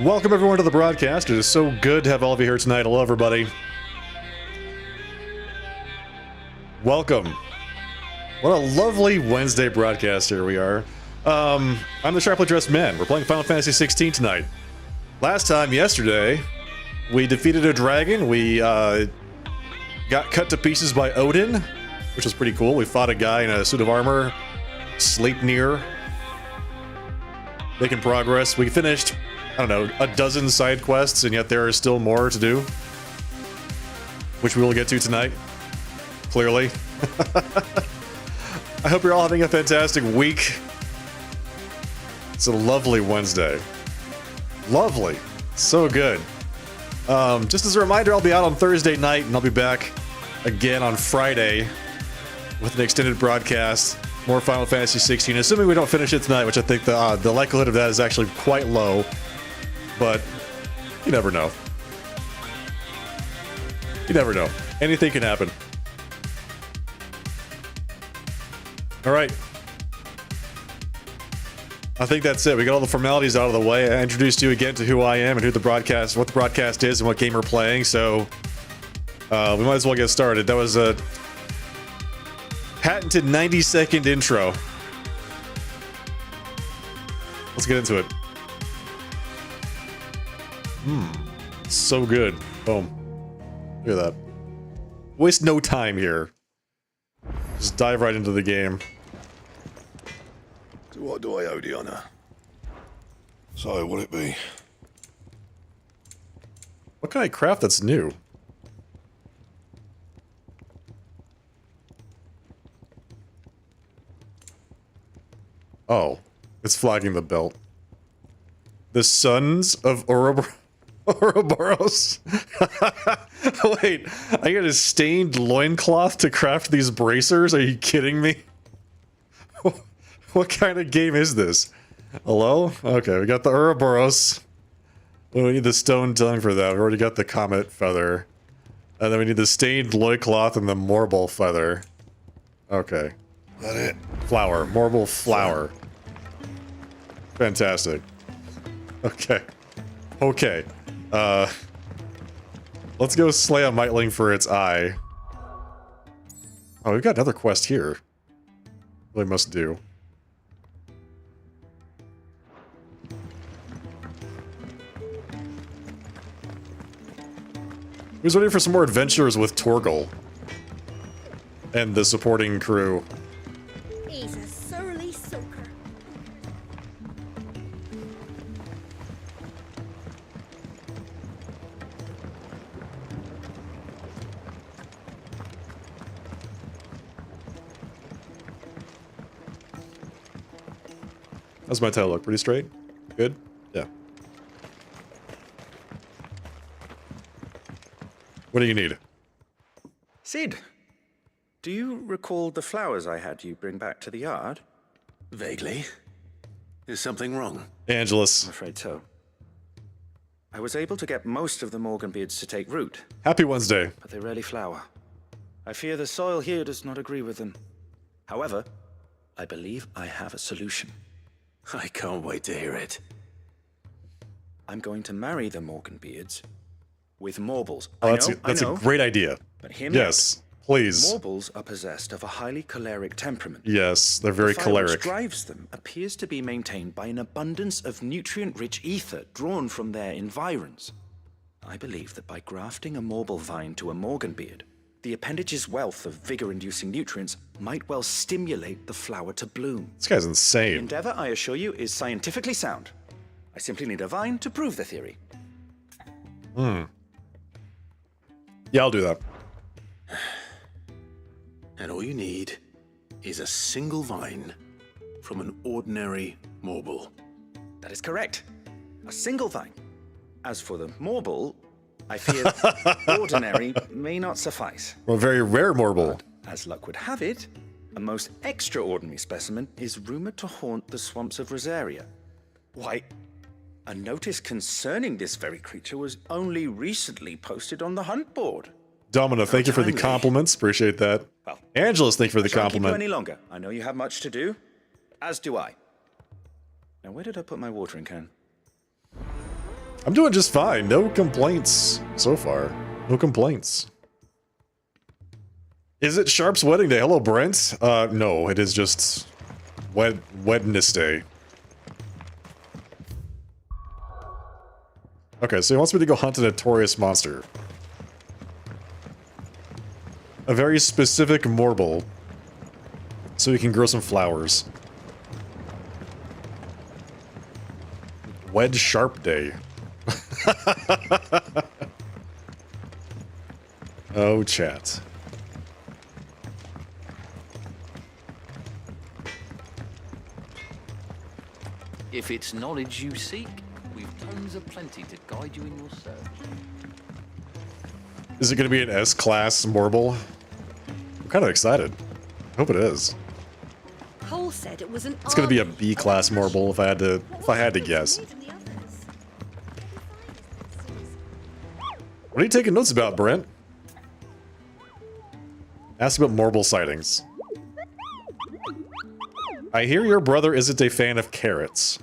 Welcome everyone to the broadcast. It is so good to have all of you here tonight. Hello everybody. Welcome. What a lovely Wednesday broadcast here we are. I'm the sharply dressed man. We're playing Final Fantasy XVI tonight. Last time, yesterday, we defeated a dragon. We got cut to pieces by Odin, which was pretty cool. We fought a guy in a suit of armor, Sleipnir, making progress. We finished, I don't know, a dozen side quests, and yet there are still more to do, which we will get to tonight, clearly. I hope you're all having a fantastic week. It's a lovely Wednesday. Lovely. So good. Just as a reminder, I'll be out on Thursday night, and I'll be back again on Friday with an extended broadcast. More Final Fantasy XVI, assuming we don't finish it tonight, which I think the likelihood of that is actually quite low. But you never know. You never know. Anything can happen. All right. I think that's it. We got all the formalities out of the way. I introduced you again to who I am and what the broadcast is and what game we're playing. So we might as well get started. That was a patented 90-second intro. Let's get into it. So good. Boom. Look at that. Waste no time here. Just dive right into the game. To what do I owe the honour? So, will it be? What can I craft that's new? Oh, it's flagging the belt. The Sons of Ouroboros? Wait, I got a stained loincloth to craft these bracers? Are you kidding me? What kind of game is this? Hello? Okay, we got the Ouroboros. We need the stone tongue for that. We already got the comet feather. And then we need the stained loincloth and the marble feather. Okay. That it? Flower. Marble flower. Fantastic. Okay. Okay. Let's go slay a Mightling for its eye. Oh, we've got another quest here. Really must do. Who's ready for some more adventures with Torgal? And the supporting crew. He's a surly soaker. How's my tail look? Pretty straight? Good? Yeah. What do you need? Sid, do you recall the flowers I had you bring back to the yard? Vaguely. Is something wrong? Angelus. I'm afraid so. I was able to get most of the Morganbeards to take root, Happy Wednesday. but they rarely flower. I fear the soil here does not agree with them. However, I believe I have a solution. I can't wait to hear it. I'm going to marry the Morganbeards with Morbles. Oh, that's a great idea. But hear me Yes, please. Morbles are possessed of a highly choleric temperament. Yes, they're very The fire which choleric. drives them appears to be maintained by an abundance of nutrient-rich ether drawn from their environs. I believe that by grafting a Morble vine to a Morganbeard, the appendage's wealth of vigor-inducing nutrients might well stimulate the flower to bloom. This guy's The insane. endeavor, I assure you, is scientifically sound. I simply need a vine to prove the theory. Yeah, I'll do that. And all you need is a single vine from an ordinary Morble. That is correct. A single vine. As for the Morble, I fear ordinary may not suffice. Well, a very rare marble. As luck would have it, a most extraordinary specimen is rumored to haunt the swamps of Rosaria. Why, a notice concerning this very creature was only recently posted on the hunt board. Domino, thank you for the timely. compliments. Appreciate that. Well, Angelus, thank you for the shan't keep you compliment. any longer. I know you have much to do, as do I. Now, where did I put my watering can? I'm doing just fine. No complaints so far. No complaints. Is it Sharp's wedding day? Hello, Brent. No, it is just Wednesday. Okay, so he wants me to go hunt a notorious monster. A very specific morble. So we can grow some flowers. Wed Sharp Day. Oh, chat. If it's knowledge you seek, we've tons of plenty to guide you in your search. Is it going to be an S-class Morble? I'm kind of excited. I hope it is. Cole said it was an. It's going to be a B-class Morble if I had to guess. What are you taking notes about, Brent? Ask about Morble sightings. I hear your brother isn't a fan of carrots.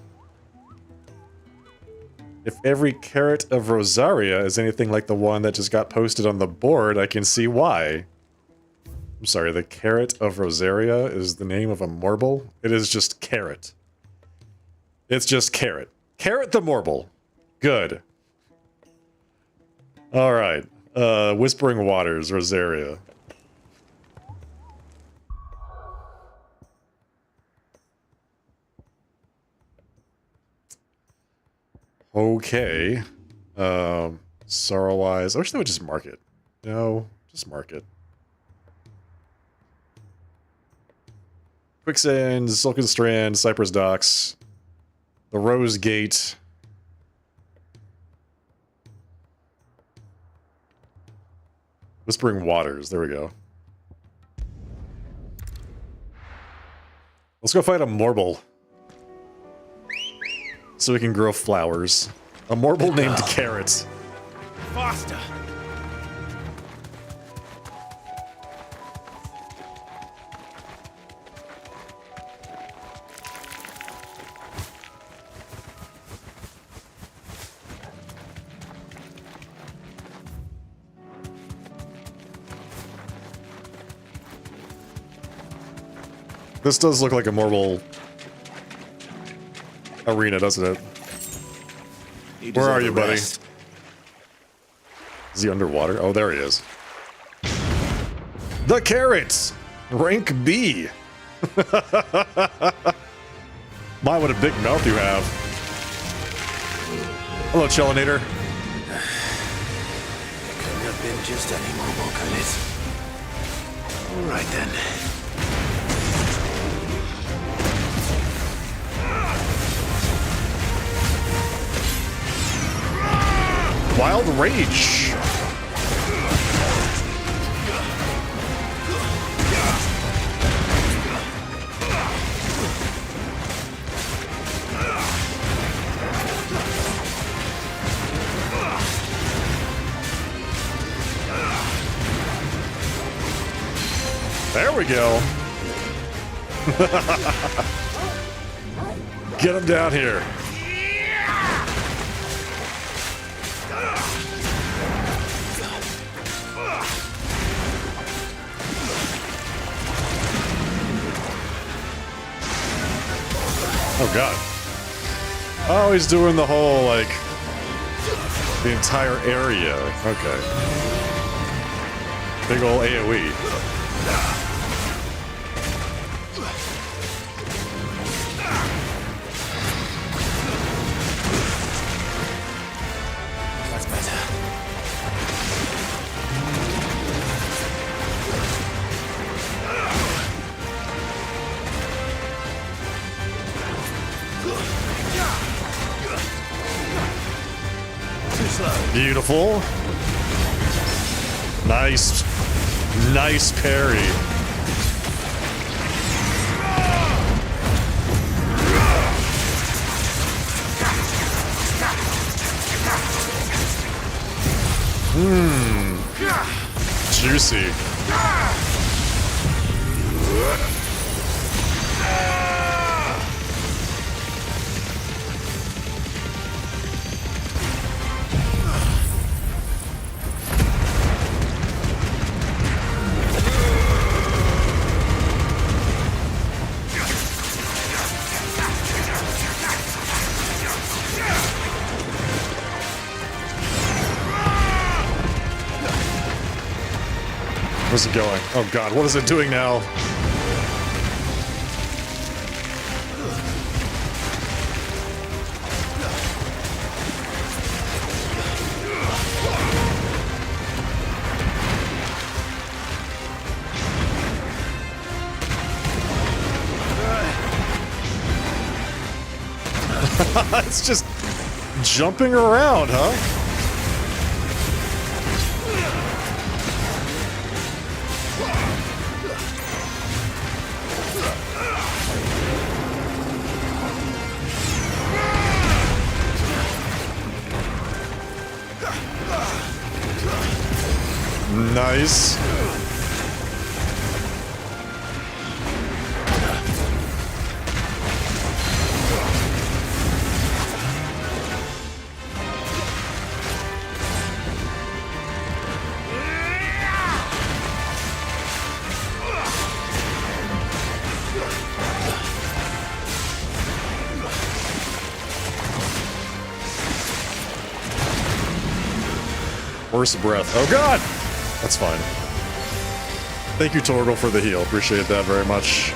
If every carrot of Rosaria is anything like the one that just got posted on the board, I can see why. I'm sorry, the carrot of Rosaria is the name of a Morble? It is just carrot. It's just carrot. Carrot the Morble. Good. Alright. Whispering Waters, Rosaria. Okay. Sorrow-wise. I wish they would just mark it. No, just mark it. Quicksand, Silken Strand, Cypress Docks, the Rose Gate. Whispering Waters. There we go. Let's go fight a Morble. So we can grow flowers. A Morble named Carrot. Faster! This does look like a Morble arena, doesn't it? Where are you, buddy? Is he underwater? Oh, there he is. The Carrots! Rank B! My, what a big mouth you have. Hello, Chelinator. Couldn't have been just any mobile, could it? Alright then. Wild Rage! There we go. Get him down here. Oh god. Oh, he's doing the whole, like, the entire area. Okay. Big ol' AoE. That's better. Beautiful. Nice. Nice parry. Juicy. Where's it going? Oh god, what is it doing now? It's just jumping around, huh? Nice. Worst breath. Oh god! That's fine. Thank you, Torgal, for the heal. Appreciate that very much.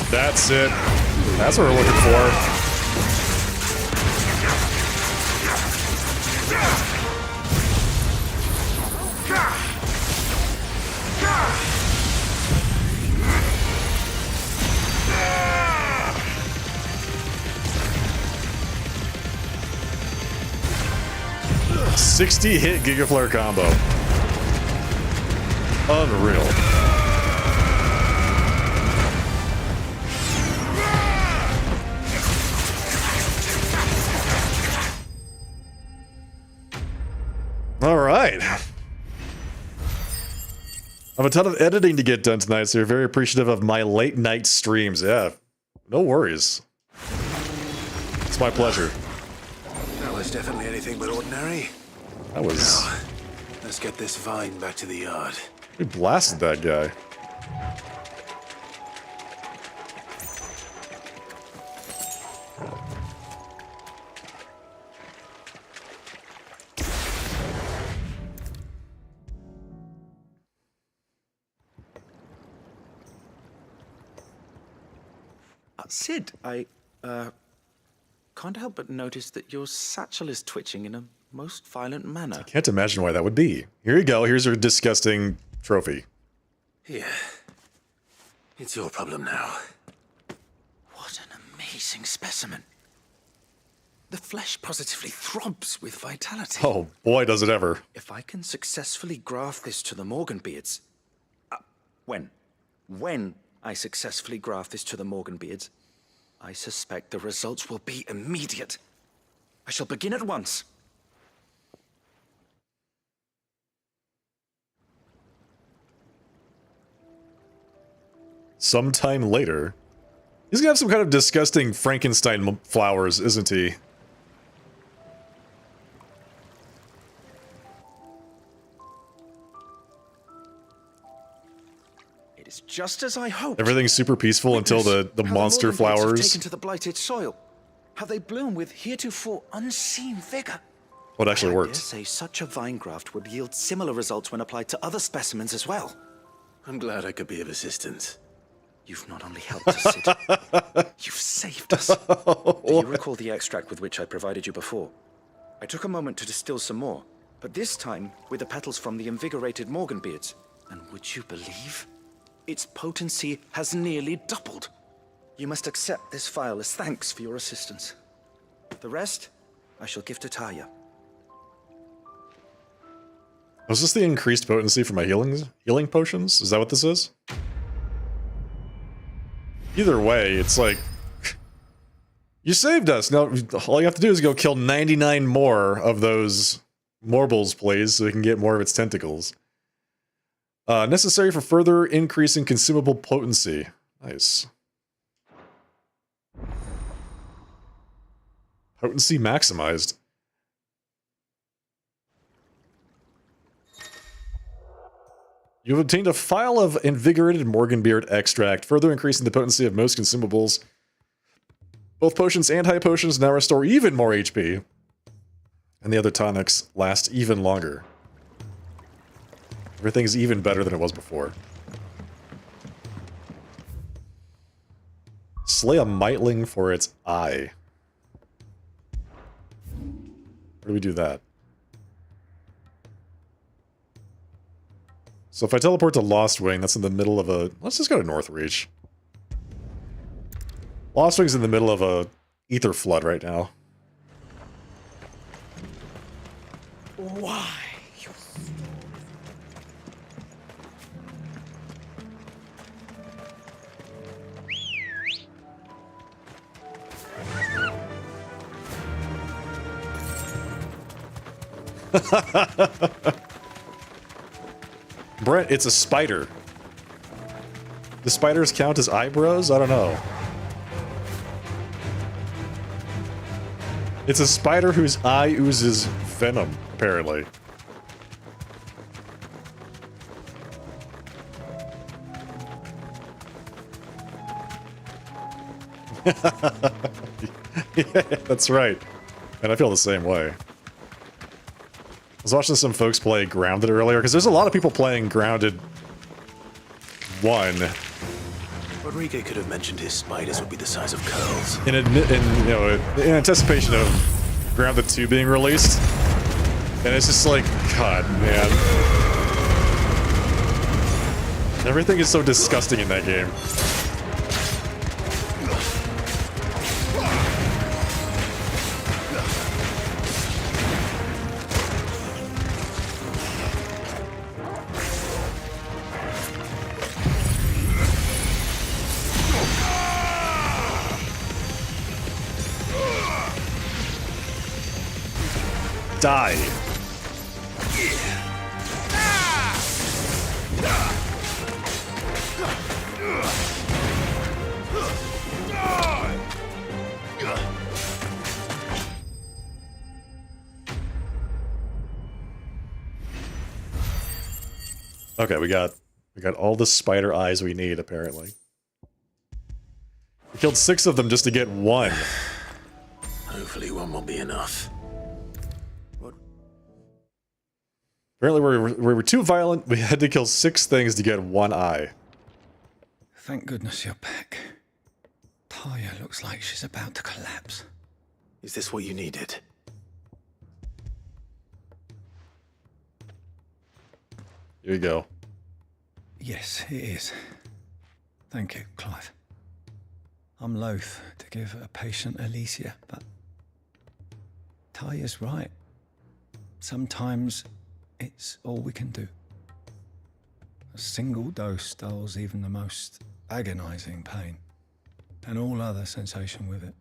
That's it. That's what we're looking for. A 60-hit Gigaflare combo. Unreal. All right. I have a ton of editing to get done tonight, so you're very appreciative of my late night streams. Yeah, no worries. It's my pleasure. That was definitely anything but ordinary. That was... Now, let's get this vine back to the yard. We blasted that guy. Sid, I can't help but notice that your satchel is twitching in a most violent manner. Can't imagine why that would be. Here you go. Here's your disgusting trophy. Here. It's your problem now. What an amazing specimen. The flesh positively throbs with vitality. Oh, boy, does it ever. If I can successfully graft this to the Morganbeards... When I successfully graft this to the Morganbeards, I suspect the results will be immediate. I shall begin at once. Sometime later. He's gonna have some kind of disgusting Frankenstein flowers, isn't he? It is just as I hoped. Everything's super peaceful until the How monster Morganbeards have flowers. taken to the blighted soil. How they bloom with heretofore unseen vigor. What actually I dare worked. say such a vine graft would yield similar results when applied to other specimens as well. I'm glad I could be of assistance. You've not only helped us, Sid, you've saved us. Do you recall the extract with which I provided you before? I took a moment to distill some more, but this time with the petals from the invigorated Morganbeards. And would you believe? Its potency has nearly doubled. You must accept this vial as thanks for your assistance. The rest, I shall give to Taya. Was this the increased potency for my healing potions? Is that what this is? Either way, it's like... You saved us! Now, all you have to do is go kill 99 more of those Morbals, please, so we can get more of its tentacles. Necessary for further increase in consumable potency. Nice. Potency maximized. You've obtained a phial of invigorated Morganbeard extract, further increasing the potency of most consumables. Both potions and high potions now restore even more HP. And the other tonics last even longer. Everything's even better than it was before. Slay a Mightling for its eye. Where do we do that? So if I teleport to Lost Wing, that's in the middle of a... Let's just go to Northreach. Lost Wing's in the middle of a Ether Flood right now. Why? Brent, it's a spider. Do spiders count as eyebrows? I don't know. It's a spider whose eye oozes venom, apparently. Yeah, that's right. And I feel the same way. I was watching some folks play Grounded earlier, because there's a lot of people playing Grounded 1. Rodrigo could have mentioned his spiders would be the size of curls. In anticipation of Grounded 2 being released. And it's just like, God, man. Everything is so disgusting in that game. Die. Okay, we got all the spider eyes we need, apparently. We killed 6 of them just to get 1. Hopefully one will be enough. Apparently we were too violent. We had to kill 6 things to get 1 eye. Thank goodness you're back. Taya looks like she's about to collapse. Is this what you needed? Here you go. Yes, it is. Thank you, Clive. I'm loath to give a patient Alicia, but Taya's right. Sometimes it's all we can do. A single dose dulls even the most agonizing pain, and all other sensation with it.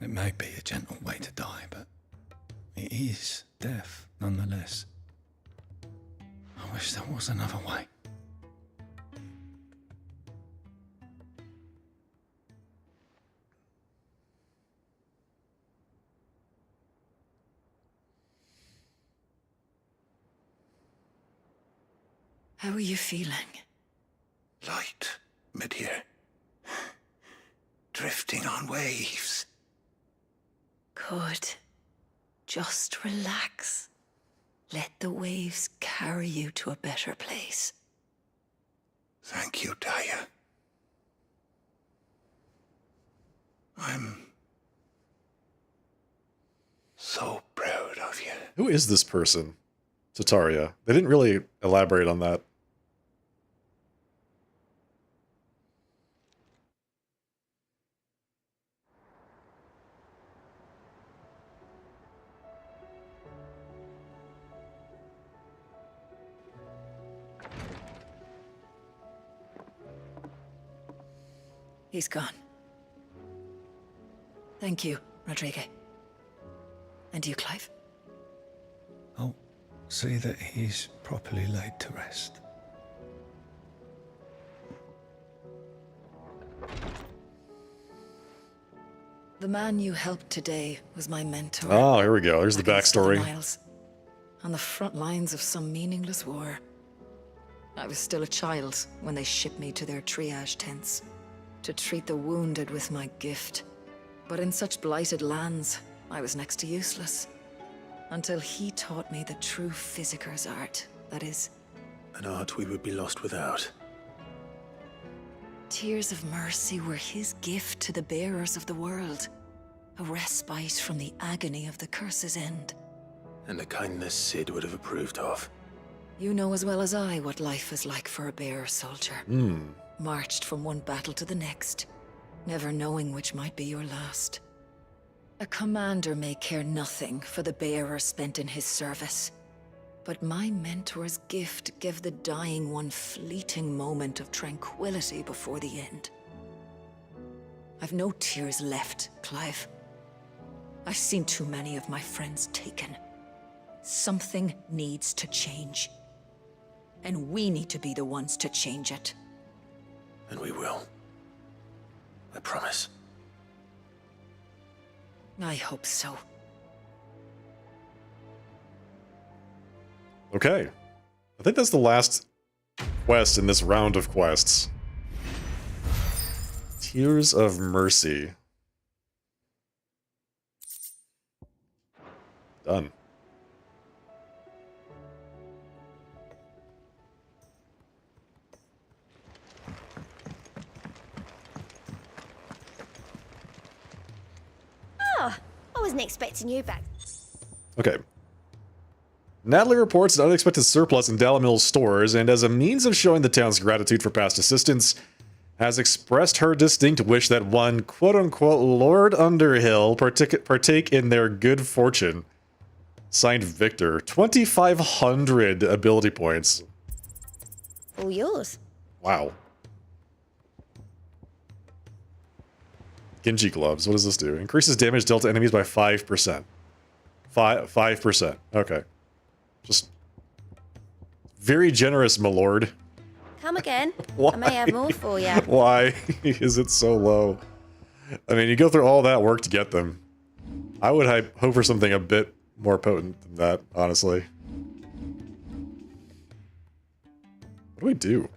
It may be a gentle way to die, but it is death nonetheless. I wish there was another way. How are you feeling? Light, mid-here. Drifting on waves. Good. Just relax. Let the waves carry you to a better place. Thank you, Taya. I'm so proud of you. Who is this person? Tataria. They didn't really elaborate on that. He's gone. Thank you, Rodrigo. And you, Clive? see that he's properly laid to rest. The man you helped today was my mentor. Oh, here we go. There's the back in backstory. Southern Isles, on the front lines of some meaningless war. I was still a child when they shipped me to their triage tents to treat the wounded with my gift. But in such blighted lands, I was next to useless. Until he taught me the true physicker's art, that is. An art we would be lost without. Tears of mercy were his gift to the bearers of the world. A respite from the agony of the curse's end. And a kindness Sid would have approved of. You know as well as I what life is like for a bearer soldier. Marched from one battle to the next, never knowing which might be your last. A commander may care nothing for the bearer spent in his service. But my mentor's gift gave the dying one fleeting moment of tranquility before the end. I've no tears left, Clive. I've seen too many of my friends taken. Something needs to change. And we need to be the ones to change it. And we will. I promise. I hope so. Okay. I think that's the last quest in this round of quests. Tears of Mercy. Done. Oh, I wasn't expecting you back. Okay. Natalie reports an unexpected surplus in Dalamil's stores, and as a means of showing the town's gratitude for past assistance, has expressed her distinct wish that one quote-unquote Lord Underhill partake in their good fortune. Signed Victor. 2,500 ability points. All yours. Wow. Genji gloves. What does this do? Increases damage dealt to enemies by 5%. 5%. Okay. Just very generous, my lord. Come again. Why? I may have more for you. Why is it so low? I mean, you go through all that work to get them. I would hope for something a bit more potent than that, honestly. What do we do?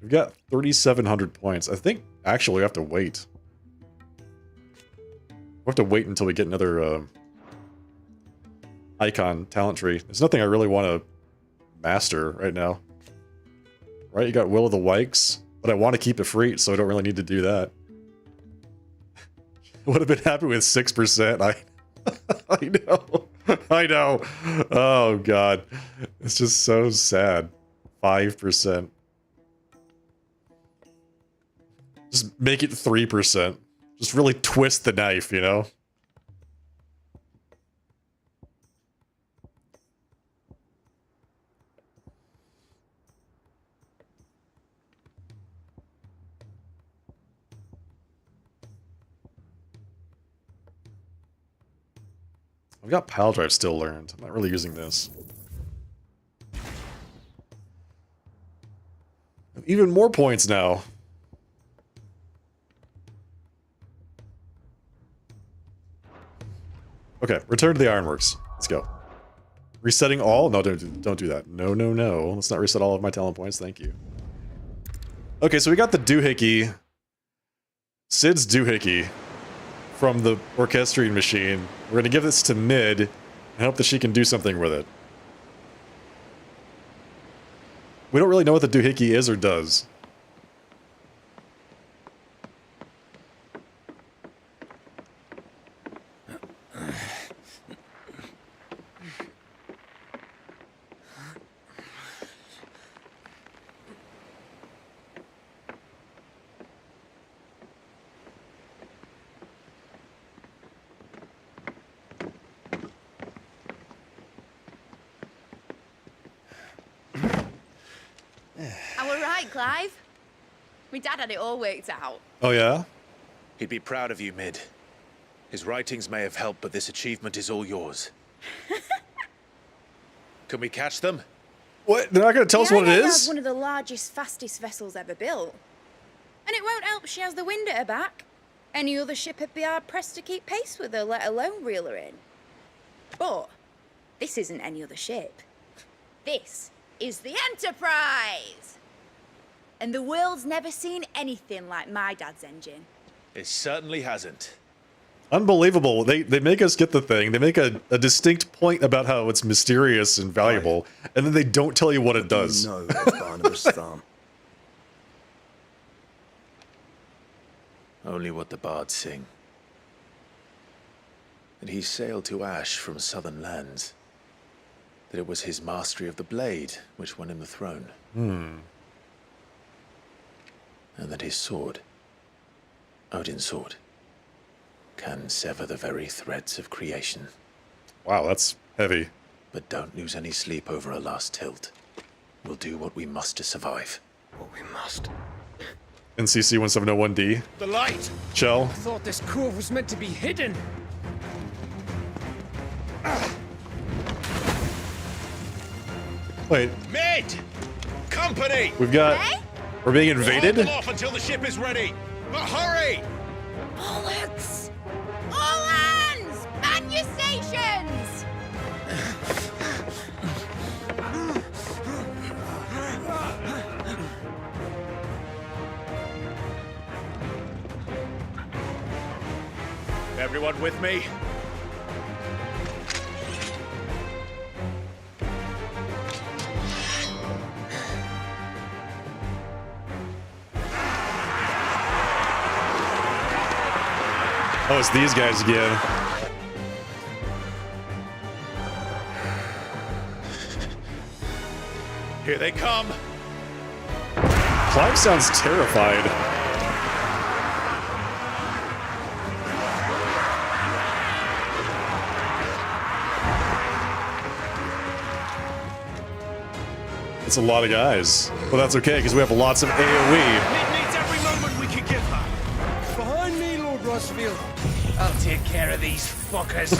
We've got 3,700 points. I think, actually, we have to wait. We'll have to wait until we get another icon talent tree. There's nothing I really want to master right now. Right, you got Will of the Wykes, but I want to keep it free, so I don't really need to do that. Would have been happy with 6%. I know. I know. Oh, God. It's just so sad. 5%. Just make it 3%. Just really twist the knife, you know? I've got Pal Drive still learned. I'm not really using this. Even more points now. Okay, return to the Ironworks. Let's go. Resetting all? No, don't do that. No, no, no. Let's not reset all of my talent points. Thank you. Okay, so we got the doohickey. Sid's doohickey from the orchestrating machine. We're going to give this to Mid and hope that she can do something with it. We don't really know what the doohickey is or does. Clive? My dad had it all worked out. Oh, yeah? He'd be proud of you, Mid. His writings may have helped, but this achievement is all yours. Can we catch them? What? They're not going to tell us The what it Eye has is? one of the largest, fastest vessels ever built. And it won't help she has the wind at her back. Any other ship would be hard-pressed to keep pace with her, let alone reel her in. But this isn't any other ship. This is the Enterprise! And the world's never seen anything like my dad's engine. It certainly hasn't. Unbelievable. They make us get the thing. They make a distinct point about how it's mysterious and valuable, and then they don't tell you what it does. You know of Barnabas Thumb. Only what the bards sing. That he sailed to Ash from southern lands. That it was his mastery of the blade which won him the throne. And that his sword, Odin's sword, can sever the very threads of creation. Wow, that's heavy. But don't lose any sleep over a last tilt. We'll do what we must to survive. What we must. NCC 1701D. The light! Shell. I thought this cove was meant to be hidden. Wait, Mid! Company! we've got... We're being invaded? Hold them off until the ship is ready! But hurry! Bollocks! All hands! Man your stations! Everyone with me? Oh, it's these guys again. Here they come! Clive sounds terrified. It's a lot of guys. But that's okay, because we have lots of AoE. Mid needs every moment we can give her. Behind me, Lord Rossfield. I'll take care of these fuckers.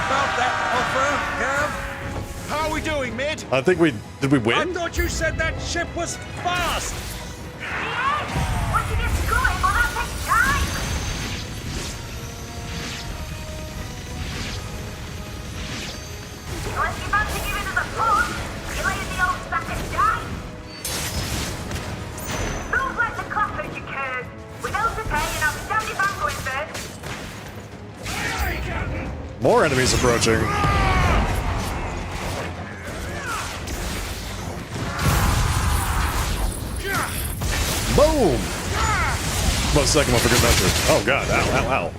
About that offer, Gav? How are we doing, Mid? I think we... Did we I win? thought you said that ship was fast. Once it gets going, well, that takes time. Unless you fancy giving us a push, you lay in the old sack and die. Move like the clappers, you curve. With bills to pay and I'll be damned if I'm going first. More enemies approaching. Boom! Well, second one for good measure. Oh god, ow, ow, ow.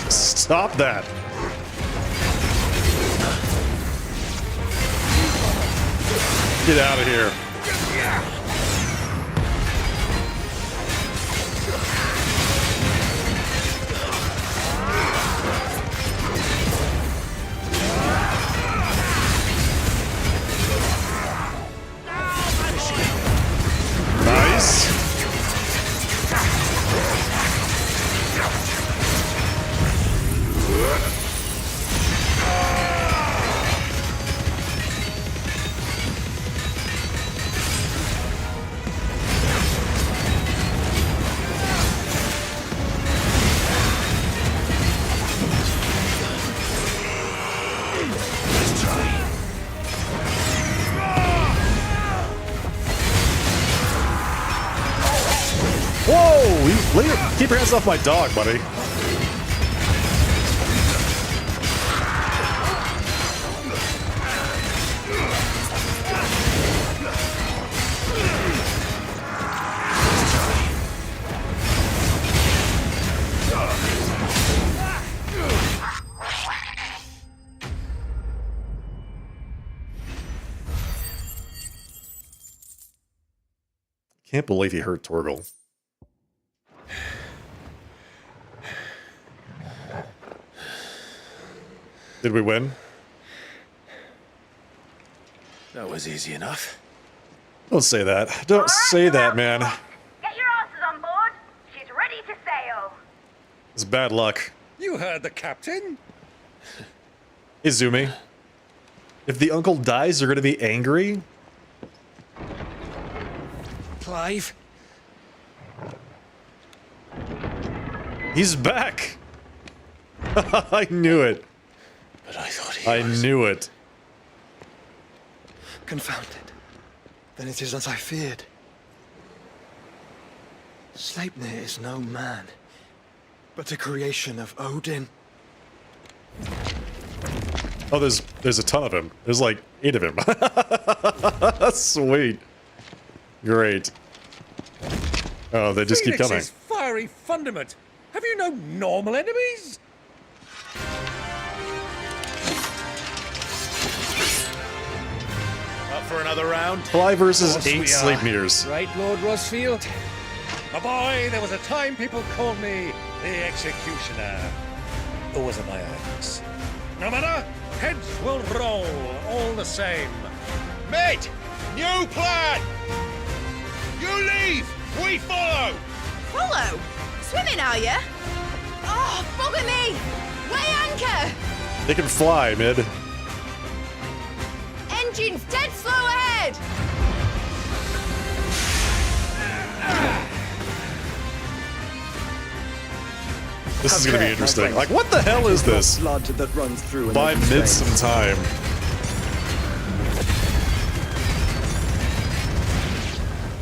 Stop that. Get out of here. Nice. Whoa! Keep your hands off my dog, buddy. Can't believe he hurt Torgal. Did we win? That was easy enough. Don't say that. Don't say that, man. Get your asses on board. She's ready to sail. It's bad luck. You heard the captain. Izumi, if the uncle dies, you're gonna be angry? Clive. He's back! I knew it. But I thought he was. I knew it. Confounded. Then it is as I feared. Sleipnir is no man, but a creation of Odin. Oh, there's a ton of him. There's like 8 of him. Sweet. Great. Oh, they just keep coming. Phoenix's fiery fundament. Have you no normal enemies? Up for another round? Clive versus Course 8 we are. Sleipnirs. Right, Lord Rosfield? My boy, there was a time people called me the Executioner. Always at my axe. No matter, heads will roll all the same. Mate, new plan! You leave, we follow! Follow? Swimming, are you? Oh, bugger me! Weigh anchor! They can fly, mid. Engine's dead slow ahead! This is gonna be interesting. Like, what the hell is this? Blood that runs through an Buy open mid vein. some time.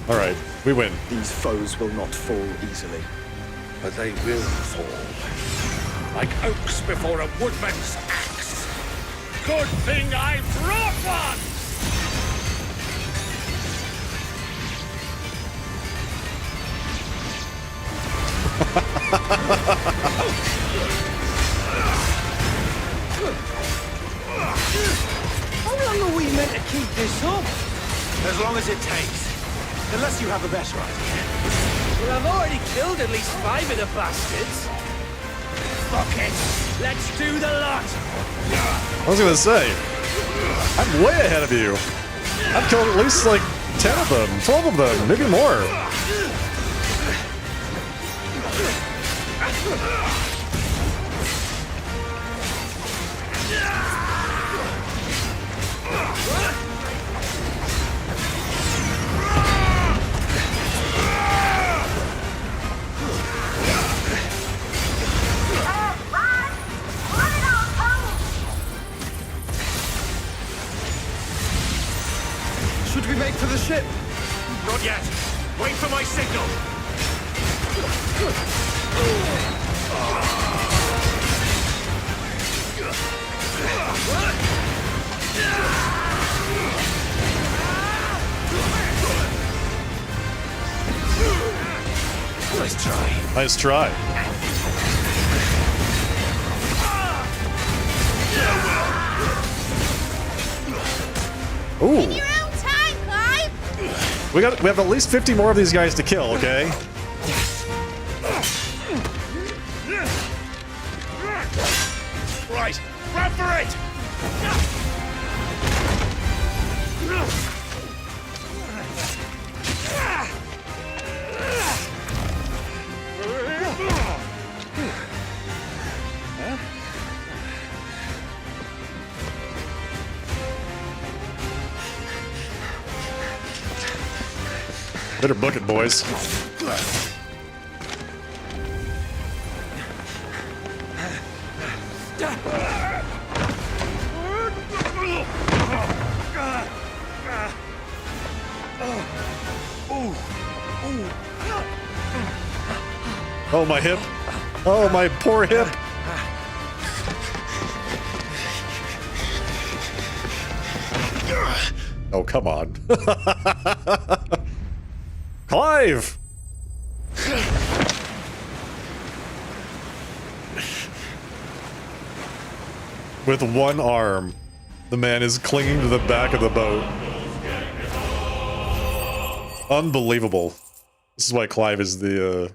Alright, we win. These foes will not fall easily. But they will fall. Like oaks before a woodman's axe. Good thing I brought one! How long are we meant to keep this up? As long as it takes. Unless you have a better idea. Well, I've already killed at least 5 of the bastards. Fuck it. Let's do the lot. I was gonna say, I'm way ahead of you. I've killed at least like 10 of them, 12 of them, maybe more. Should we make for the ship? Not yet. Wait for my signal. Nice try. Nice try. Ooh. Your own time, Clive! We have at least 50 more of these guys to kill, okay? Right, run for it! Better book it, boys. Oh, my hip. Oh, my poor hip. Oh, come on. Clive! With one arm, the man is clinging to the back of the boat. Unbelievable. This is why Clive is the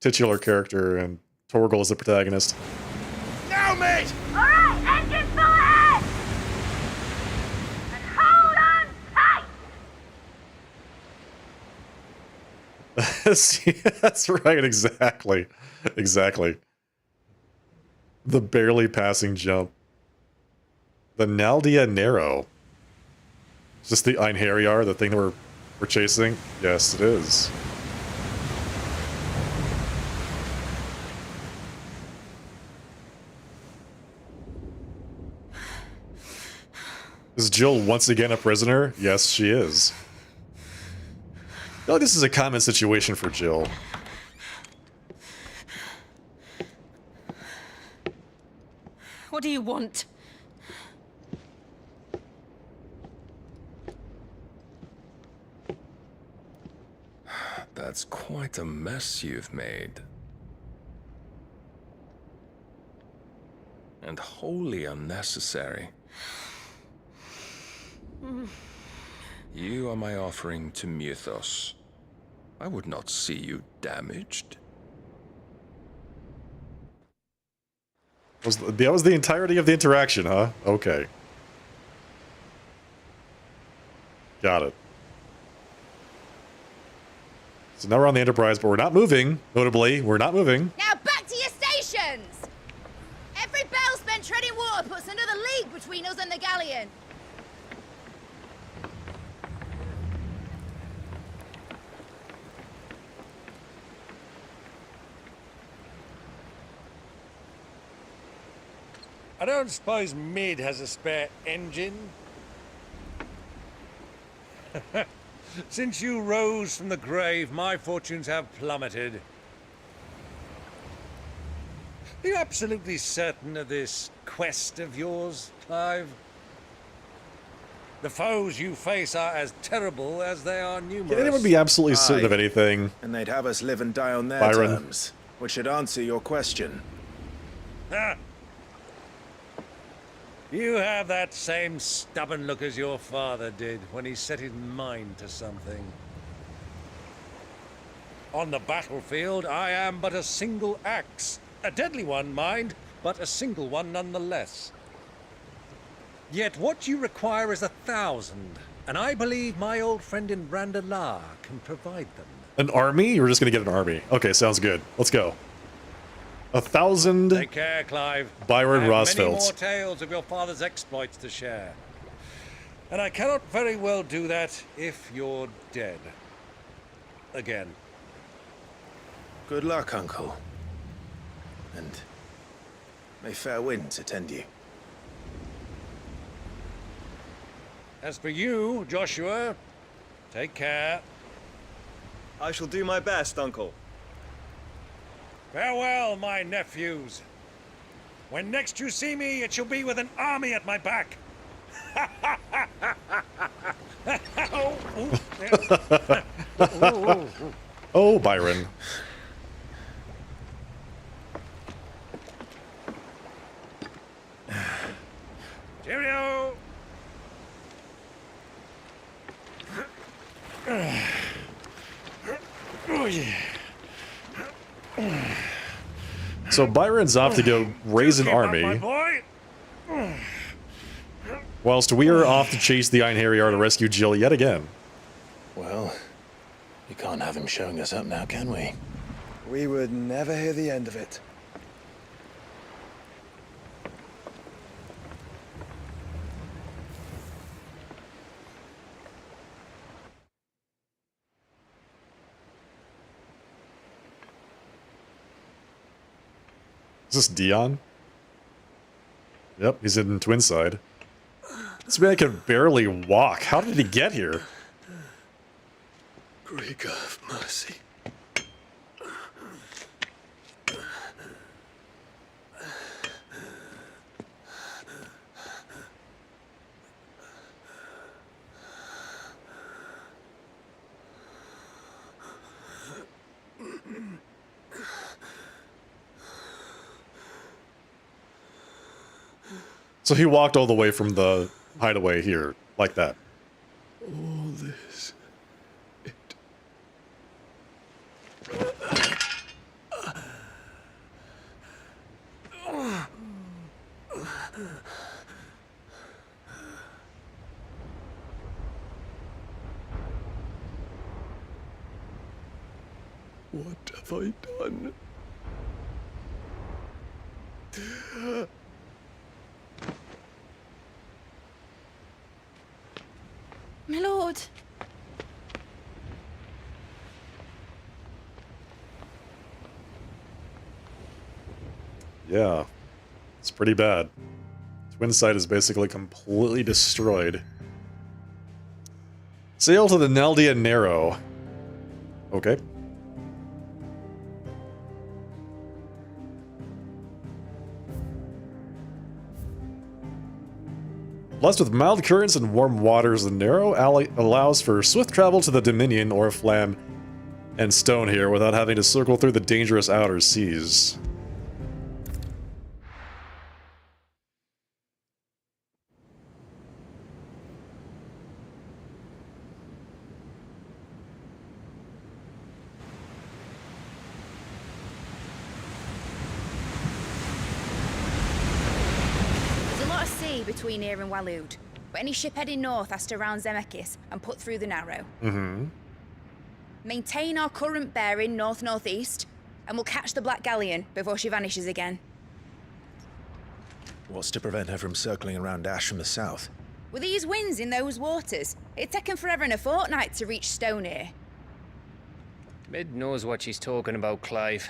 titular character and Torgal is the protagonist. Now, mate! Alright, engine full ahead! And hold on tight! That's right, exactly. Exactly. The barely passing jump. The Naldia Narrow. Is this the Einherjar, the thing that we're chasing? Yes, it is. Is Jill once again a prisoner? Yes, she is. I feel like this is a common situation for Jill. What do you want? That's quite a mess you've made. And wholly unnecessary. You are my offering to Mythos. I would not see you damaged. That was the entirety of the interaction, huh? Okay. Got it. So now we're on the Enterprise, but we're not moving. Notably, we're not moving. Now back to your stations! Every bell spent treading water puts another league between us and the galleon. I don't suppose Mid has a spare engine? Since you rose from the grave, my fortunes have plummeted. Are you absolutely certain of this quest of yours, Clive? The foes you face are as terrible as they are numerous. Can anyone be absolutely certain of anything? And they'd have us live and die on their Byron. terms, which should answer your question. Ha! You have that same stubborn look as your father did when he set his mind to something. On the battlefield, I am but a single axe. A deadly one, mind, but a single one nonetheless. Yet what you require is 1,000, and I believe my old friend in Randalar can provide them. An army? We're just gonna get an army. Okay, sounds good. Let's go. 1,000 Take care, Clive. Byron I have Rosfelds. many more tales of your father's exploits to share. And I cannot very well do that if you're dead. Again. Good luck, Uncle. And may fair winds attend you. As for you, Joshua, take care. I shall do my best, Uncle. Farewell, my nephews. When next you see me, it shall be with an army at my back. Oh, Byron. Cheerio! Oh, yeah. So Byron's off to go raise an Keep up, army, my boy. whilst we are off to chase the Einherjar to rescue Jill yet again. Well, you can't have him showing us up now, can we? We would never hear the end of it. Is this Dion? Yep, he's in Twinside. This man can barely walk. How did he get here? Greek of mercy. So he walked all the way from the hideaway here, like that. All this, What have I done? My lord. Yeah, it's pretty bad. Twin Sight is basically completely destroyed. Sail to the Naldia Narrow. Okay. Blessed with mild currents and warm waters, the Narrow allows for swift travel to the Dominion, Oriflamme, and Stone here without having to circle through the dangerous outer seas. There's a lot of sea between here and Waloed, but any ship heading north has to round Zemeckis and put through the Narrow. Mm-hmm. Maintain our current bearing north-northeast, and we'll catch the Black Galleon before she vanishes again. What's to prevent her from circling around Ash from the south? With these winds in those waters, it'd take 'em forever and a fortnight to reach Stone here. Mid knows what she's talking about, Clive.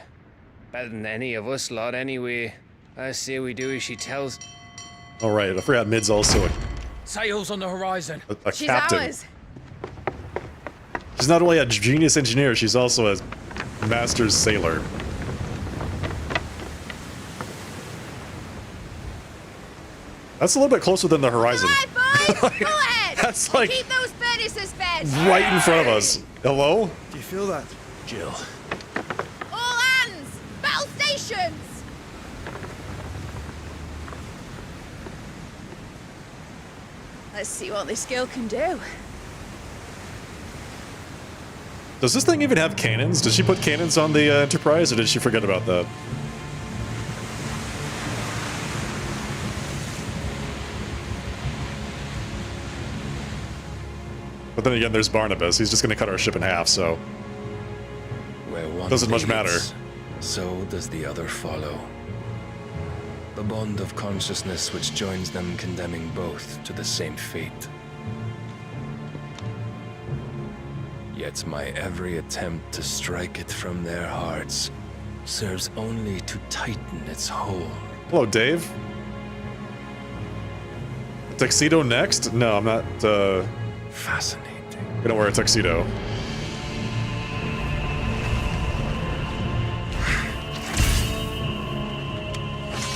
Better than any of us lot, anyway. I say we do as she tells. All right, I forgot Mid's also Sails on the horizon. a She's captain. ours. She's not only a genius engineer, she's also a master's sailor. That's a little bit closer than the horizon. Full ahead! That's like Keep those furnaces fed! right in front of us. Hello? Do you feel that? Jill. All hands! Battle stations! Let's see what this girl can do. Does this thing even have cannons? Did she put cannons on the Enterprise, or did she forget about that? But then again, there's Barnabas. He's just going to cut our ship in half, so Where one doesn't much leads, matter. So does the other follow. The bond of consciousness which joins them, condemning both to the same fate. Yet my every attempt to strike it from their hearts serves only to tighten its hold. Hello, Dave. Tuxedo next? No, I'm not, Fascinating. gonna wear a tuxedo.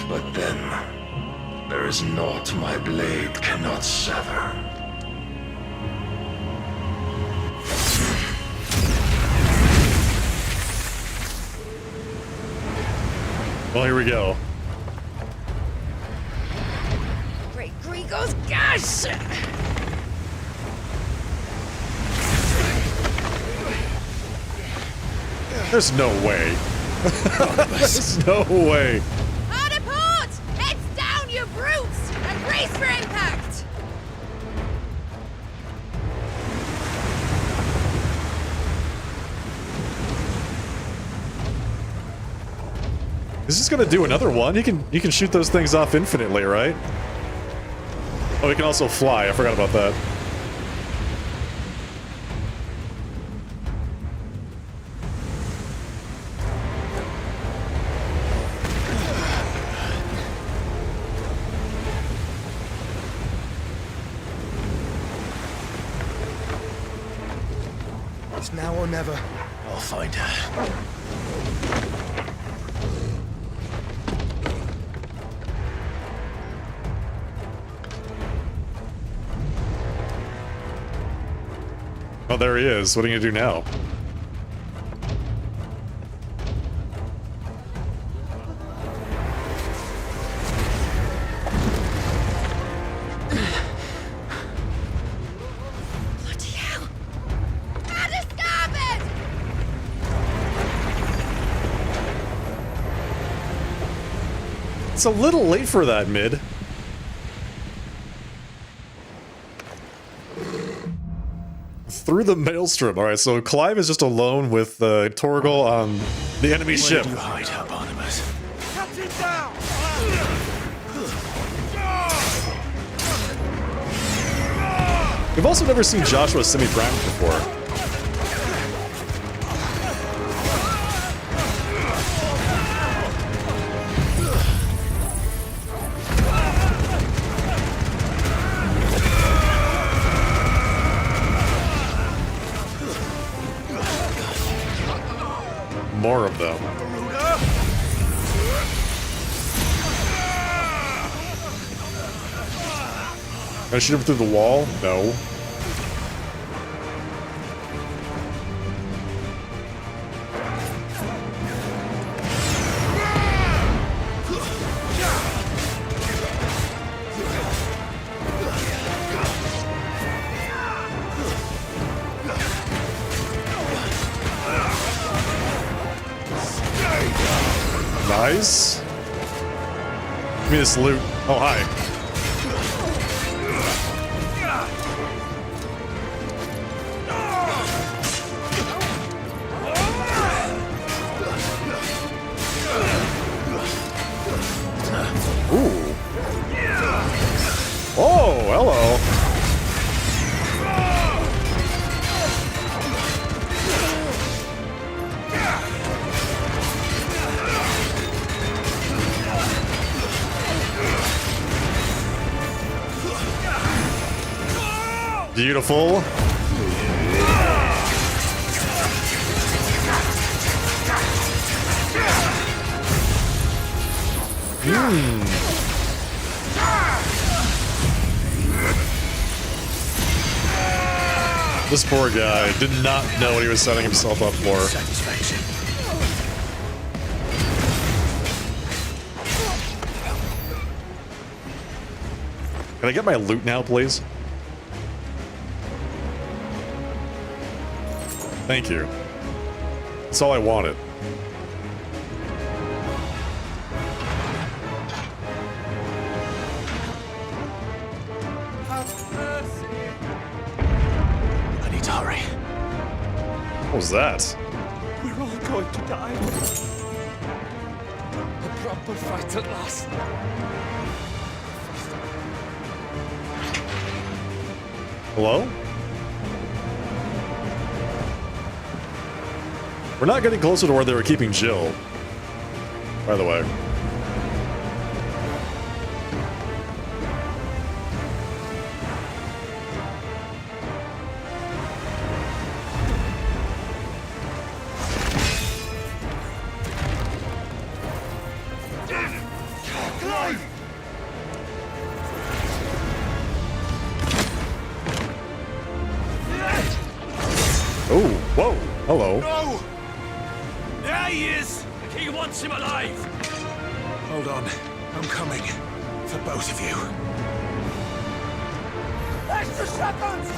But then, there is naught my blade cannot sever. Well, here we go. Great Grigos, gosh! There's no way. There's no way. Hard a port! Heads down, you brutes! And brace for impact! Is this gonna do another one? You can shoot those things off infinitely, right? Oh, he can also fly. I forgot about that. It's now or never. I'll find her. Oh, there he is. What are you gonna do now? Bloody hell! Out of starboard! It's a little late for that, Mid. through the maelstrom. All right, so Clive is just alone with Torgal on the enemy ship. Where do you hide her, Barnabas? Captain down! We've also never seen Joshua semi-primed before. More of them. Can I shoot him through the wall? No. Nice. Give me this loot. Oh, hi. Ooh. Oh, hello. Beautiful. This poor guy did not know what he was setting himself up for. Satisfaction. Can I get my loot now, please? Thank you. That's all I wanted. I need to hurry. What was that? We're all going to die. A proper fight at last. Hello? We're not getting closer to where they were keeping Jill, by the way. Oh, whoa, hello. No! There he is! The king wants him alive! Hold on. I'm coming. For both of you. Extra seconds!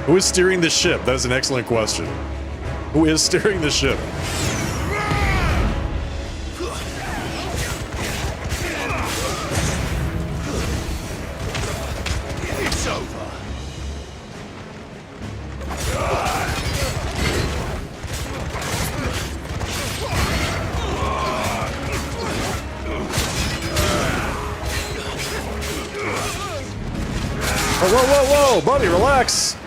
Who is steering the ship? That is an excellent question. Who is steering the ship? It's over. Oh, whoa, whoa, whoa, buddy, relax.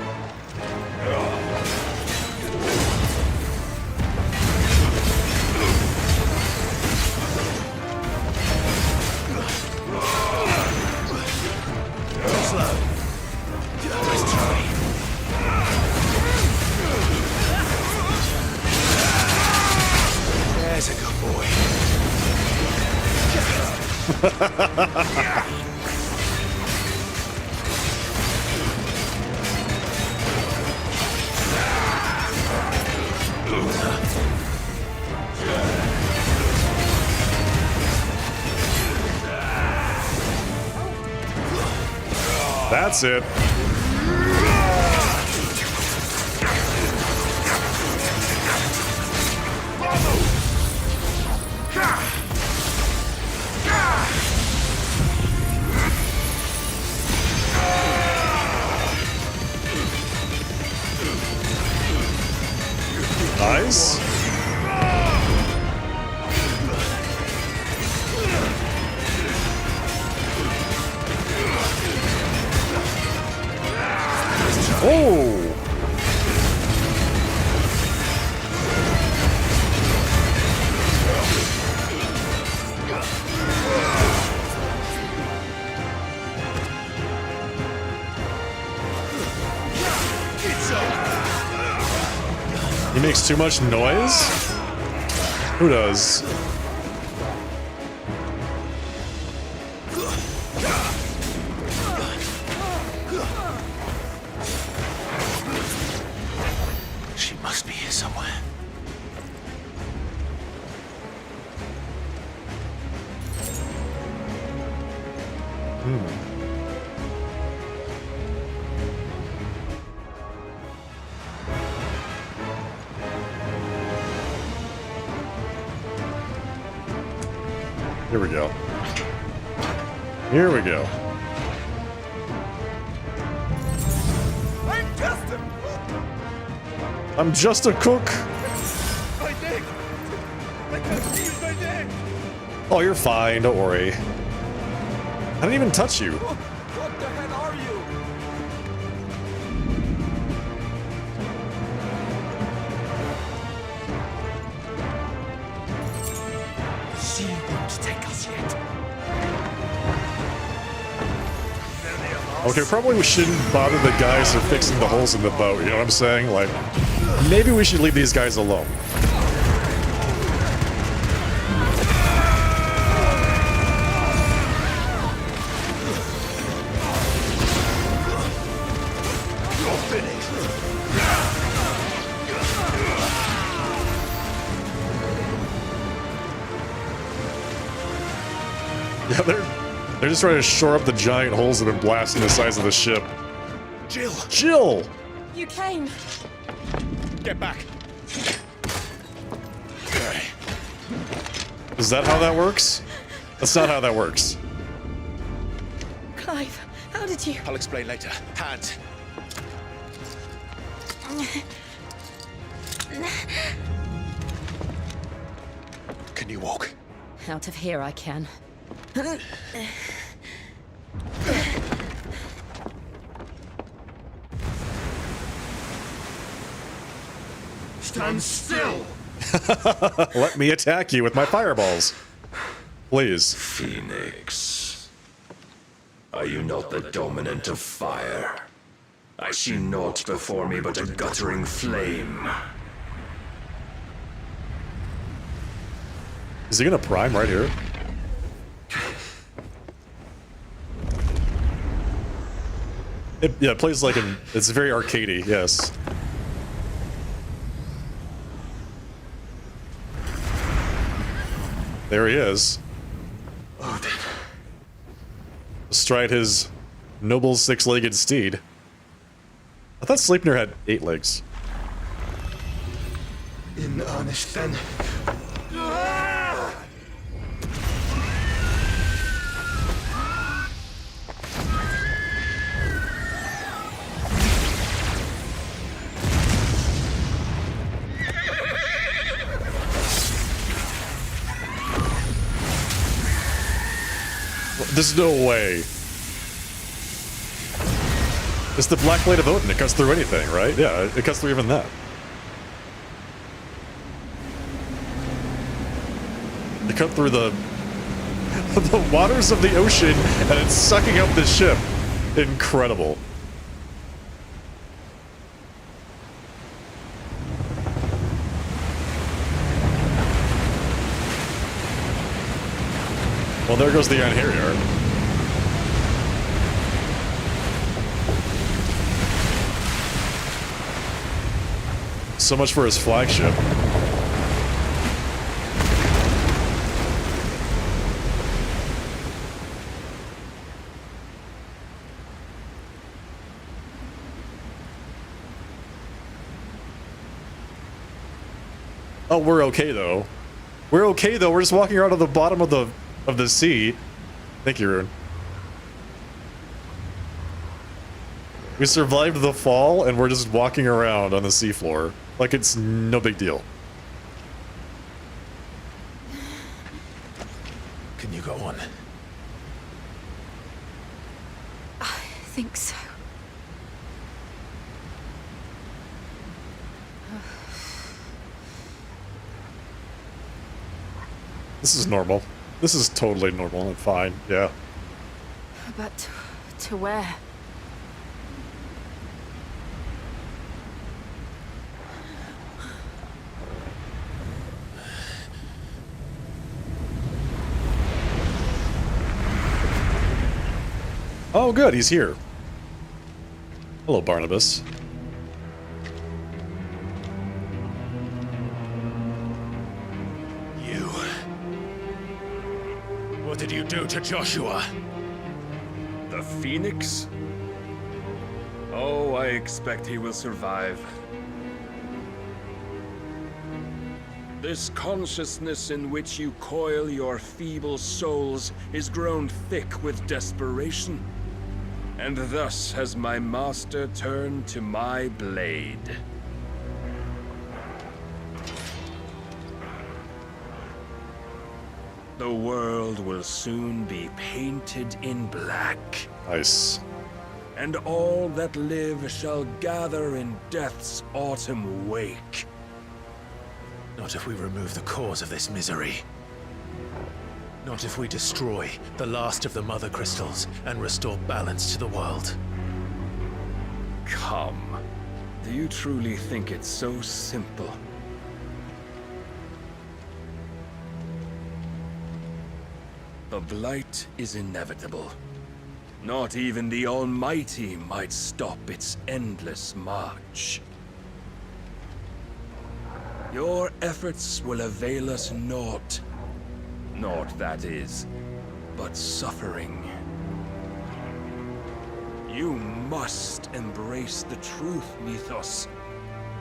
There's a good boy. That's it. Nice. Oh! He makes too much noise? Who does? She must be here somewhere. Here we go. Here we go. I'm just a cook. My dick! I can't feel my dick! Oh, you're fine. Don't worry. I didn't even touch you. What the hell are you? She won't take us yet. Okay, probably we shouldn't bother the guys who are fixing the holes in the boat, you know what I'm saying? Like, maybe we should leave these guys alone. Yeah, they're just trying to shore up the giant holes that have been blasting the sides of the ship. Jill! Jill! You came. Get back! Is that how that works? That's not how that works. Clive, how did you? I'll explain later. Hands. Can you walk? Out of here I can. Stand still! Let me attack you with my fireballs. Please. Phoenix. Are you not the dominant of fire? I see naught before me but a guttering flame. Is he gonna prime right here? It plays like it's very arcadey, yes. There he is. Odin. Astride his noble six-legged steed. I thought Sleipnir had 8 legs. In earnest then. There's no way. It's the Black Blade of Odin. It cuts through anything, right? Yeah, it cuts through even that. It cut through the waters of the ocean, and it's sucking up the ship. Incredible. Well, there goes the Anheriar. So much for his flagship. Oh, we're okay though. We're okay though. We're just walking around on the bottom of the sea. Thank you, Rune. We survived the fall, and we're just walking around on the seafloor like it's no big deal. Can you go on? I think so. This is normal. This is totally normal and fine, yeah. But to where? Oh, good, he's here. Hello, Barnabas. You. What did you do to Joshua? The Phoenix? Oh, I expect he will survive. This consciousness in which you coil your feeble souls is grown thick with desperation. And thus has my master turned to my blade. The world will soon be painted in black. Nice. And all that live shall gather in death's autumn wake. Not if we remove the cause of this misery. Not if we destroy the last of the Mother Crystals and restore balance to the world. Come. Do you truly think it's so simple? The Blight is inevitable. Not even the Almighty might stop its endless march. Your efforts will avail us naught. Naught, that is, but suffering. You must embrace the truth, Mythos.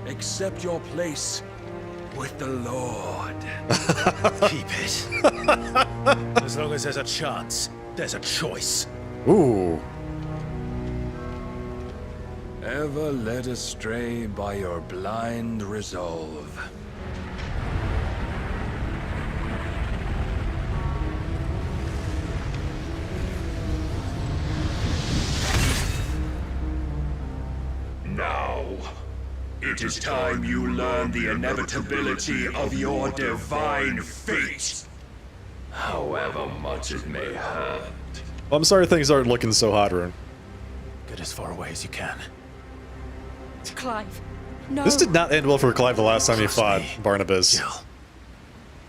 Accept your place with the Lord. Keep it. As long as there's a chance, there's a choice. Ooh. Ever led astray by your blind resolve. Now, it is time you learn the inevitability of your divine fate. However much it may hurt. Well, I'm sorry things aren't looking so hot, Rune. Get as far away as you can. Clive, no. This did not end well for Clive the last time he fought Barnabas. Jill.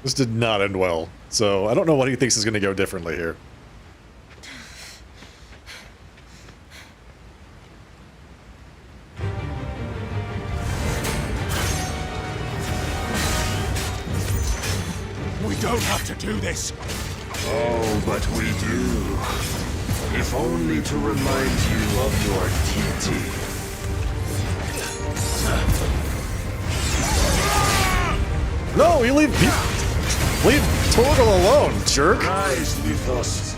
This did not end well. So I don't know what he thinks is going to go differently here. We don't have to do this. Oh, but we do. If only to remind you of your duty. No, you leave Torgal alone, jerk. Rise, Mythos.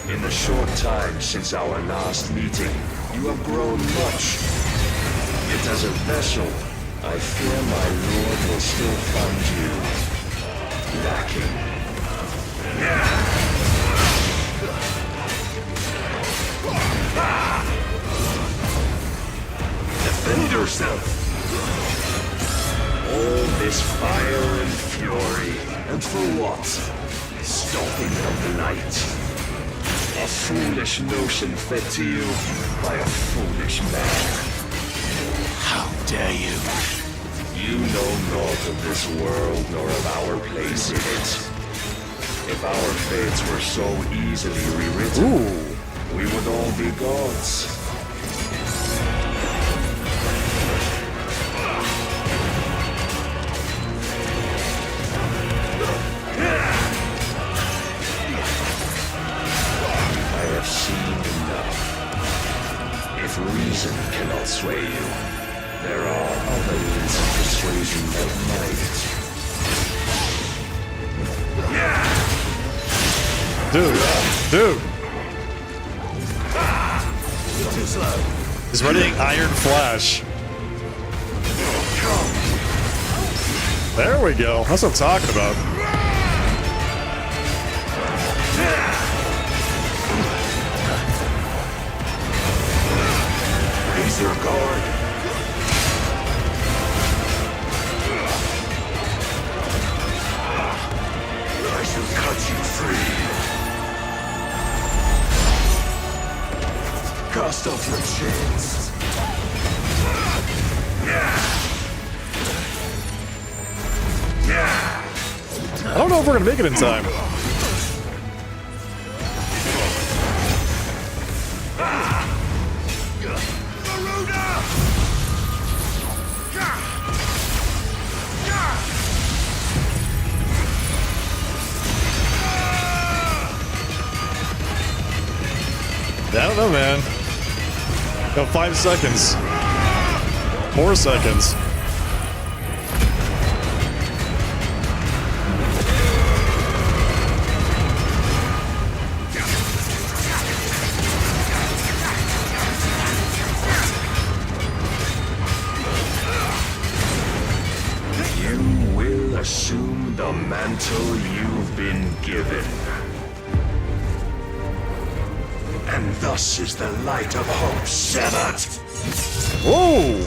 In the short time since our last meeting, you have grown much. Yet as a vessel, I fear my lord will still find you lacking. Defend yourself! All this fire and fury, and for what? Stopping the blight. A foolish notion fed to you by a foolish man. How dare you? You know naught of this world nor of our place in it. If our fates were so easily rewritten, we would all be gods. I have seen enough. If reason cannot sway you, There are other means of persuasion that might. Dude. Too slow. He's readying Iron Flash. There we go. That's what I'm talking about. Raise your guard. I shall cut you free. Cast off your chains. I don't know if we're gonna make it in time. I don't know, man. Got 5 seconds. 4 seconds. You will assume the mantle you've been given. And thus is the light of hope severed. Whoa!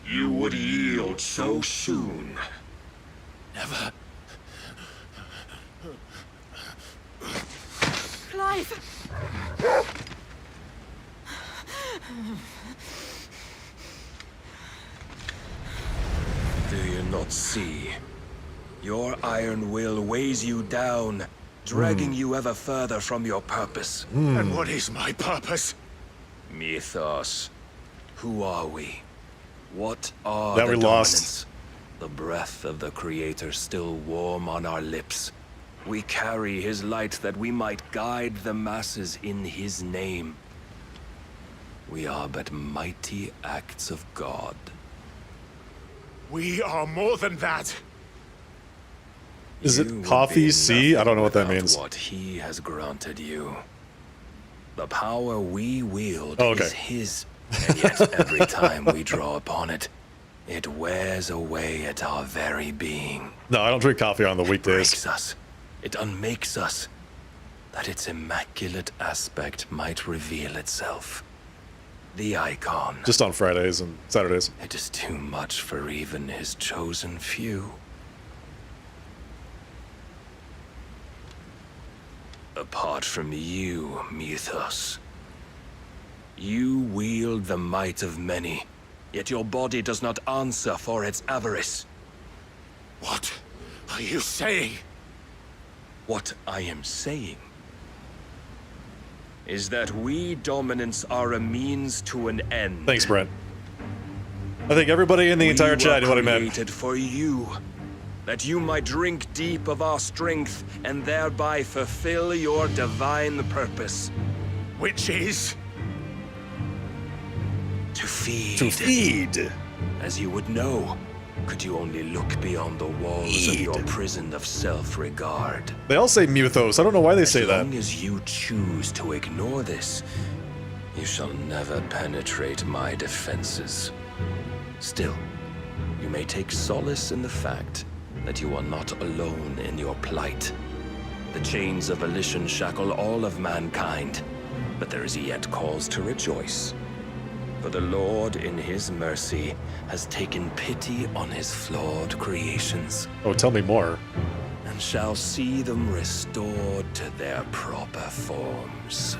You would yield so soon. Never. Clive! Do you not see? Your iron will weighs you down, dragging you ever further from your purpose. And what is my purpose? Mythos. Who are we? What are That the we lost. dominants? The breath of the Creator still warm on our lips. We carry his light that we might guide the masses in his name. We are but mighty acts of God. We are more than that. Is You it would coffee be C? I don't know what that nothing means. without what he has granted you. The power we wield Oh, okay. is his, and yet every time we draw upon it, it wears away at our very being. No, I don't drink coffee on the It weekdays. breaks us. It unmakes us. That its immaculate aspect might reveal itself. The icon. Just on Fridays and Saturdays. It is too much for even his chosen few. Apart from you, Mythos, you wield the might of many, yet your body does not answer for its avarice. What are you saying? What I am saying is that we dominants are a means to an end. Thanks, Brent. I think everybody in the entire chat knew what I meant. Created for you, that you might drink deep of our strength and thereby fulfill your divine purpose. Which is? To feed. To feed. As you would know, could you only look beyond the walls of your prison of self-regard. They all say Muthos. I don't know why they say that. As long as you choose to ignore this, you shall never penetrate my defenses. Still, you may take solace in the fact that you are not alone in your plight. The chains of volition shackle all of mankind, but there is yet cause to rejoice. For the Lord, in his mercy, has taken pity on his flawed creations. Oh, tell me more. And shall see them restored to their proper forms.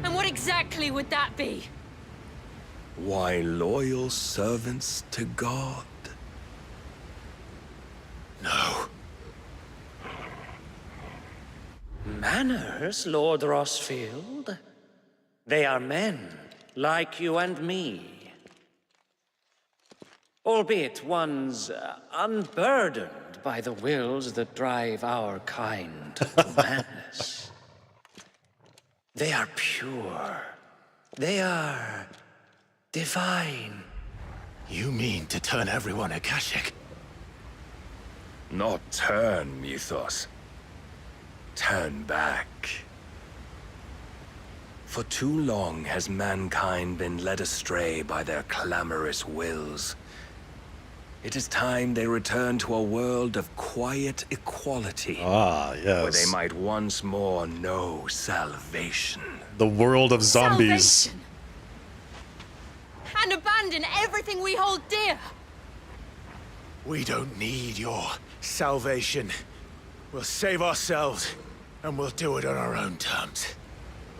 And what exactly would that be? Why, loyal servants to God. No. Manners, Lord Rossfield? They are men, like you and me. albeit ones unburdened by the wills that drive our kind to madness. They are pure. They are divine. You mean to turn everyone Akashic? Not turn, Mythos. Turn back. For too long has mankind been led astray by their clamorous wills. It is time they return to a world of quiet equality. Ah, yes. Where they might once more know salvation. The world of zombies. Salvation. And abandon everything we hold dear. We don't need your salvation. We'll save ourselves, and we'll do it on our own terms.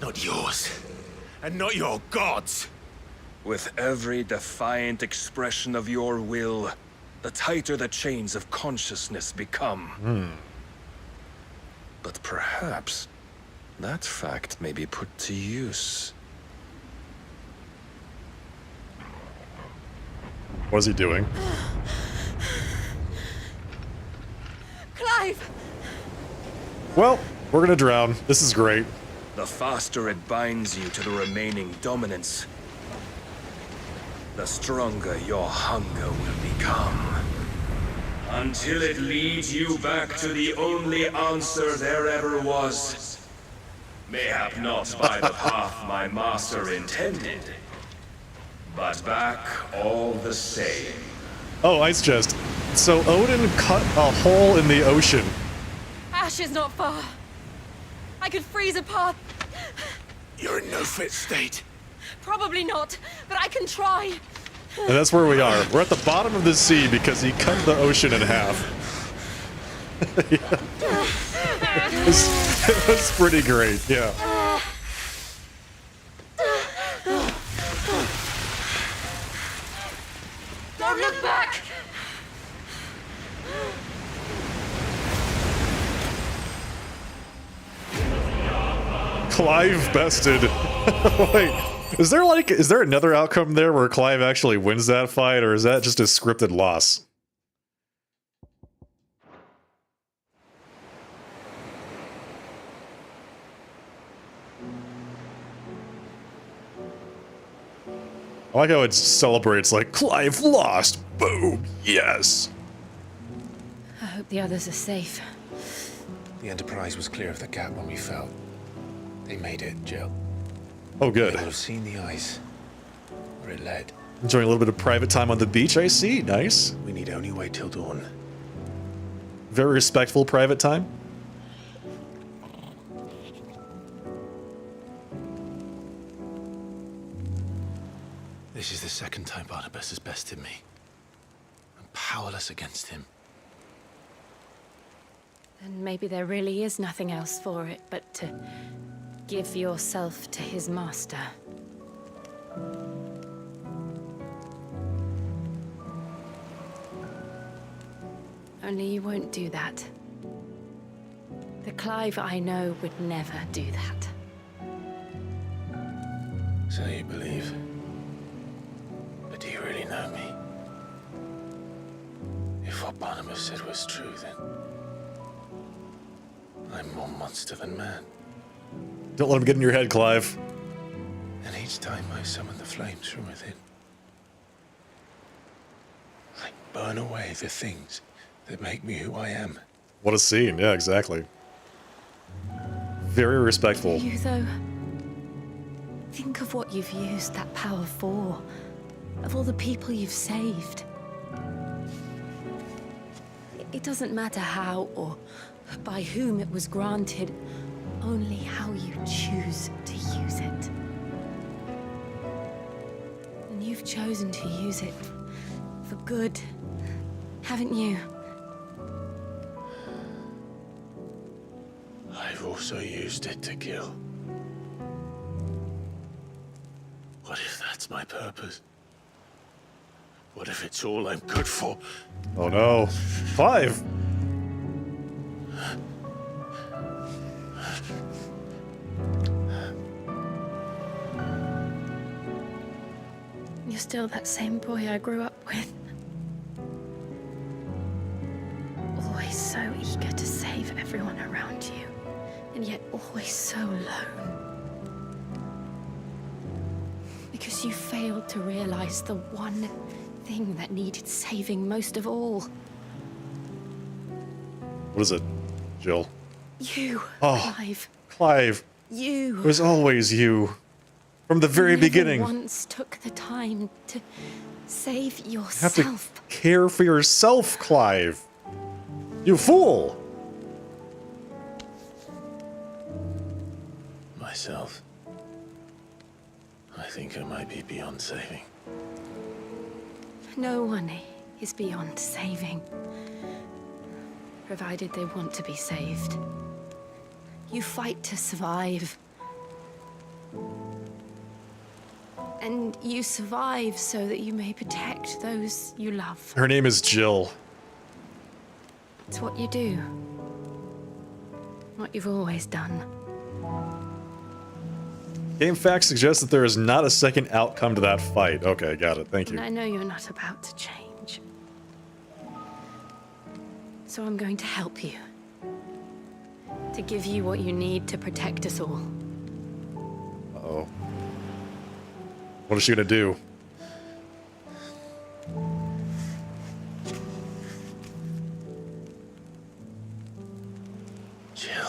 Not yours. And not your gods. With every defiant expression of your will, the tighter the chains of consciousness become. But perhaps that fact may be put to use. What is he doing? Clive! Well, we're gonna drown. This is great. The faster it binds you to the remaining dominance, the stronger your hunger will become. Until it leads you back to the only answer there ever was. Mayhap not by the path my master intended, but back all the same. Oh, ice chest. So Odin cut a hole in the ocean. Ash is not far. I could freeze a path. You're in no fit state. Probably not, but I can try. And that's where we are. We're at the bottom of the sea because he cut the ocean in half. It was pretty great, yeah. Don't look back! Clive bested. Wait, is there another outcome there where Clive actually wins that fight, or is that just a scripted loss? I like how it celebrates like, Clive lost! Boom! Yes! I hope the others are safe. The Enterprise was clear of the gap when we fell. They made it, Jill. Oh, good. They will have seen the ice where it led. Enjoying a little bit of private time on the beach, I see. Nice. We need only wait till dawn. Very respectful private time. This is the second time Barnabas has bested me. I'm powerless against him. Then maybe there really is nothing else for it but to give yourself to his master. Only you won't do that. The Clive I know would never do that. So you believe? But do you really know me? If what Barnabas said was true, then I'm more monster than man. Don't let him get in your head, Clive. And each time I summon the flames from within, I burn away the things that make me who I am. What a scene. Yeah, exactly. Very respectful. You, though, think of what you've used that power for. Of all the people you've saved. It doesn't matter how or by whom it was granted, only how you choose to use it. And you've chosen to use it for good, haven't you? I've also used it to kill. What if that's my purpose? What if it's all I'm good for? Oh no. Clive! You're still that same boy I grew up with. always so eager to save everyone around you, and yet always so alone. Because you failed to realize the one thing that needed saving most of all. What is it, Jill? You, Oh, Clive. Clive. You. It was always you. From the very You never beginning. once took the time to save You yourself. have to care for yourself, Clive. You fool! Myself. I think I might be beyond saving. No one is beyond saving, provided they want to be saved. You fight to survive. And you survive so that you may protect those you love. Her name is Jill. It's what you do. What you've always done. Game facts suggest that there is not a second outcome to that fight. Okay, got it. Thank you. And I know you're not about to change. So I'm going to help you. To give you what you need to protect us all. Uh-oh. What is she gonna do? Jill.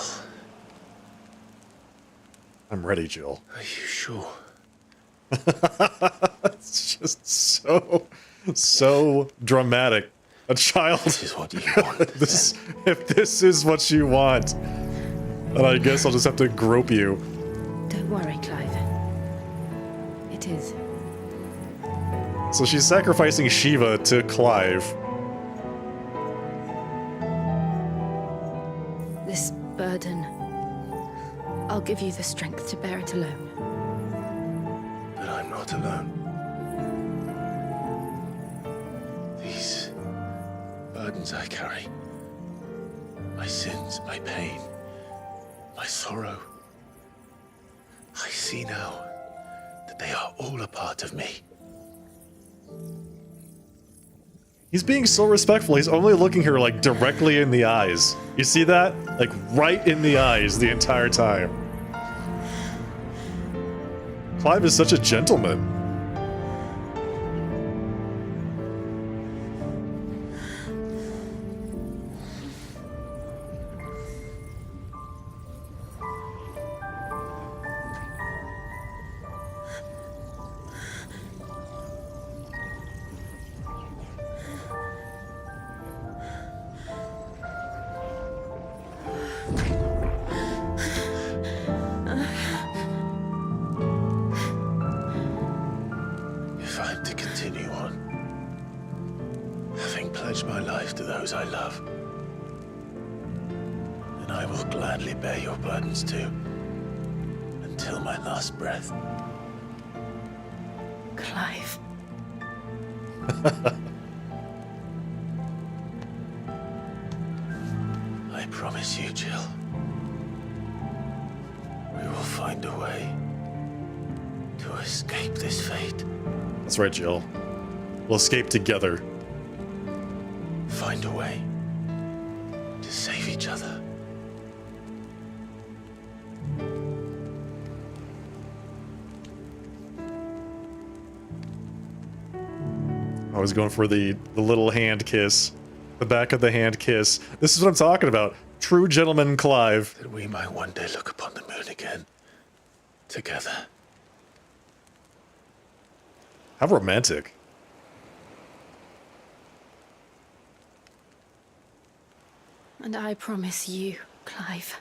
I'm ready, Jill. Are you sure? It's just so dramatic. A child. This is what you want. If this is what you want, then I guess I'll just have to grope you. Don't worry, Clive. It is. So she's sacrificing Shiva to Clive. This burden, I'll give you the strength to bear it alone. But I'm not alone. These burdens I carry, my sins, my pain, my sorrow, I see now that they are all a part of me. He's being so respectful. He's only looking her like directly in the eyes. You see that? Like right in the eyes the entire time. Clive is such a gentleman. If I'm to continue on, having pledged my life to those I love, then I will gladly bear your burdens too, until my last breath. Clive. I promise you, Jill, we will find a way to escape this fate. That's right, Jill. We'll escape together. Find a way to save each other. I was going for the little hand kiss. The back of the hand kiss. This is what I'm talking about. True gentleman Clive. That we might one day look upon the moon again. Together. How romantic. And I promise you, Clive,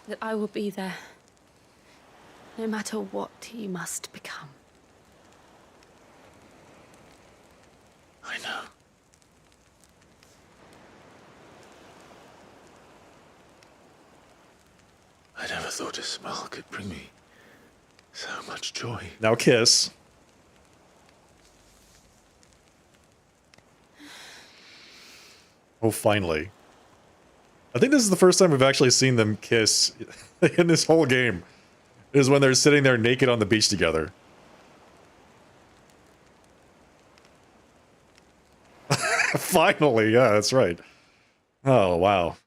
that I will be there, no matter what you must become. I know. I never thought a smile could bring me so much joy. Now kiss. Oh, finally. I think this is the first time we've actually seen them kiss in this whole game. Is when they're sitting there naked on the beach together. Finally, yeah, that's right. Oh, wow.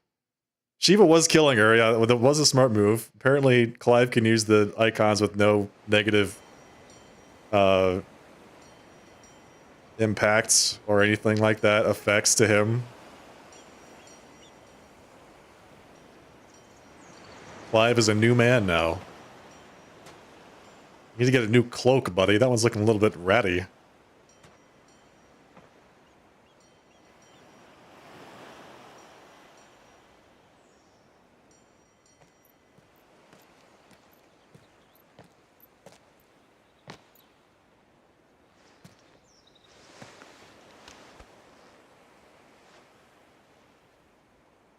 Shiva was killing her, yeah, that was a smart move. Apparently, Clive can use the icons with no negative impacts or anything like that, effects to him. Clive is a new man now. You need to get a new cloak, buddy. That one's looking a little bit ratty.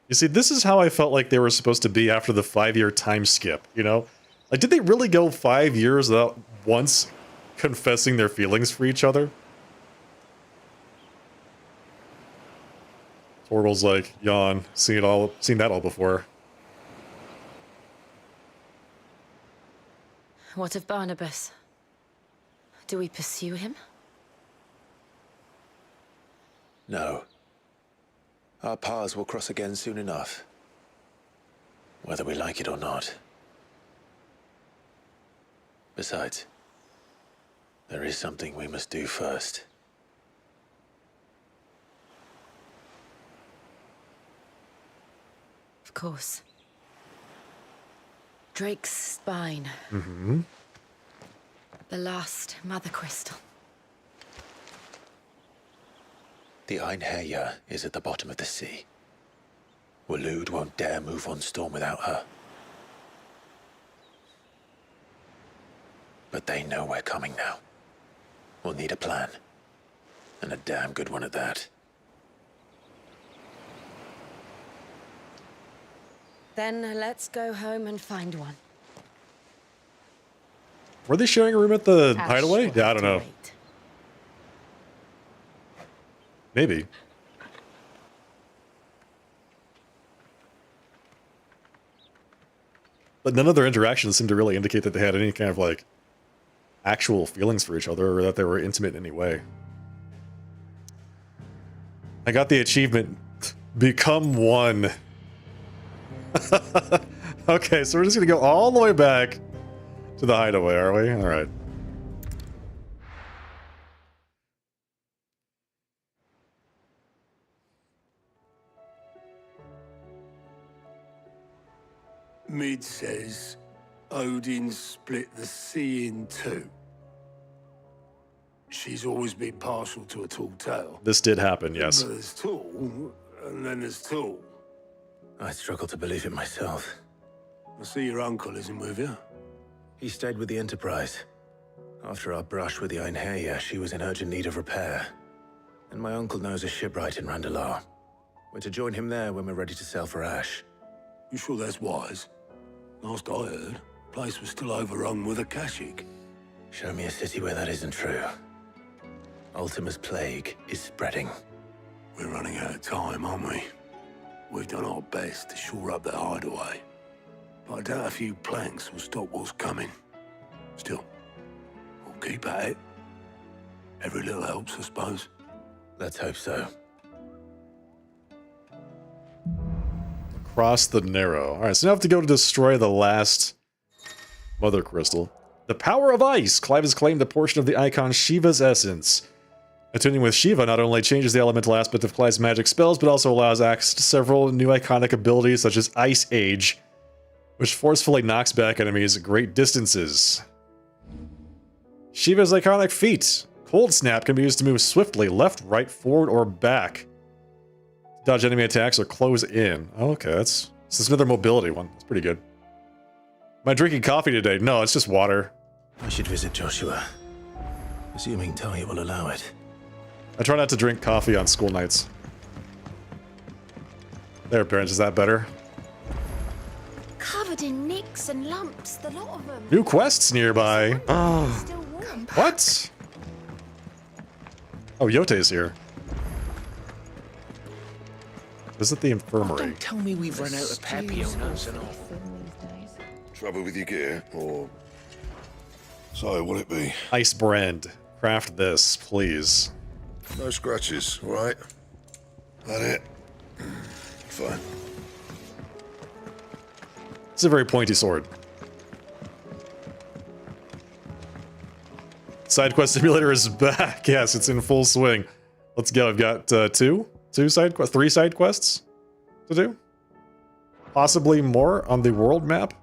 You see, this is how I felt like they were supposed to be after the 5-year time skip, you know? Like, did they really go 5 years without once confessing their feelings for each other? Torgal's like, yawn, seen that all before. What of Barnabas? Do we pursue him? No. Our paths will cross again soon enough. Whether we like it or not. Besides, there is something we must do first. Of course. Drake's spine. Mm-hmm. The last Mother Crystal. The Einherja is at the bottom of the sea. Waloed won't dare move on Storm without her. But they know we're coming now. We'll need a plan. And a damn good one at that. Then let's go home and find one. Were they sharing a room at the Ash hideaway? will Yeah, I have don't to know. wait. Maybe. But none of their interactions seemed to really indicate that they had any kind of, like, actual feelings for each other or that they were intimate in any way. I got the achievement, Become One. Okay, so we're just gonna go all the way back to the hideaway, are we? Alright. Mid says Odin split the sea in two. She's always been partial to a tall tale. This did happen, yes. But there's tall, and then there's tall. I struggle to believe it myself. I see your uncle isn't with you. He stayed with the Enterprise. After our brush with the Einherja, she was in urgent need of repair. And my uncle knows a shipwright in Randalar. We're to join him there when we're ready to sail for Ash. You sure that's wise? Last I heard, the place was still overrun with Akashic. Show me a city where that isn't true. Ultima's plague is spreading. We're running out of time, aren't we? We've done our best to shore up that hideaway. But I doubt a few planks will stop what's coming. Still, we'll keep at it. Every little helps, I suppose. Let's hope so. Across the Narrow. Alright, so now I have to go to destroy the last Mother Crystal. The power of ice! Clive has claimed a portion of the icon Shiva's essence. Attuning with Shiva not only changes the elemental aspect of Clive's magic spells, but also allows access to several new iconic abilities such as Ice Age, which forcefully knocks back enemies at great distances. Shiva's iconic feat. Cold Snap can be used to move swiftly left, right, forward, or back. Dodge enemy attacks or close in. Oh, okay, that's another mobility one. That's pretty good. Am I drinking coffee today? No, it's just water. I should visit Joshua. Assuming Talia will allow it. I try not to drink coffee on school nights. There, parents, is that better? Covered in nicks and lumps, the lot of them. New quests nearby. Oh. What? Oh, Yote's here. Visit the infirmary. Don't tell me we've run out of Papionos and all. Trouble with your gear, or... So, will it be? Ice brand. Craft this, please. No scratches, all right? That it? Fine. It's a very pointy sword. Side quest simulator is back. Yes, it's in full swing. Let's go. I've got three side quests to do. Possibly more on the world map.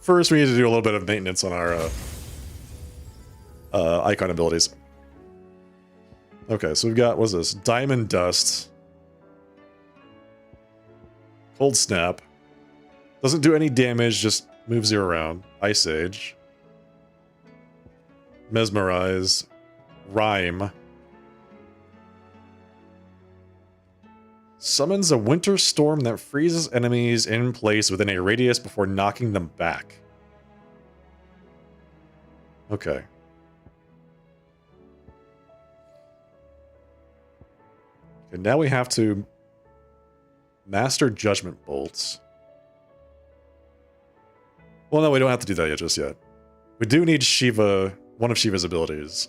First, we need to do a little bit of maintenance on our icon abilities. Okay, so we've got, what's this? Diamond Dust. Cold Snap. Doesn't do any damage, just moves you around. Ice Age. Mesmerize. Rhyme. Summons a winter storm that freezes enemies in place within a radius before knocking them back. Okay. Okay, now we have to master Judgment Bolts. Well, no, we don't have to do that just yet. We do need Shiva, one of Shiva's abilities.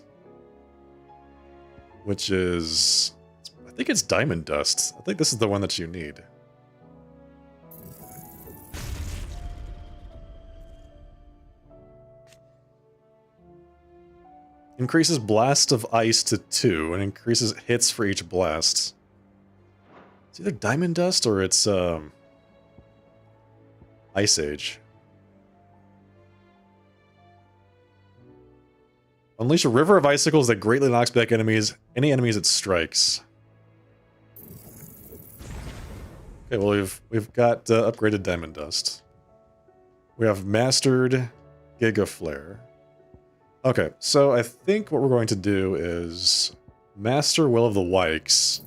Which is... I think it's Diamond Dust. I think this is the one that you need. Increases blast of ice to 2 and increases hits for each blast. It's either Diamond Dust or it's Ice Age. Unleash a river of icicles that greatly knocks back any enemies it strikes. Okay, well we've got upgraded Diamond Dust. We have mastered Giga Flare. Okay, so I think what we're going to do is master Will of the Wykes,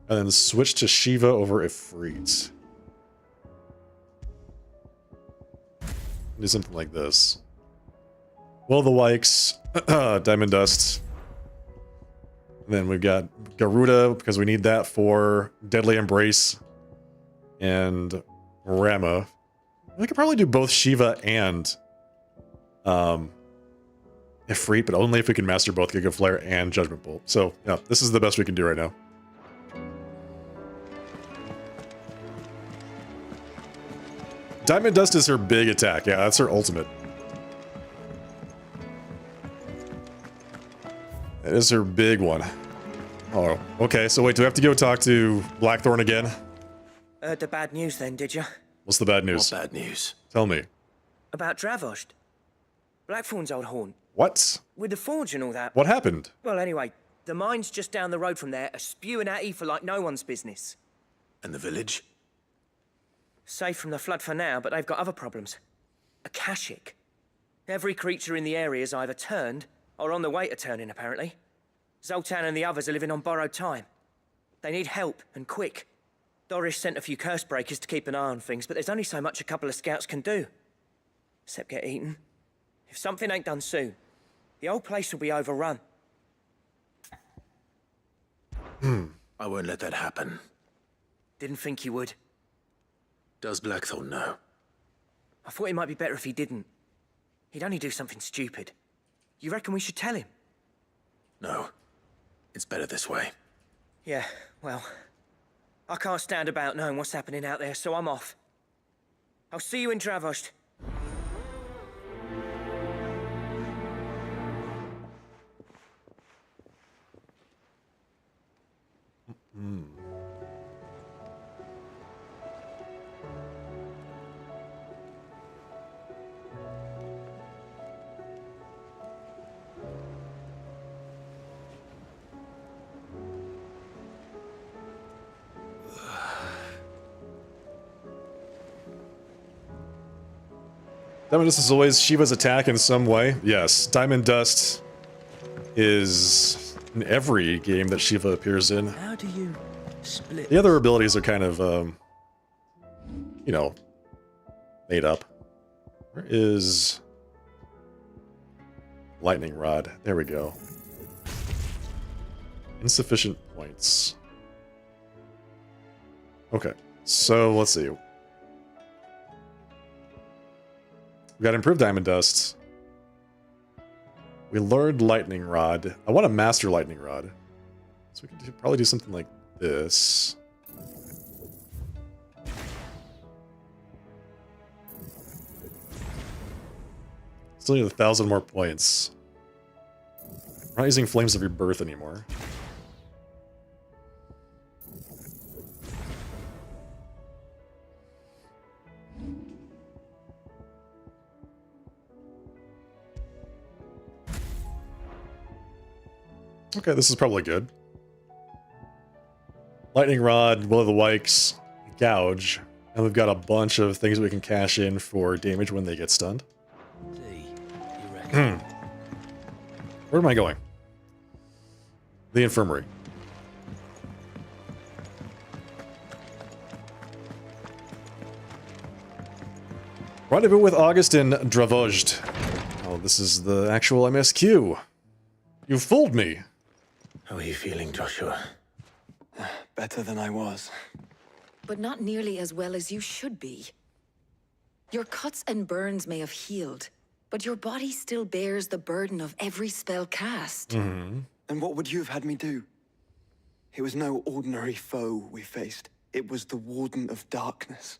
and then switch to Shiva over Ifrit. Do something like this. Will of the Wykes, Diamond Dust. And then we've got Garuda, because we need that for Deadly Embrace. And Rama. We could probably do both Shiva and Ifrit, but only if we can master both Giga Flare and Judgment Bolt. So, yeah, this is the best we can do right now. Diamond Dust is her big attack. Yeah, that's her ultimate. That is her big one. Oh, okay. So wait, do we have to go talk to Blackthorn again? Heard the bad news then, did you? What's the bad news? What bad news? Tell me. About Dravost. Blackthorn's old haunt. What? With the forge and all that. What happened? Well, anyway, the mines just down the road from there are spewing out ether like no one's business. And the village? Safe from the flood for now, but they've got other problems. A Kashik. Every creature in the area is either turned or on the way to turning, apparently. Zoltan and the others are living on borrowed time. They need help, and quick. Doris sent a few curse breakers to keep an eye on things, but there's only so much a couple of scouts can do. Except get eaten. If something ain't done soon, the old place will be overrun. I won't let that happen. Didn't think you would. Does Blackthorn know? I thought it might be better if he didn't. He'd only do something stupid. You reckon we should tell him? No. It's better this way. Yeah, well, I can't stand about knowing what's happening out there, so I'm off. I'll see you in Dravost. Diamond Dust is always Shiva's attack in some way. Yes, Diamond Dust is in every game that Shiva appears in. How do you split? The other abilities are kind of, you know, made up. Where is Lightning Rod? There we go. Insufficient points. Okay, so let's see. We got improved Diamond Dust. We learned lightning rod. I want to master lightning rod. So we can probably do something like this. Still need 1,000 more points. I'm not using Flames of Rebirth anymore. Okay, this is probably good. Lightning Rod, Will of the Wikes, Gouge, and we've got a bunch of things we can cash in for damage when they get stunned. Where am I going? The infirmary. Rendezvous with August in Dravozd. Oh, this is the actual MSQ. You fooled me. How are you feeling, Joshua? Better than I was. But not nearly as well as you should be. Your cuts and burns may have healed, but your body still bears the burden of every spell cast. And what would you have had me do? It was no ordinary foe we faced. It was the Warden of Darkness.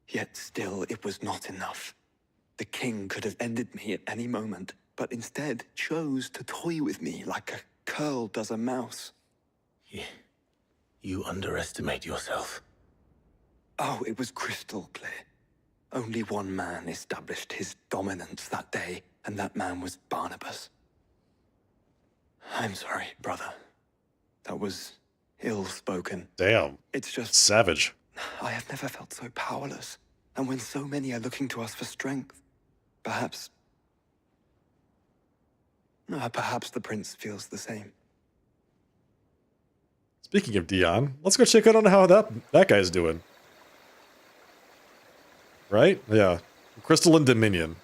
Yet still, it was not enough. The king could have ended me at any moment, but instead chose to toy with me like a curl does a mouse. You underestimate yourself. Oh, it was crystal clear. Only one man established his dominance that day, and that man was Barnabas. I'm sorry, brother. That was ill-spoken. Damn. It's just... savage. I have never felt so powerless. And when so many are looking to us for strength, perhaps the prince feels the same. Speaking of Dion, let's go check out on how that guy's doing. Right? Yeah. Crystalline Dominion.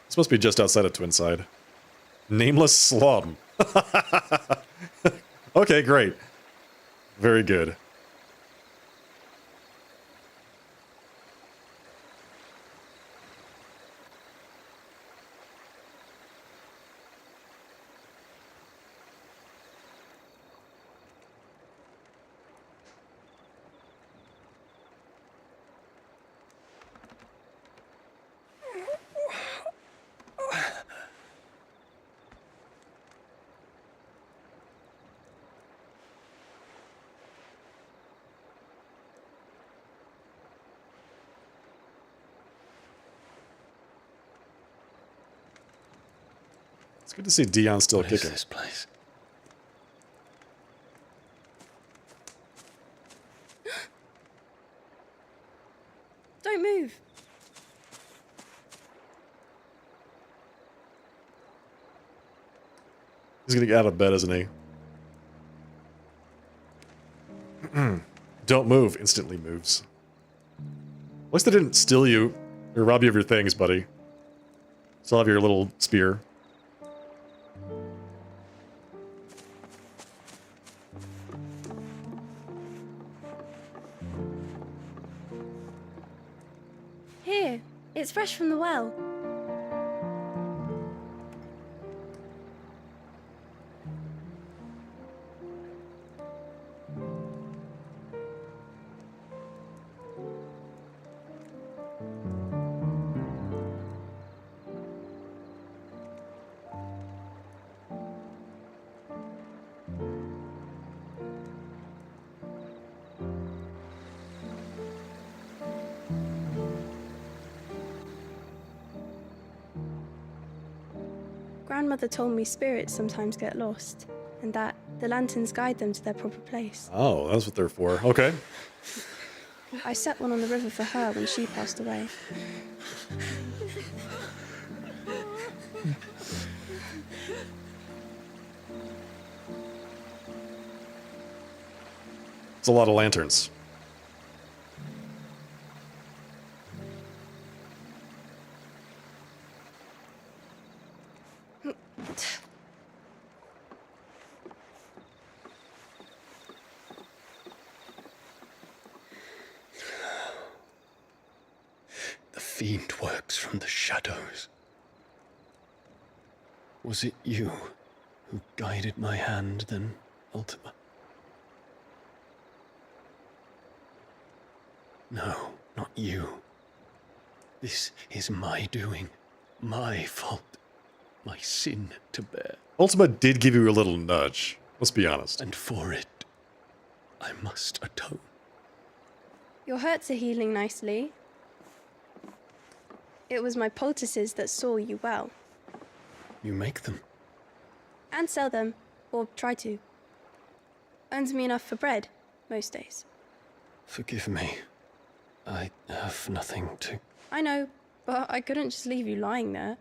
This must be just outside of Twinside. Nameless Slum. Okay, great. Very good. It's good to see Dion still kicking. What is this place? Don't move. He's gonna get out of bed, isn't he? Don't move. Instantly moves. At least they didn't steal you or rob you of your things, buddy. Still have your little spear. Here, it's fresh from the well. Grandmother told me spirits sometimes get lost, and that the lanterns guide them to their proper place. Oh, that's what they're for. Okay. I set one on the river for her when she passed away. It's a lot of lanterns. The fiend works from the shadows. Was it you who guided my hand then, Ultima? No, not you. This is my doing. My fault. My sin to bear. Ultima did give you a little nudge. Let's be honest. And for it, I must atone. Your hurts are healing nicely. It was my poultices that saw you well. You make them? And sell them, or try to. Earns me enough for bread, most days. Forgive me. I have nothing to... I know, but I couldn't just leave you lying there.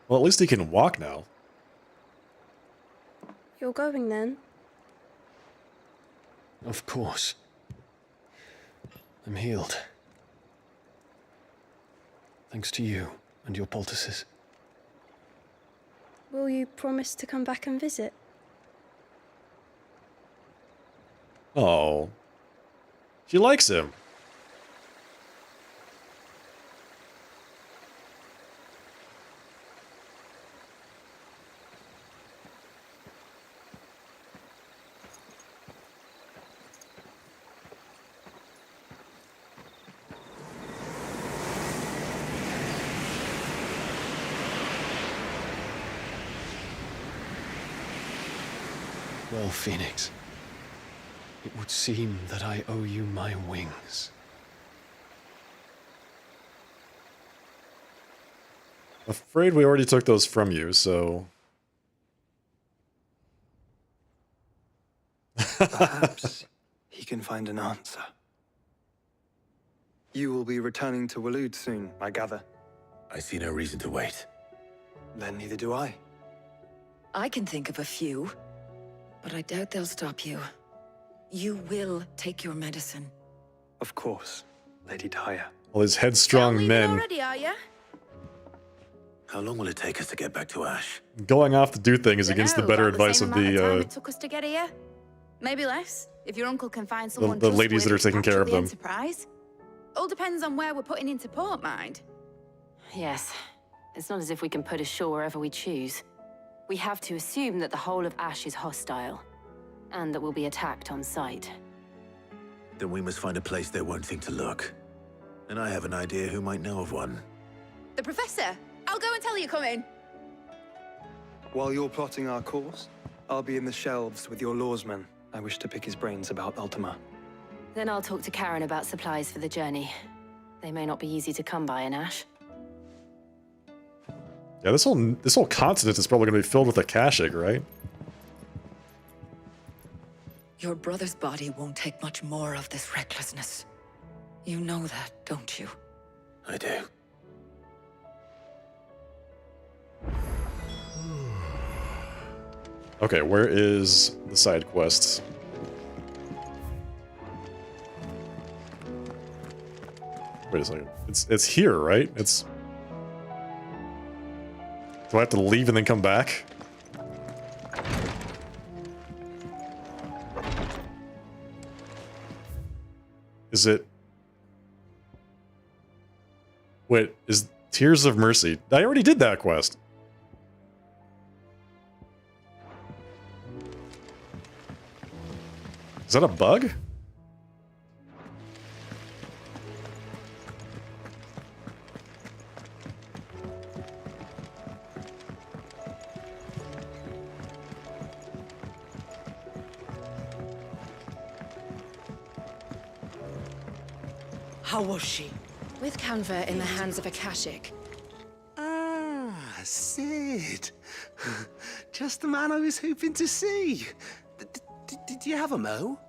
Well, at least he can walk now. You're going then? Of course. I'm healed. Thanks to you and your poultices. Will you promise to come back and visit? Oh. She likes him. Well, Phoenix, it would seem that I owe you my wings. Afraid we already took those from you, so... Perhaps he can find an answer. You will be returning to Waloed soon, I gather. I see no reason to wait. Then neither do I. I can think of a few, but I doubt they'll stop you. You will take your medicine. Of course, Lady Daya. All these headstrong men Already, are you? How long will it take us to get back to Ash? going off to do things against the better advice of Time the it took us to get here. Maybe less, if your uncle can find someone the ladies that are taking care of them. Enterprise. All depends on where we're putting into port, mind. Yes. It's not as if we can put ashore wherever we choose. We have to assume that the whole of Ash is hostile, and that we'll be attacked on sight. Then we must find a place they won't think to look. And I have an idea who might know of one. The professor! I'll go and tell you come in. While you're plotting our course, I'll be in the shelves with your lawsman. I wish to pick his brains about Ultima. Then I'll talk to Karen about supplies for the journey. They may not be easy to come by in Ash. Yeah, this whole continent is probably going to be filled with Akashic, right? Your brother's body won't take much more of this recklessness. You know that, don't you? I do. Okay, where is the side quest? Wait a second. It's here, right? It's... Do I have to leave and then come back? Is it... Wait, is Tears of Mercy... I already did that quest. Is that a bug? How was she? With Canva in the hands of Akashic. Ah, Sid. Just the man I was hoping to see. Did you have a mo?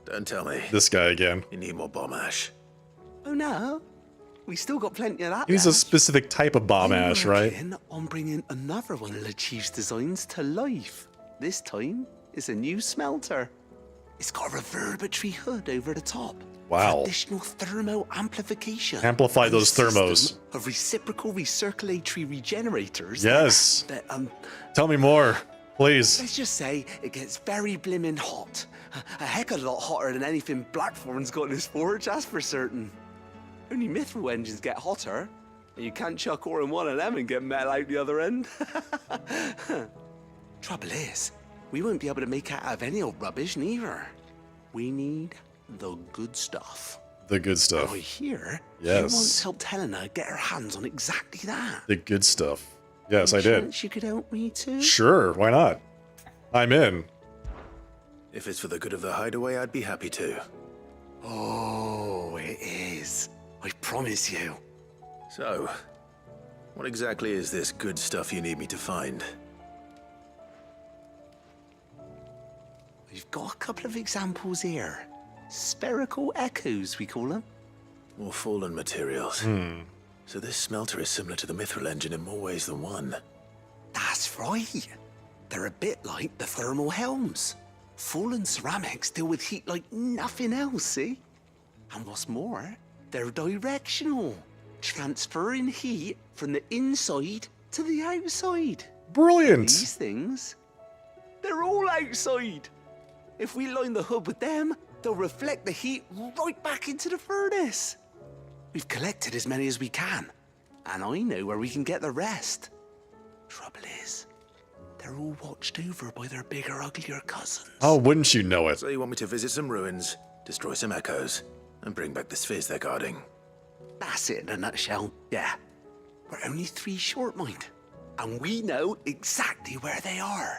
Don't tell me. This guy again. You need more bomb ash. Oh no. We still got plenty of that. He needs a specific type of bomb ash, right? I'm bringing another one of Chief's designs to life. This time, it's a new smelter. It's got a reverberatory hood over the top. Wow. Additional thermo amplification. Amplify those thermos. Of reciprocal recirculatory regenerators. Yes. That, Tell me more. Please. Let's just say it gets very blimmin' hot. A heck of a lot hotter than anything Blackthorn's got in his forge, that's for certain. Only mithril engines get hotter, and you can't chuck ore in one of them and get metal out the other end. Trouble is, we won't be able to make it out of any old rubbish, neither. We need the good stuff. The good stuff. I hear you Yes. once helped Helena get her hands on exactly that. The good stuff. Yes, I Any did. chance you could help me too? Sure, why not? I'm in. If it's for the good of the hideaway, I'd be happy to. Oh, it is. I promise you. So, what exactly is this good stuff you need me to find? We've got a couple of examples here. Spherical echoes, we call them. More fallen materials. Hmm. So this smelter is similar to the mithril engine in more ways than one. That's right. They're a bit like the thermal helms. Fallen ceramics deal with heat like nothing else, see? And what's more, they're directional, transferring heat from the inside to the outside. Brilliant. These things, they're all outside. If we line the hood with them, they'll reflect the heat right back into the furnace. We've collected as many as we can, and I know where we can get the rest. Trouble is, they're all watched over by their bigger, uglier cousins. Oh, wouldn't you know it? So you want me to visit some ruins, destroy some echoes, and bring back the spheres they're guarding? That's it in a nutshell, yeah. We're only 3 short, mind, and we know exactly where they are.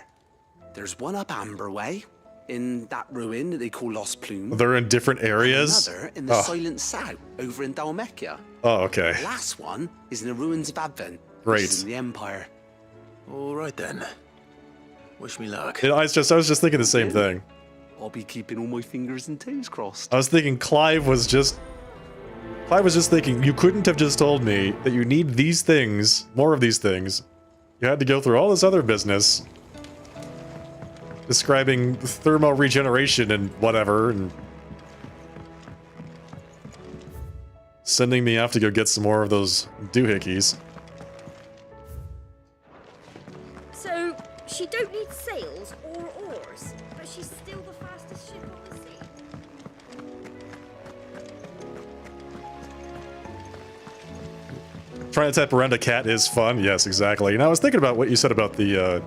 There's one up Amber Way, in that ruin that they call Lost Plume. They're in different areas? Another in the Silent South, over in Dalmekia. Oh, okay. The last one is in the ruins of Advent, Great. which is in the Empire. All right then. Wish me luck. I was just thinking the same thing. I'll be keeping all my fingers and toes crossed. I was thinking Clive was just thinking, you couldn't have just told me that you need these things, more of these things. You had to go through all this other business. Describing thermal regeneration and whatever, and sending me off to go get some more of those doohickeys. So, she don't need sails or oars, but she's still the fastest ship on the sea. Trying to tap around a cat is fun. Yes, exactly. And I was thinking about what you said about the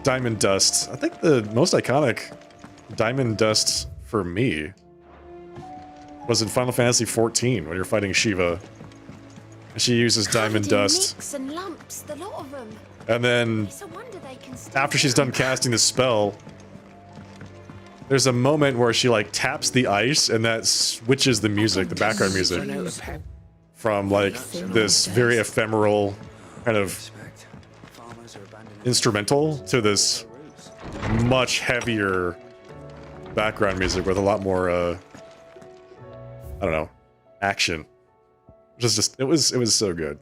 diamond dust. I think the most iconic diamond dust for me was in Final Fantasy XIV when you're fighting Shiva. She uses diamond dust. Nicks and lumps, the lot of them. And then It's a wonder they can still after she's done casting the spell, there's a moment where she like taps the ice and that switches the music, the background music, from like this very ephemeral kind of instrumental to this much heavier background music with a lot more I don't know, action. Just it was so good.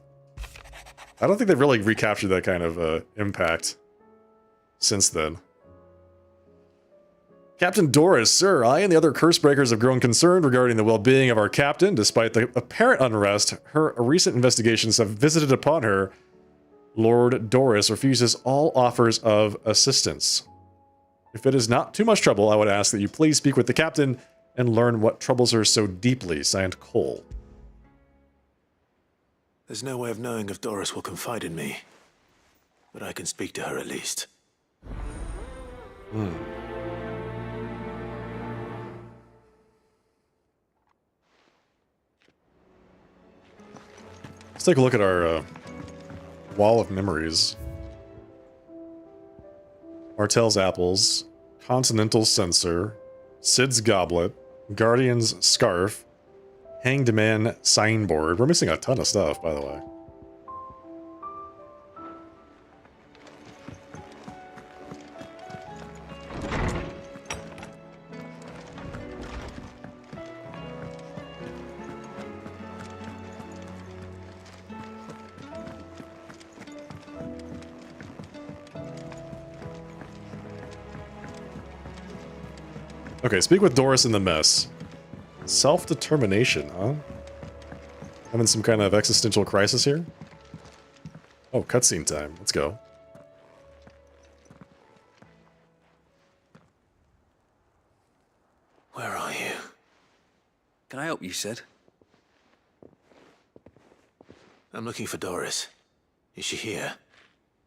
I don't think they've really recaptured that kind of impact since then. Captain Doris, sir, I and the other Cursebreakers have grown concerned regarding the well-being of our captain. Despite the apparent unrest, her recent investigations have visited upon her. Lord Doris refuses all offers of assistance. If it is not too much trouble, I would ask that you please speak with the captain and learn what troubles her so deeply. Signed, Cole. There's no way of knowing if Doris will confide in me, but I can speak to her at least. Let's take a look at our wall of memories. Martell's Apples, Continental Censer, Sid's Goblet, Guardian's Scarf, Hanged Man Signboard. We're missing a ton of stuff, by the way. Okay, speak with Doris in the mess. Self-determination, huh? Having some kind of existential crisis here? Oh, cutscene time. Let's go. Can I help you, Sid? I'm looking for Doris. Is she here?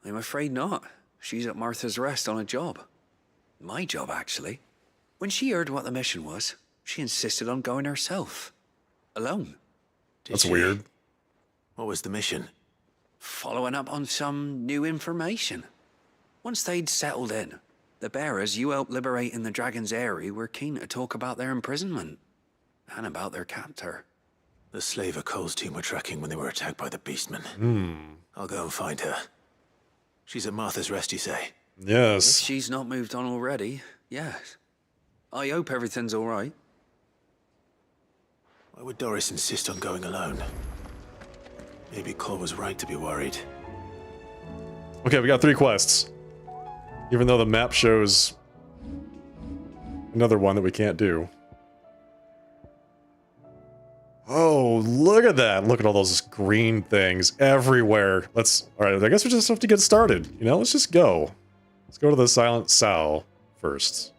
I'm afraid not. She's at Martha's Rest on a job. My job, actually. When she heard what the mission was, she insisted on going herself. Alone. That's weird. What was the mission? Following up on some new information. Once they'd settled in, the bearers you helped liberate in the Dragon's Eyrie were keen to talk about their imprisonment. And about their captor. The slaver Cole's team were tracking when they were attacked by the Beastmen. I'll go and find her. She's at Martha's Rest, you say? Yes. If she's not moved on already, yes. I hope everything's all right. Why would Doris insist on going alone? Maybe Cole was right to be worried. Okay, we got 3 quests. Even though the map shows another one that we can't do. Oh, look at that. Look at all those green things everywhere. Alright, I guess we just have to get started. You know, let's just go. Let's go to the Silent Sow first.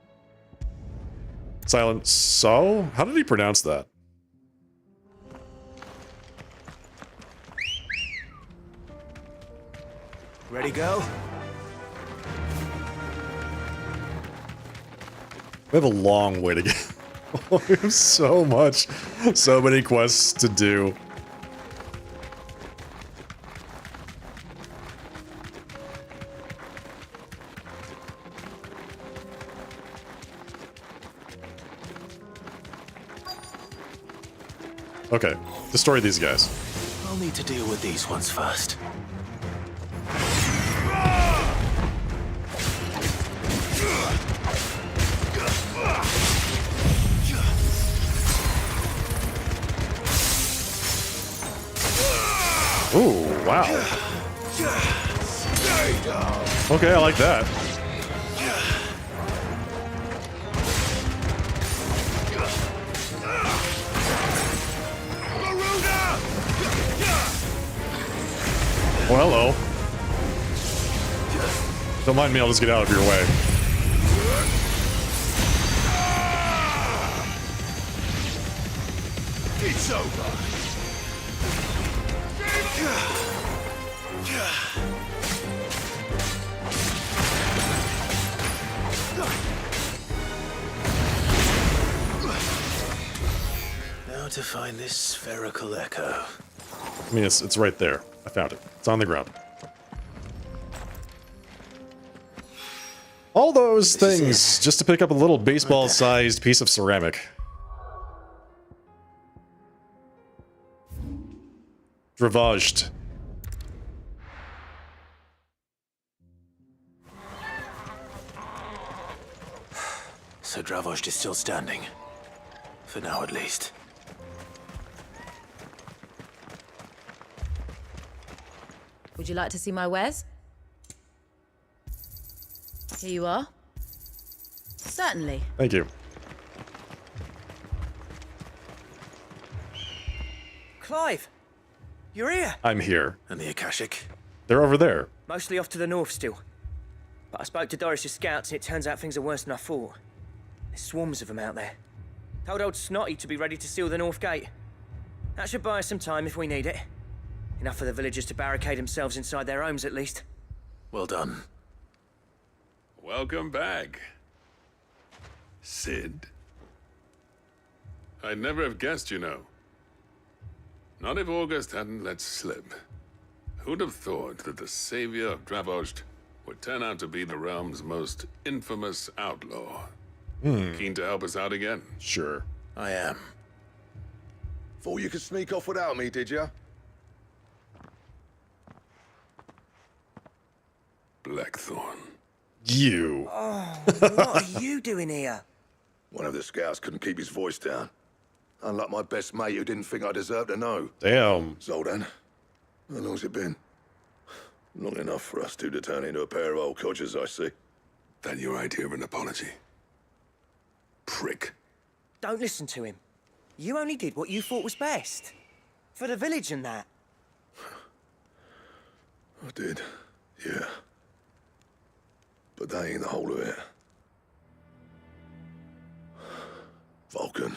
Silent Sow? How did he pronounce that? Ready, go? We have a long way to get. We have so many quests to do. Okay, destroy these guys. I'll need to deal with these ones first. Ooh, wow. Okay, I like that. Oh, hello. Don't mind me, I'll just get out of your way. It's over. Now to find this spherical echo. I mean, it's right there. I found it. It's on the ground. All those things just to pick up a little baseball-sized piece of ceramic. Ravaged. So Dravosht is still standing. For now, at least. Would you like to see my wares? Here you are. Certainly. Thank you. Clive! You're here! I'm here. And the Akashic? They're over there. Mostly off to the north still. But I spoke to Doris's scouts and it turns out things are worse than I thought. There's swarms of them out there. Told old Snotty to be ready to seal the north gate. That should buy us some time if we need it. Enough for the villagers to barricade themselves inside their homes at least. Well done. Welcome back, Sid. I'd never have guessed, you know. Not if August hadn't let slip. Who'd have thought that the savior of Dravosht would turn out to be the realm's most infamous outlaw? Keen to help us out again? Sure. I am. Thought you could sneak off without me, did ya? Blackthorn. You. Oh, what are you doing here? One of the scouts couldn't keep his voice down. Unlike my best mate who didn't think I deserved to know. Damn. Zoldan, how long's it been? Long enough for us two to turn into a pair of old codgers, I see. That your idea of an apology? Prick. Don't listen to him. You only did what you thought was best. For the village and that. I did, yeah. But that ain't the whole of it. Vulcan,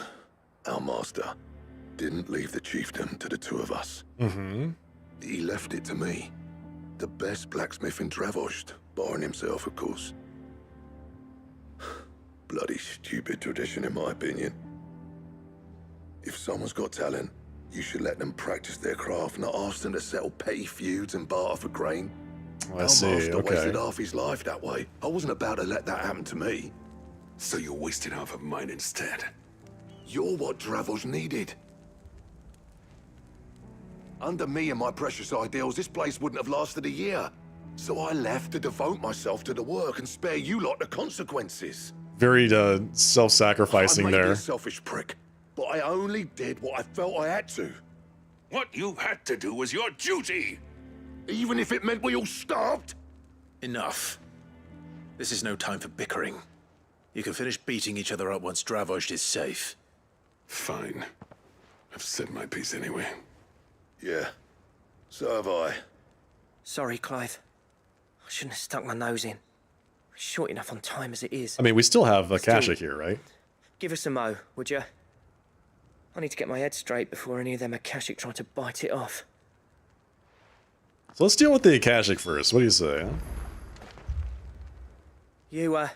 our master, didn't leave the chiefdom to the two of us. Mm-hmm. He left it to me. The best blacksmith in Dravost, barring himself, of course. Bloody stupid tradition, in my opinion. If someone's got talent, you should let them practice their craft, not ask them to settle petty feuds and barter for grain. Oh, I Our see, master okay. wasted half his life that way. I wasn't about to let that happen to me. So you're wasting half of mine instead. You're what Dravost needed. Under me and my precious ideals, this place wouldn't have lasted a year. So I left to devote myself to the work and spare you lot the consequences. Very self-sacrificing I may be there. a selfish prick, but I only did what I felt I had to. What you had to do was your duty! Even if it meant we all starved? Enough. This is no time for bickering. You can finish beating each other up once Dravost is safe. Fine. I've said my piece anyway. Yeah, so have I. Sorry, Clive. I shouldn't have stuck my nose in. We're short enough on time as it is. I mean, we still have Akashic here, right? Give us a mo, would you? I need to get my head straight before any of them Akashic try to bite it off. So let's deal with the Akashic first. What do you say, huh? You,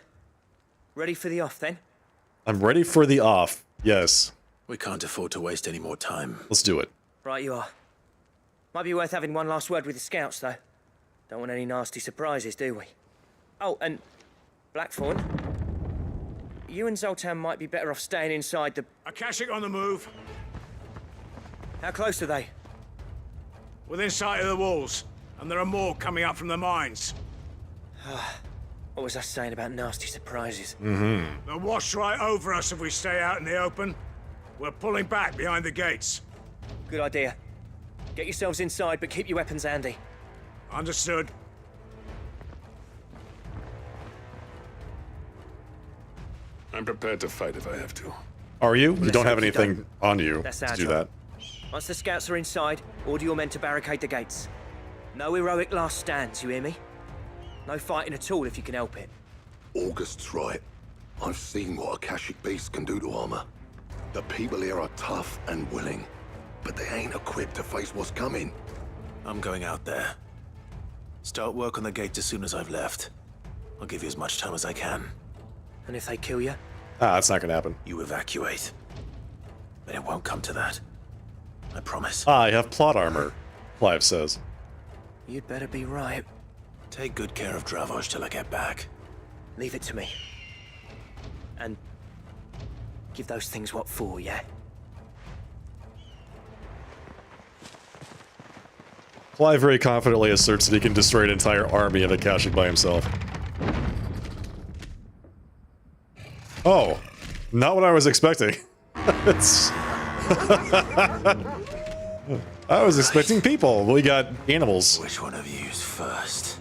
ready for the off, then? I'm ready for the off. Yes. We can't afford to waste any more time. Let's do it. Right you are. Might be worth having one last word with the scouts, though. Don't want any nasty surprises, do we? Oh, and Blackthorn, you and Zoltan might be better off staying inside the... Akashic on the move. How close are they? Within sight of the walls. And there are more coming up from the mines. What was I saying about nasty surprises? Mm-hmm. They'll wash right over us if we stay out in the open. We're pulling back behind the gates. Good idea. Get yourselves inside, but keep your weapons handy. Understood. I'm prepared to fight if I have to. Are you? Well, You don't let's have hope you anything don't. on you That's to our do job. that. Once the scouts are inside, order your men to barricade the gates. No heroic last stands, you hear me? No fighting at all if you can help it. August's right. I've seen what Akashic beasts can do to armor. The people here are tough and willing, but they ain't equipped to face what's coming. I'm going out there. Start work on the gate as soon as I've left. I'll give you as much time as I can. And if they kill you? Ah, that's not gonna happen. You evacuate. But it won't come to that. I promise. I have plot armor, Clive says. You'd better be right. Take good care of Dravost till I get back. Leave it to me. And give those things what for, yeah? Clive very confidently asserts that he can destroy an entire army of Akashic by himself. Oh, not what I was expecting. It's I was expecting people. We got animals. Which one of you's first?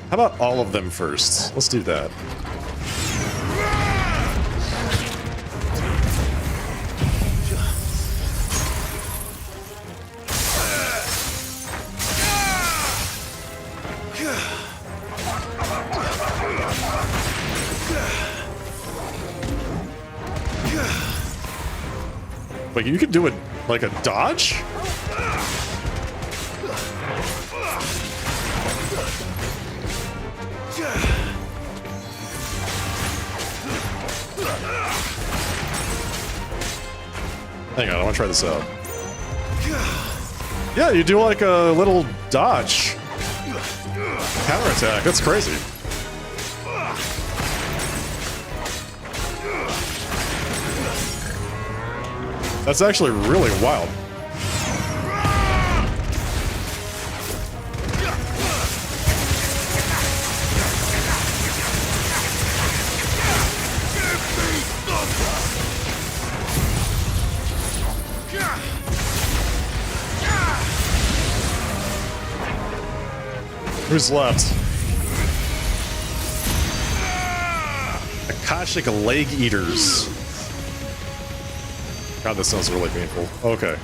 How about all of them first? Let's do that. Wait, you can do it like a dodge? Hang on, I want to try this out. Yeah, you do like a little dodge. Counterattack, that's crazy. That's actually really wild. Who's left? Akashic Leg Eaters. God, this sounds really painful. Okay.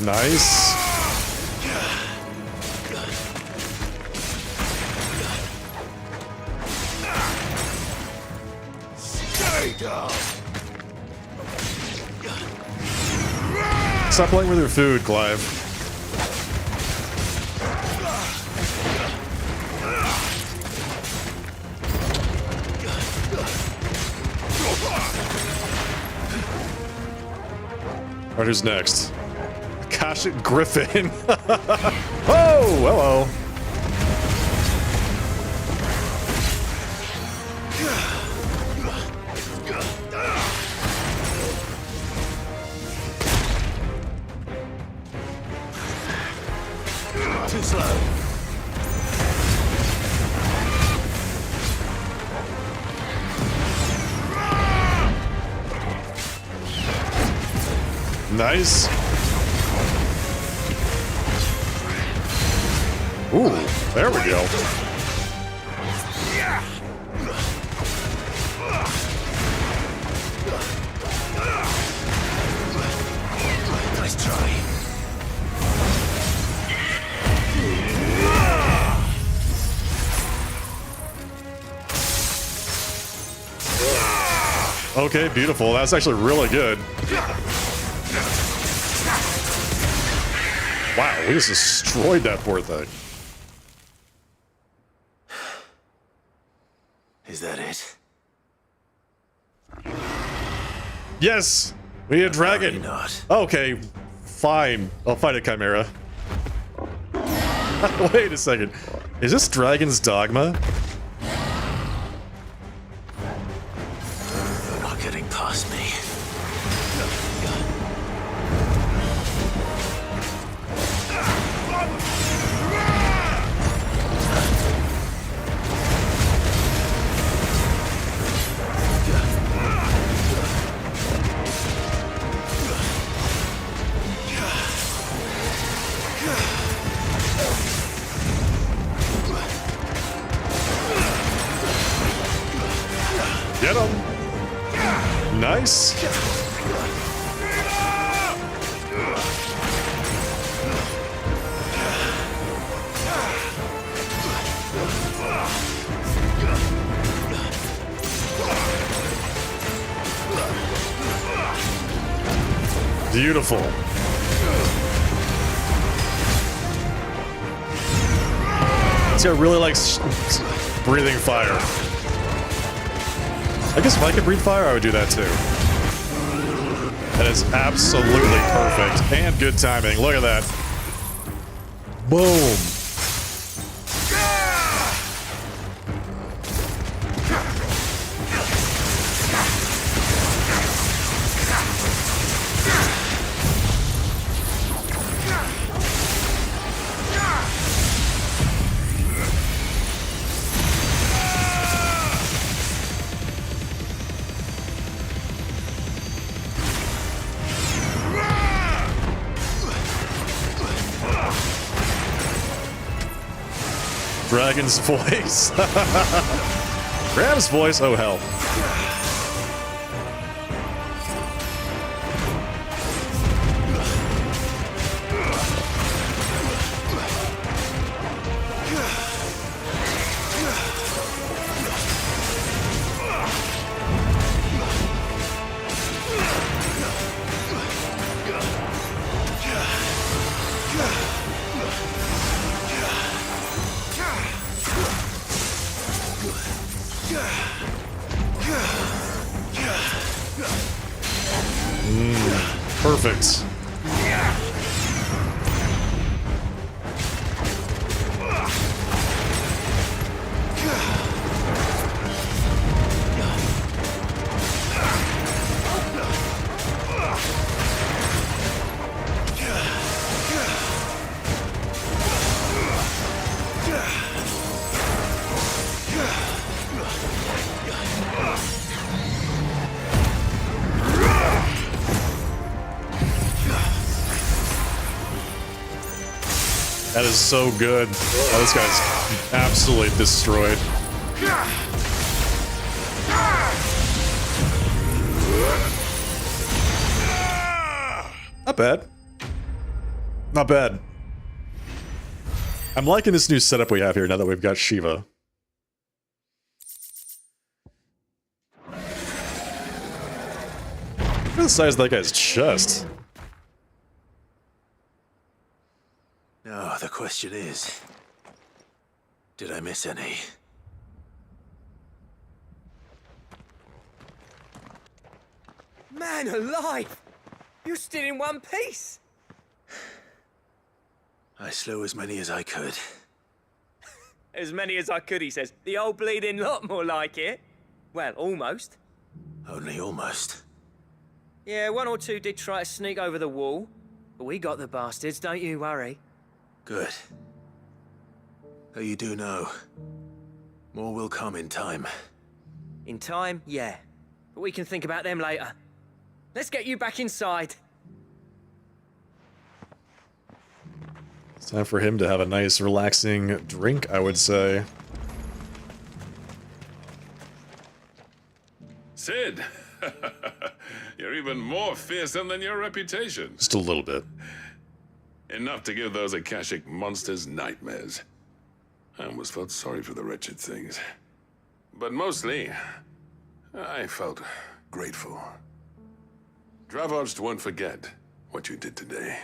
Nice. Stop playing with your food, Clive. Alright, who's next? Akashic Griffin. Oh, hello. Too slow. Nice. Ooh, there we go. Nice try. Okay, beautiful. That's actually really good. Wow, we just destroyed that poor thing. Is that it? Yes! We need a dragon! Not. Okay, fine. I'll fight a chimera. Wait a second. Is this Dragon's Dogma? You're not getting past me. Get him! Nice! Beautiful. This guy really likes breathing fire. I guess if I could breathe fire, I would do that too. That is absolutely perfect. And good timing. Look at that. Boom. Dragon's voice. Graham's voice. Oh, hell. Perfect. That is so good. Oh, this guy's absolutely destroyed. Not bad. Not bad. I'm liking this new setup we have here now that we've got Shiva. Look at the size of that guy's chest. Now, the question is, did I miss any? Man alive! You're still in one piece! I slew as many as I could. As many as I could, he says. The old bleeding lot, more like it. Well, almost. Only almost. Yeah, one or two did try to sneak over the wall. But we got the bastards, don't you worry. Good. Though you do know, more will come in time. In time, yeah. But we can think about them later. Let's get you back inside. It's time for him to have a nice, relaxing drink, I would say. Sid, you're even more fearsome than your reputation. Just a little bit. Enough to give those Akashic monsters nightmares. I almost felt sorry for the wretched things. But mostly, I felt grateful. Dravoged won't forget what you did today.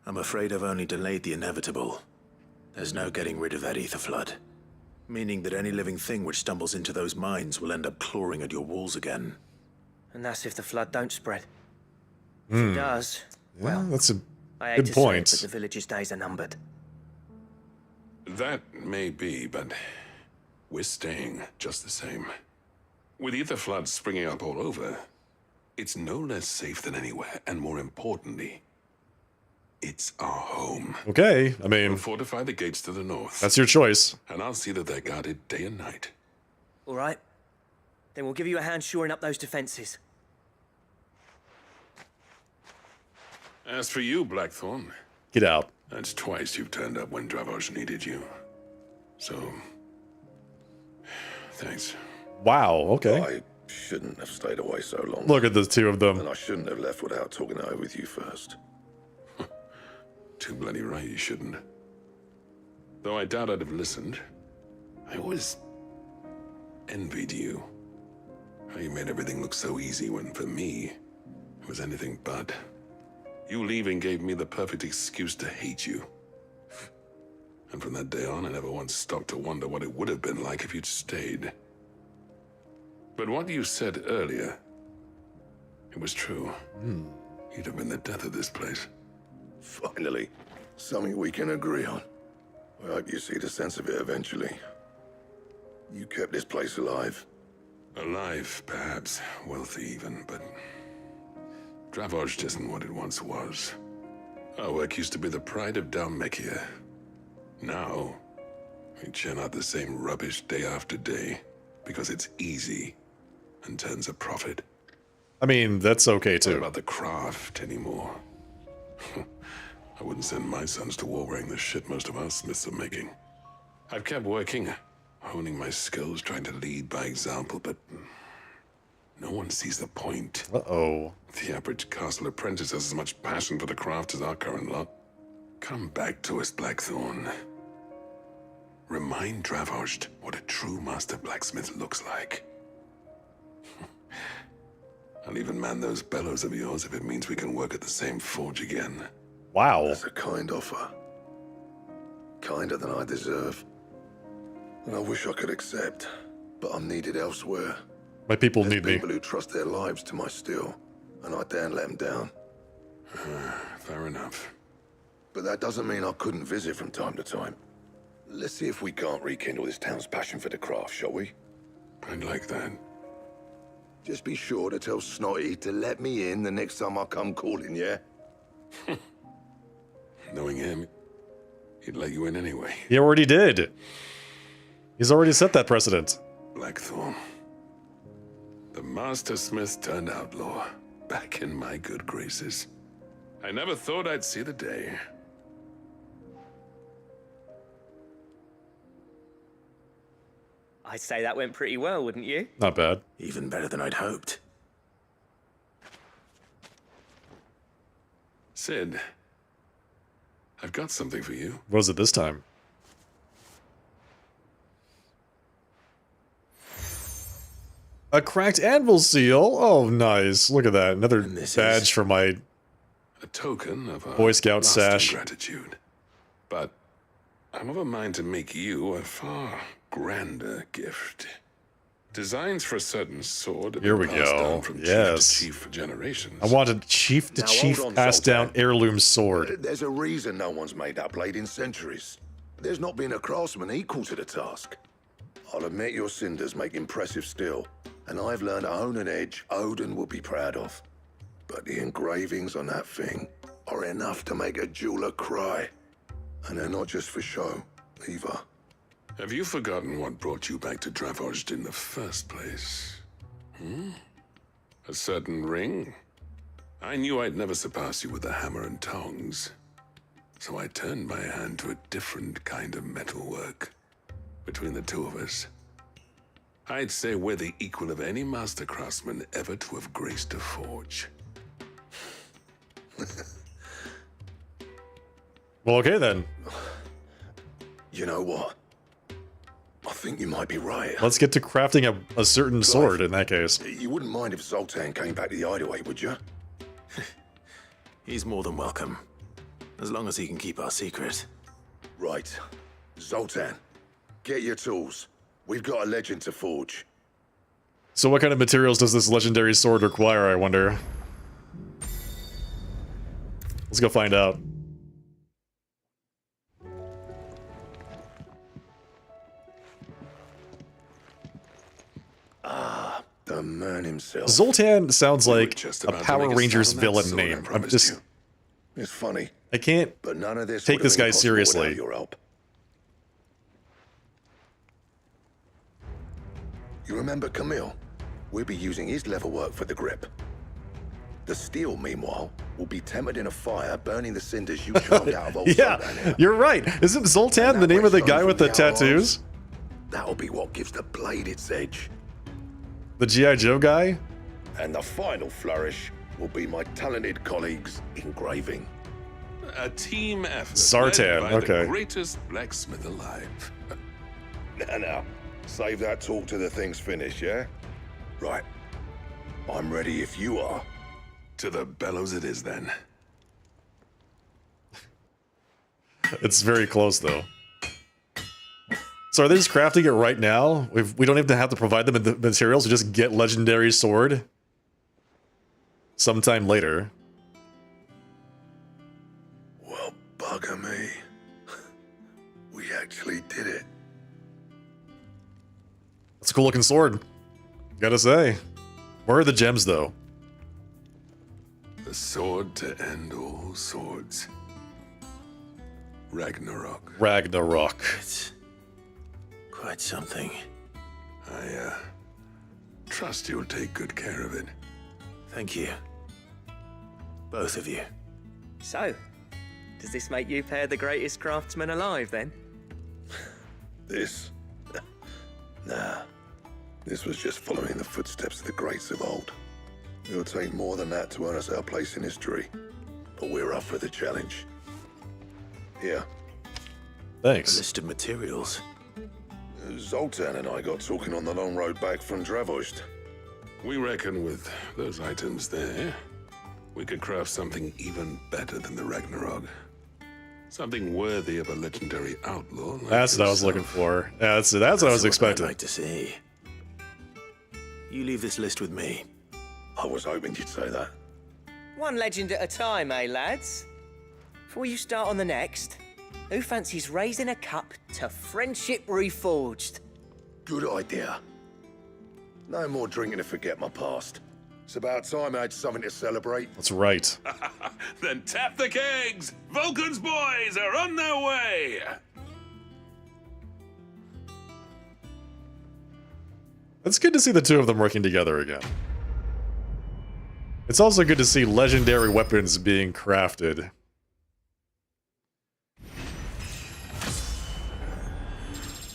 I'm afraid I've only delayed the inevitable. There's no getting rid of that ether flood. Meaning that any living thing which stumbles into those mines will end up clawing at your walls again. And that's if the flood don't spread. If it does, Yeah, well, that's a I hate good to point. say it, but the village's days are numbered. That may be, but we're staying just the same. With ether floods springing up all over, it's no less safe than anywhere, and more importantly, it's our home. Okay, I mean, We'll fortify the gates to the north. that's your choice. And I'll see that they're guarded day and night. All right. Then we'll give you a hand shoring up those defenses. As for you, Blackthorn, Get out. that's twice you've turned up when Dravos needed you. So, thanks. Wow, okay. I shouldn't have stayed away so long. Look at the two of them. And I shouldn't have left without talking it over with you first. Too bloody right you shouldn't. Though I doubt I'd have listened. I always envied you. How you made everything look so easy when, for me, it was anything but. You leaving gave me the perfect excuse to hate you. And from that day on, I never once stopped to wonder what it would have been like if you'd stayed. But what you said earlier, it was true. You'd have been the death of this place. Finally, something we can agree on. I hope you see the sense of it eventually. You kept this place alive. Alive, perhaps. Wealthy even, but... Dravoged isn't what it once was. Our work used to be the pride of Dalmekia. Now, we churn out the same rubbish day after day, because it's easy and turns a profit. I mean, that's okay Not too. about the craft anymore. I wouldn't send my sons to war wearing the shit most of our smiths are making. I've kept working, honing my skills, trying to lead by example, but no one sees the point. Uh-oh. The average castle apprentice has as much passion for the craft as our current lot. Come back to us, Blackthorn. Remind Dravoged what a true master blacksmith looks like. I'll even man those bellows of yours if it means we can work at the same forge again. Wow. That's a kind offer. Kinder than I deserve. And I wish I could accept, but I'm needed elsewhere. My people There's need me. people who trust their lives to my steel, and I daren't let them down. Fair enough. But that doesn't mean I couldn't visit from time to time. Let's see if we can't rekindle this town's passion for the craft, shall we? I'd like that. Just be sure to tell Snotty to let me in the next time I come calling, yeah? Knowing him, he'd let you in anyway. He already did. He's already set that precedent. Blackthorn. The master smith turned outlaw, back in my good graces. I never thought I'd see the day. I'd say that went pretty well, wouldn't you? Not bad. Even better than I'd hoped. Sid, I've got something for you. What was it this time? A cracked anvil seal? Oh, nice. Look at that. Another badge for my A token of our Boy Scout lasting sash. gratitude. But I'm of a mind to make you a far grander gift. Designs for a certain sword have Here been we passed go. down from Yes. chief to chief for generations. I want a chief to Now, chief hold on, passed down Sultan. heirloom sword. There's a reason no one's made that blade in centuries. There's not been a craftsman equal to the task. I'll admit your cinders make impressive steel, and I've learned to own an edge Odin will be proud of. But the engravings on that thing are enough to make a jeweler cry. And they're not just for show, either. Have you forgotten what brought you back to Dravozd in the first place? A certain ring? I knew I'd never surpass you with a hammer and tongs. So I turned my hand to a different kind of metalwork. Between the two of us, I'd say we're the equal of any master craftsman ever to have graced a forge. Well, okay then. You know what? I think you might be right. Let's get to crafting a certain sword in that case. You wouldn't mind if Zoltan came back to the hideaway, would you? He's more than welcome. As long as he can keep our secret. Right. Zoltan, get your tools. We've got a legend to forge. So what kind of materials does this legendary sword require, I wonder? Let's go find out. The man himself. Zoltan sounds like just a about to Power make a Rangers start on that villain sword, I name. I'm promised just... you. It's funny, I can't but none of this take would this have been guy possible without seriously. your help. You remember Camille? We'll be using his leather work for the grip. The steel, meanwhile, will be tempered in a fire, burning the cinders you charmed out of old Zoltan Yeah, here. you're right. Isn't Zoltan the name of the guy with the tattoos? That'll be what gives the blade its edge. The G.I. Joe guy? And the final flourish will be my talented colleagues' engraving. A team effort Zartan, led by okay. the greatest blacksmith alive. Now, save that talk to the thing's finished, yeah? Right. I'm ready if you are. To the bellows it is, then. It's very close, though. So are they just crafting it right now? We don't even have to provide them the materials. We just get legendary sword sometime later. Well, bugger me. We actually did it. It's a cool looking sword. Gotta say. Where are the gems, though? The sword to end all swords. Ragnarok. Ragnarok. It's quite something. I, trust you'll take good care of it. Thank you. Both of you. So, does this make you pair the greatest craftsman alive, then? This? Nah. This was just following the footsteps of the greats of old. It'll take more than that to earn us our place in history. But we're up for the challenge. Here. Thanks. A list of materials. Zoltan and I got talking on the long road back from Dravozd. We reckon with those items there, we could craft something even better than the Ragnarok. Something worthy of a legendary outlaw. Like That's what I was looking for. Yeah, that's what I was expecting. I'd like to see. You leave this list with me. I was hoping you'd say that. One legend at a time, eh, lads? Before you start on the next, who fancies raising a cup to Friendship Reforged? Good idea. No more drinking to forget my past. It's about time I had something to celebrate. That's right. Then tap the kegs! Vulcan's boys are on their way! It's good to see the two of them working together again. It's also good to see legendary weapons being crafted.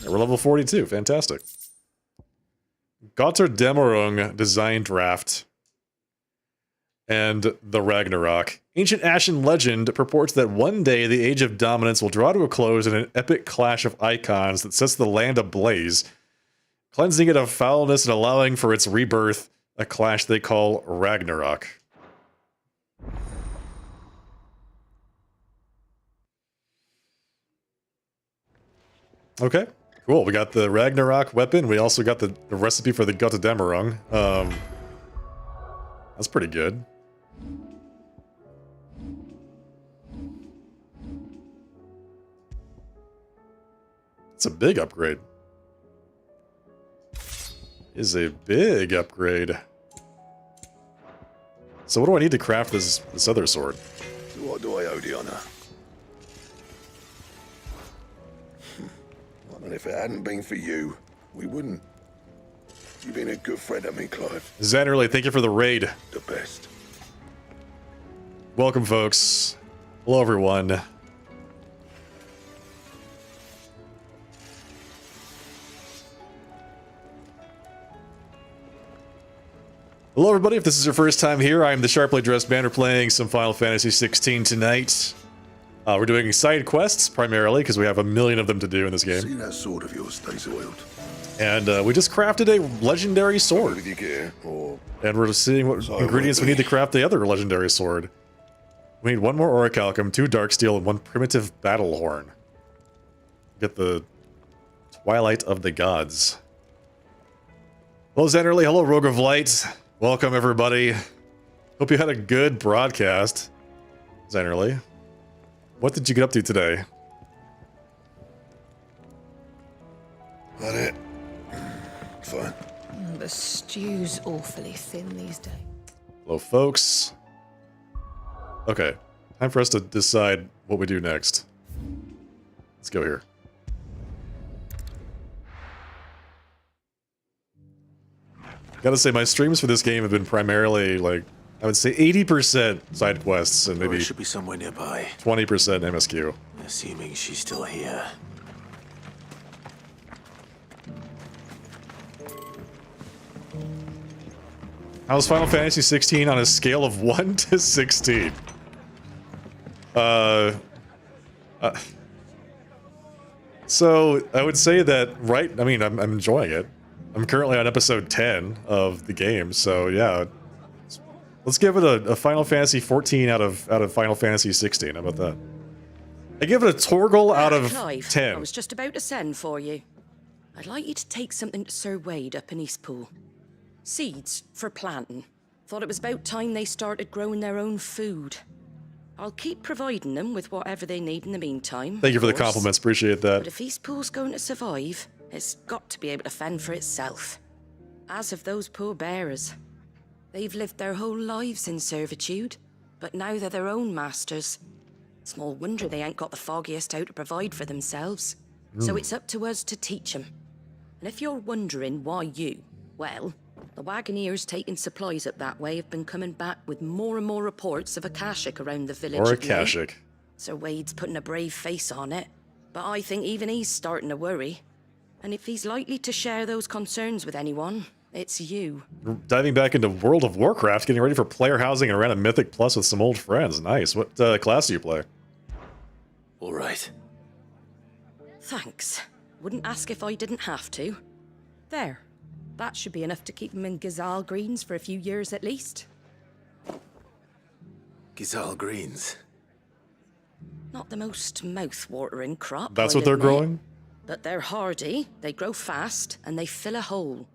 Yeah, we're level 42, fantastic. Götterdämmerung design draft and the Ragnarok. Ancient Ashen legend purports that one day the Age of Dominance will draw to a close in an epic clash of icons that sets the land ablaze, cleansing it of foulness and allowing for its rebirth, a clash they call Ragnarok. Okay, cool. We got the Ragnarok weapon. We also got the recipe for the Götterdämmerung. That's pretty good. It's a big upgrade. Is a big upgrade. So what do I need to craft this other sword? What do I owe the honor? And if it hadn't been for you, we wouldn't. You've been a good friend to me, Clive. Zannerly, thank you for the raid. The best. Welcome, folks. Hello, everyone. Hello, everybody. If this is your first time here, I am the sharply dressed man. We're playing some Final Fantasy XVI tonight. We're doing side quests, primarily, because we have a million of them to do in this game. See that sword of yours stays oiled. And we just crafted a legendary sword. With your gear, or... And we're just seeing what ingredients we need to craft the other legendary sword. We need 1 more orichalcum, 2 dark steel, and 1 primitive battle horn. Get the Twilight of the Gods. Hello, Zennerly. Hello, Rogue of Light. Welcome, everybody. Hope you had a good broadcast, Zennerly. What did you get up to today? That it. Fine. The stew's awfully thin these days. Hello, folks. Okay, time for us to decide what we do next. Let's go here. Gotta say, my streams for this game have been primarily, like, I would say 80% side quests and maybe should be somewhere nearby. 20% MSQ. Assuming she's still here. How's Final Fantasy 16 on a scale of 1 to 16? So I would say that, right? I mean, I'm enjoying it. I'm currently on episode 10 of the game, so yeah. Let's give it a Final Fantasy 14 out of Final Fantasy 16. How about that? I give it a Torgal out of Clive, 10. I was just about to send for you. I'd like you to take something to Sir Wade up in Eastpool. Seeds for planting. Thought it was about time they started growing their own food. I'll keep providing them with whatever they need in the meantime. Thank you for the course. compliments. Appreciate that. But if Eastpool's going to survive, it's got to be able to fend for itself. As have those poor bearers. They've lived their whole lives in servitude, but now they're their own masters. Small wonder they ain't got the foggiest how to provide for themselves. So it's up to us to teach them. And if you're wondering why you, well, the Wagoneers taking supplies up that way have been coming back with more and more reports of Akashic around the village. Or of late. Akashic. Sir Wade's putting a brave face on it, but I think even he's starting to worry. And if he's likely to share those concerns with anyone, it's you. Diving back into World of Warcraft, getting ready for player housing and around a Mythic Plus with some old friends. Nice. What class do you play? All right. Thanks. Wouldn't ask if I didn't have to. There. That should be enough to keep him in Gazal Greens for a few years at least. Gazal Greens. Not the most mouth-watering crop. That's I'll what they're admit. growing? But they're hardy, they grow fast, and they fill a hole.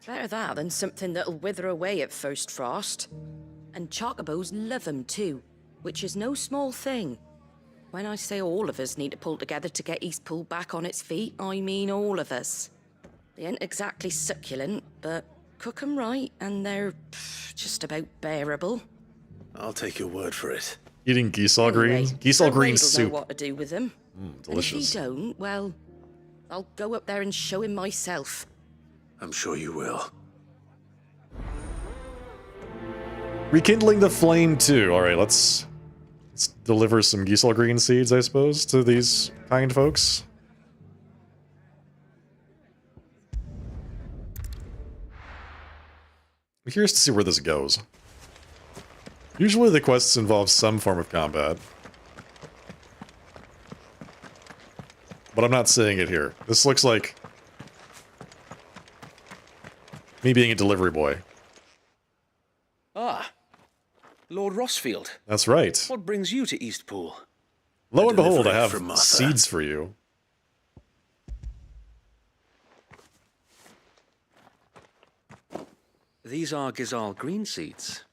Better that than something that'll wither away at first frost. And chocobos love 'em too, which is no small thing. When I say all of us need to pull together to get Eastpool back on its feet, I mean all of us. They ain't exactly succulent, but cook 'em right, and they're just about bearable. I'll take your word for it. Eating Gisal greens? Gisal green soup. Know what to do with them. Delicious. And if he don't, well, I'll go up there and show him myself. I'm sure you will. Rekindling the flame too. All right, let's deliver some Gisal green seeds, I suppose, to these kind folks. I'm curious to see where this goes. Usually the quests involve some form of combat. But I'm not seeing it here. This looks like me being a delivery boy. Ah, Lord Rossfield. That's right. What brings you to Eastpool? Lo and behold, I delivery have from Martha. seeds for you. These are Gizal green seeds.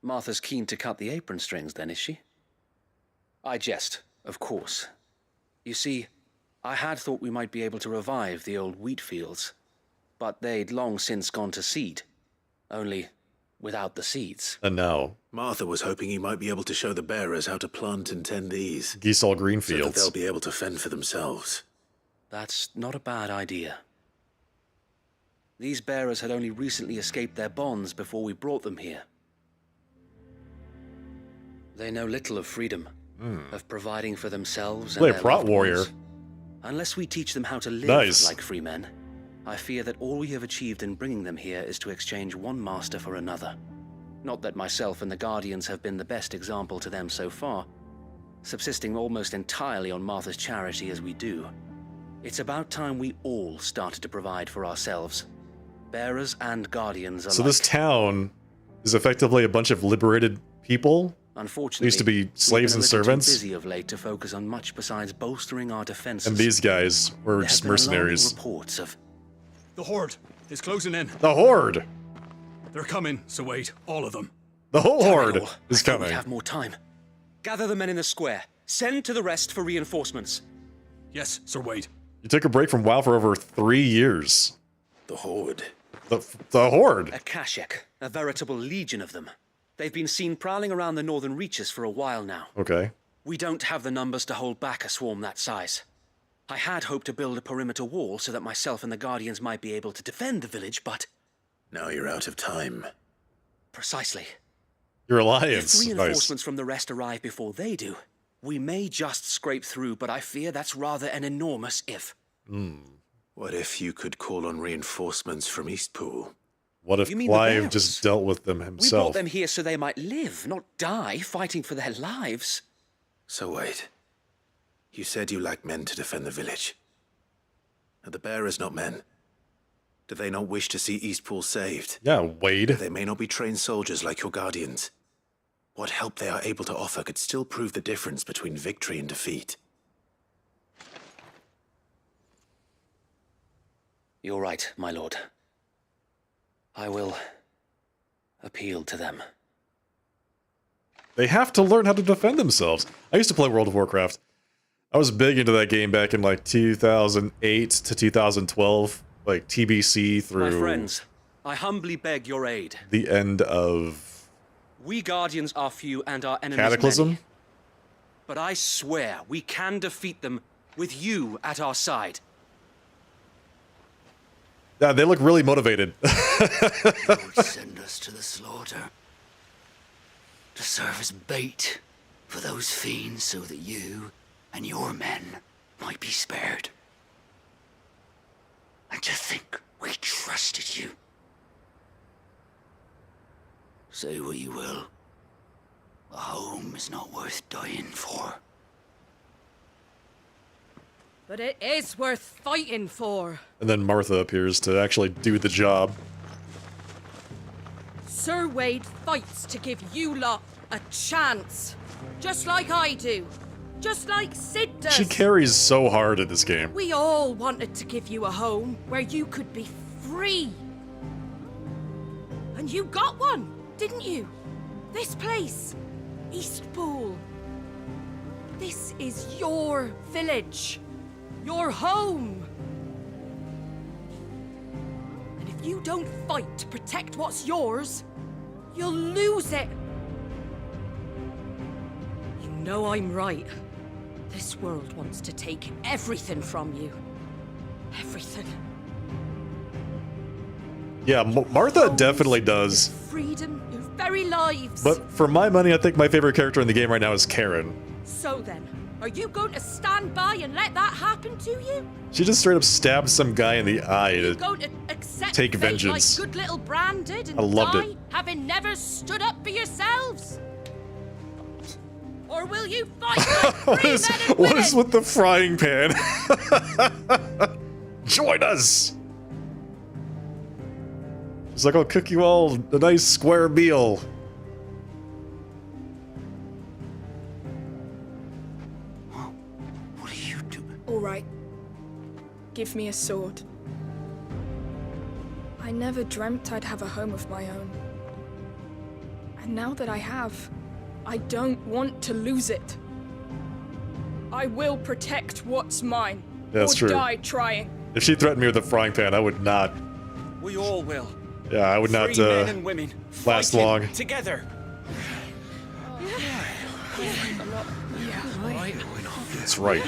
Martha's keen to cut the apron strings, then, is she? I jest, of course. You see, I had thought we might be able to revive the old wheat fields, but they'd long since gone to seed, only without the seeds. And now Martha was hoping you might be able to show the bearers how to plant and tend these. Gisal So that Greenfields. they'll be able to fend for themselves. That's not a bad idea. These bearers had only recently escaped their bonds before we brought them here. They know little of freedom, of providing for themselves and Play a their prot loved warrior. ones. Unless we teach them how to live Nice. like free men, I fear that all we have achieved in bringing them here is to exchange one master for another. Not that myself and the Guardians have been the best example to them so far, subsisting almost entirely on Martha's charity as we do. It's about time we all started to provide for ourselves, bearers and Guardians alike. So this town is effectively a bunch of liberated people? Unfortunately, They used to be slaves and we've been a little servants? too busy of late to focus on much besides bolstering our defenses. And these guys were There have just been alarming mercenaries. reports of The Horde is closing in. The Horde! They're coming, so wait, all of them. The whole Damn it Horde all. is I thought coming. we'd have more time. Gather the men in the square. Send to the rest for reinforcements. Yes, Sir Wade. You took a break from WoW for over 3 years. The Horde. The Horde. A Kashek, a veritable legion of them. They've been seen prowling around the northern reaches for a while now. Okay. We don't have the numbers to hold back a swarm that size. I had hoped to build a perimeter wall so that myself and the Guardians might be able to defend the village, but... Now you're out of time. Precisely. Your alliance. If Nice. reinforcements from the rest arrive before they do, we may just scrape through, but I fear that's rather an enormous if. What if you could call on reinforcements from Eastpool? What if You mean the Clive bears? just dealt with them We brought himself? them here so they might live, not die, fighting for their lives. So wait. You said you lack men to defend the village. Are the bearers not men? Do they not wish to see Eastpool saved? Yeah, Wade. They may not be trained soldiers like your Guardians. What help they are able to offer could still prove the difference between victory and defeat. You're right, my lord. I will appeal to them. They have to learn how to defend themselves. I used to play World of Warcraft. I was big into that game back in like 2008 to 2012, like TBC through My friends, I humbly beg your aid. the end of We Guardians are few and our enemies Cataclysm. many. But I swear we can defeat them with you at our side. Yeah, they look really motivated. Lord, send us to the slaughter. To serve as bait for those fiends so that you and your men might be spared. And to think we trusted you. Say what you will. A home is not worth dying for. But it is worth fighting for. And then Martha appears to actually do the job. Sir Wade fights to give you lot a chance. Just like I do. Just like Sid does. She carries so hard in this game. We all wanted to give you a home where you could be free. And you got one, didn't you? This place, Eastpool. This is your village. Your home. And if you don't fight to protect what's yours, you'll lose it. You know I'm right. This world wants to take everything from you. Everything. Yeah, Martha definitely does. Freedom, your very lives. But for my money, I think my favorite character in the game right now is Karen. So then, are you going to stand by and let that happen to you? She just straight up stabbed some guy in the eye Are you to going to accept take fate vengeance. like good little Bran did and I loved die, it. having never stood up for yourselves? Or will you fight like free men and What women? is with the frying pan? Join us! It's like, I'll cook you all a nice square meal. What are you doing? All right. Give me a sword. I I never dreamt I'd have a home of my own. And now that I have, I don't want to lose it. I will protect what's mine. Yeah, that's or true. die trying. If she threatened me with a frying pan, I would not. We all will. Yeah, I would not Free men and women last fighting long. together. That's right.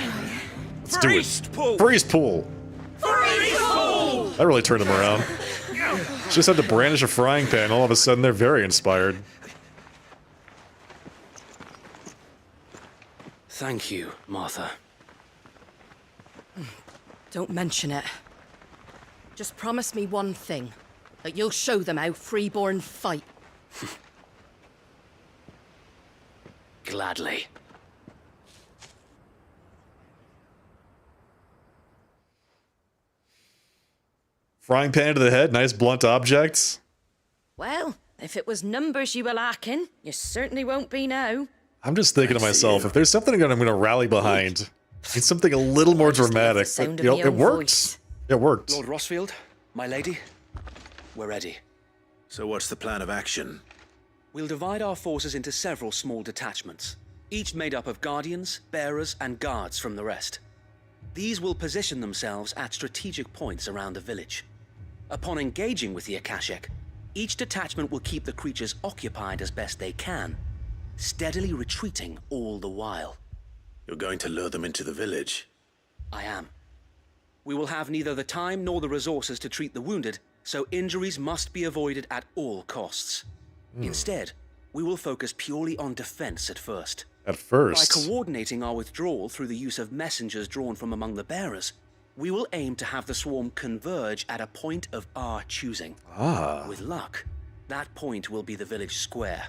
Let's do Priest it. pool. Priest pool. That really turned them around. She just had to brandish a frying pan. All of a sudden, they're very inspired. Thank you, Martha. Don't mention it. Just promise me one thing. That you'll show them how freeborn fight. Gladly. Frying pan to the head, nice blunt objects. Well, if it was numbers you were lacking, you certainly won't be now. I'm just thinking to myself, if there's something that I'm going to rally behind, it's something a little more dramatic. sound But, of you know, my it own works. It worked. Lord Rossfield, my lady, we're ready. So what's the plan of action? We'll divide our forces into several small detachments, each made up of guardians, bearers, and guards from the rest. These will position themselves at strategic points around the village. Upon engaging with the Akashic, each detachment will keep the creatures occupied as best they can, steadily retreating all the while. You're going to lure them into the village? I am. We will have neither the time nor the resources to treat the wounded, so injuries must be avoided at all costs. Instead, we will focus purely on defense at first. At first. By coordinating our withdrawal through the use of messengers drawn from among the bearers, we will aim to have the swarm converge at a point of our choosing. With luck, that point will be the village square.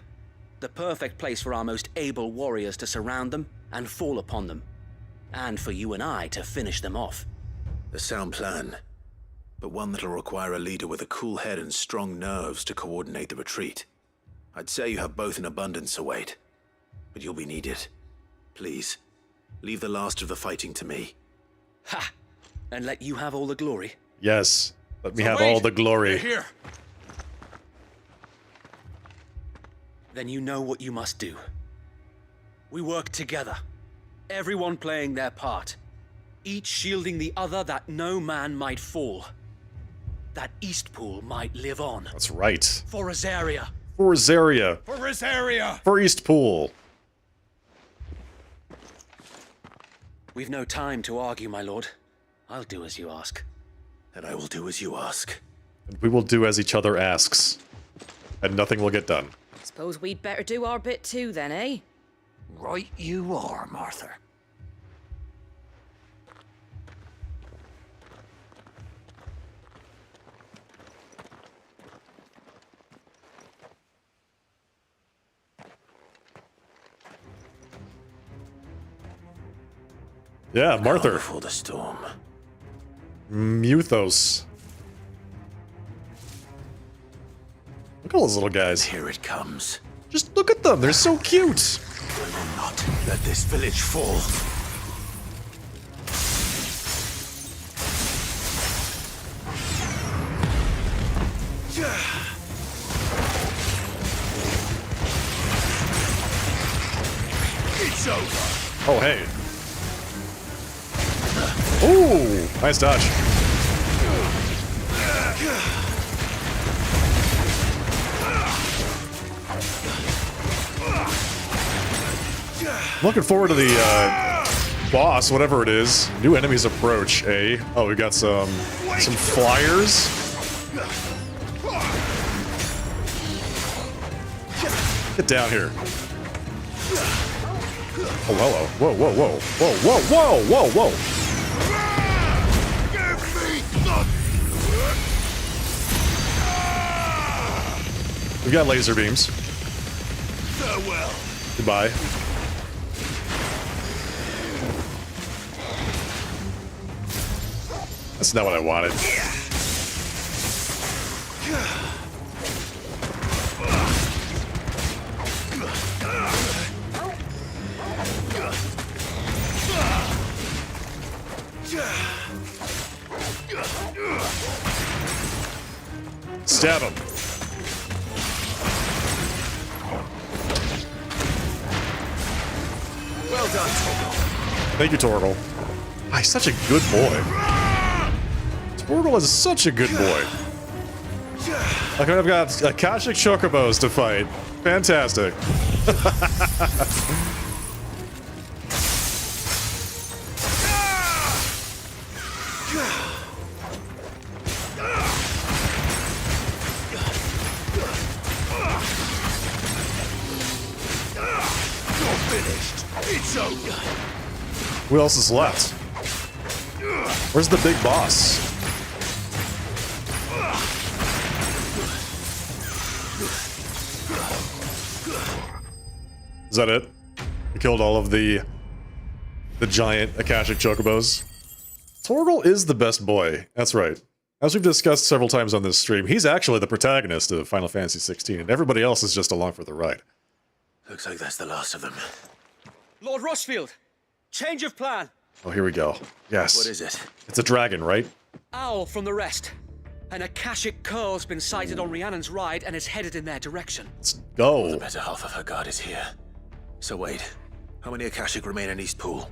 The perfect place for our most able warriors to surround them and fall upon them. And for you and I to finish them off. A sound plan, but one that'll require a leader with a cool head and strong nerves to coordinate the retreat. I'd say you have both in abundance, Sir Wade, but you'll be needed. Please, leave the last of the fighting to me. Ha! And let you have all the glory? Yes. Let me So have wait, all the glory. Here. Then you know what you must do. We work together, everyone playing their part, each shielding the other that no man might fall. That Eastpool might live on. That's right. For Rosaria. For Zaria. For Rosaria. For Eastpool. We've no time to argue, my lord. I'll do as you ask. And I will do as you ask. And we will do as each other asks. And nothing will get done. Suppose we'd better do our bit too, then, eh? Right you are, Martha. Yeah, Martha. Before the storm. Muthos. Look at all those little guys. Here it comes. Just look at them. They're so cute. I will not let this village fall. It's over. Oh, hey. Ooh, nice dodge. Looking forward to the boss, whatever it is. New enemies approach, eh? Oh, we got some flyers. Get down here. Oh, hello. Whoa, whoa, whoa. Whoa, whoa, whoa, whoa, whoa. We got laser beams. Farewell. Goodbye. That's not what I wanted. Stab him. Well done, Torgal. Thank you, Torgal. Ah, he's such a good boy. Torgal is such a good boy. Okay, I've got Akashic Chocobos to fight. Fantastic. It's over. Who else is left? Where's the big boss? Is that it? We killed all of the giant Akashic Chocobos. Torgal is the best boy. That's right. As we've discussed several times on this stream, he's actually the protagonist of Final Fantasy XVI, and everybody else is just along for the ride. Looks like that's the last of them. Lord Rossfield, change of plan. Oh, here we go. Yes. What is it? It's a dragon, right? Owl from the rest. An Akashic curl's been sighted on Rhiannon's ride and is headed in their direction. Let's go. The better half of her guard is here. So wait, how many Akashic remain in East Pool?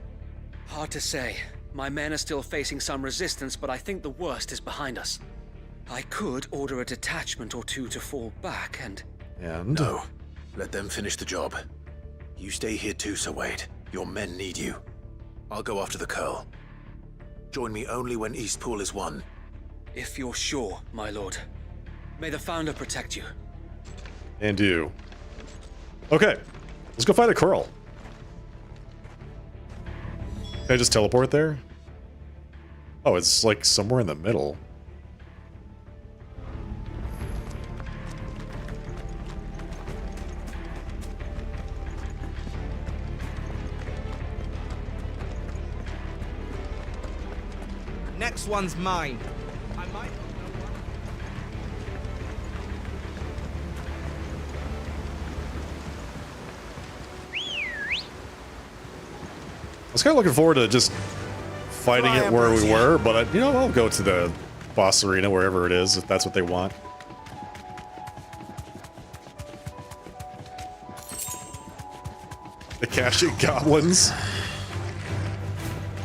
Hard to say. My men are still facing some resistance, but I think the worst is behind us. I could order a detachment or two to fall back and... No. Let them finish the job. You stay here too, Sir Wade. Your men need you. I'll go after the curl. Join me only when East Pool is won. If you're sure, my lord. May the Founder protect you. And you. Okay. Let's go find a curl. Can I just teleport there? Oh, it's like somewhere in the middle. Next one's mine. I might. I was kind of looking forward to just fighting it where we were, but you know, I'll go to the boss arena wherever it is if that's what they want. The Akashic goblins.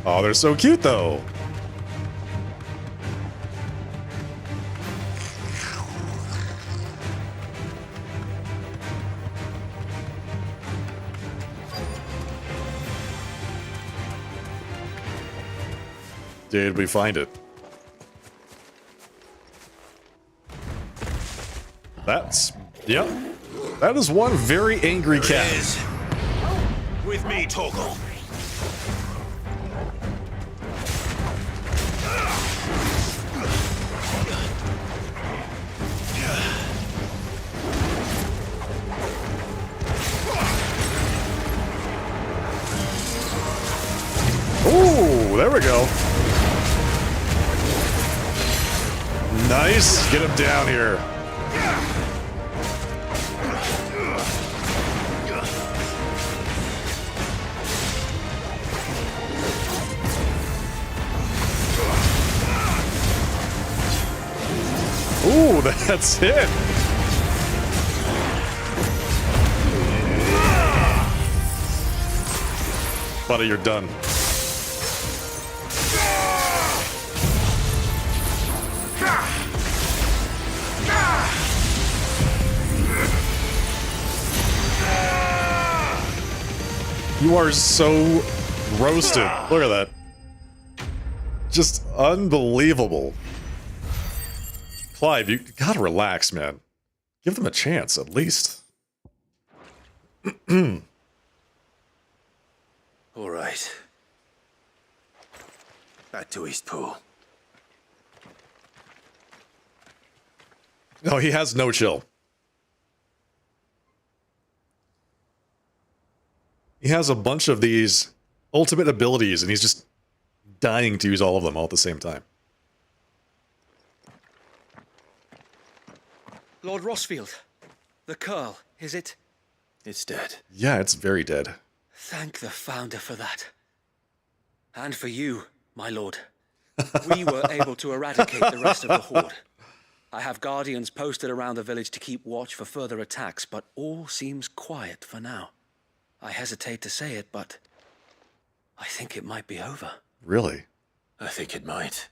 Oh, they're so cute though. Did we find it? That's... Yep. That is one very angry cat. With me, Torgal. Ooh, there we go. Nice. Get him down here. Ooh, that's it. Buddy, you're done. You are so roasted. Look at that. Just unbelievable. Clive, you gotta relax, man. Give them a chance, at least. All right. Back to East Pool. No, he has no chill. He has a bunch of these ultimate abilities, and he's just dying to use all of them all at the same time. Lord Rossfield, the curl, is it? It's dead. Yeah, it's very dead. Thank the Founder for that. And for you, my lord. We were able to eradicate the rest of the Horde. I have guardians posted around the village to keep watch for further attacks, but all seems quiet for now. I hesitate to say it, but I think it might be over. Really? I think it might.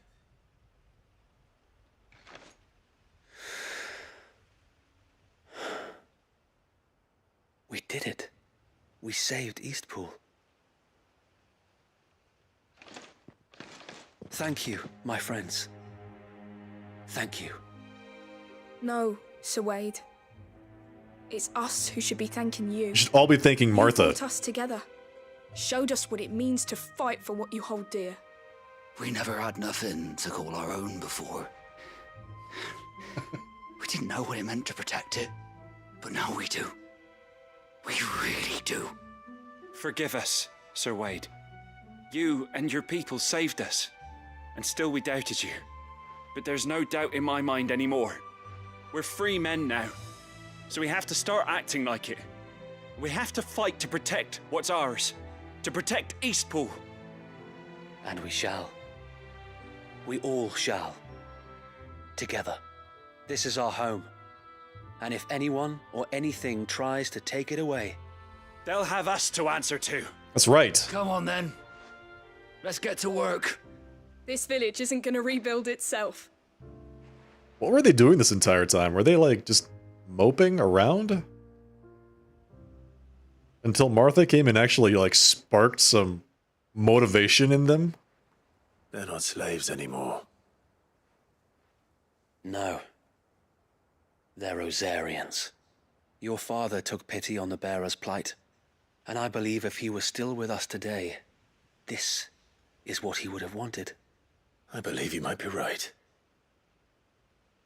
We did it. We saved Eastpool. Thank you, my friends. Thank you. No, Sir Wade. It's us who should be thanking you. You should all be thanking Martha. You brought us together. Showed us what it means to fight for what you hold dear. We never had nothing to call our own before. We didn't know what it meant to protect it, but now we do. We really do. Forgive us, Sir Wade. You and your people saved us, and still we doubted you. But there's no doubt in my mind anymore. We're free men now, so we have to start acting like it. We have to fight to protect what's ours, to protect Eastpool. And we shall. We all shall. Together. This is our home. And if anyone or anything tries to take it away, they'll have us to answer to. That's right. Come on then. Let's get to work. This village isn't gonna rebuild itself. What were they doing this entire time? Were they, like, just moping around? Until Martha came and actually, like, sparked some motivation in them? They're not slaves anymore. No. They're Rosarians. Your father took pity on the bearer's plight, and I believe if he was still with us today, this is what he would have wanted. I believe you might be right.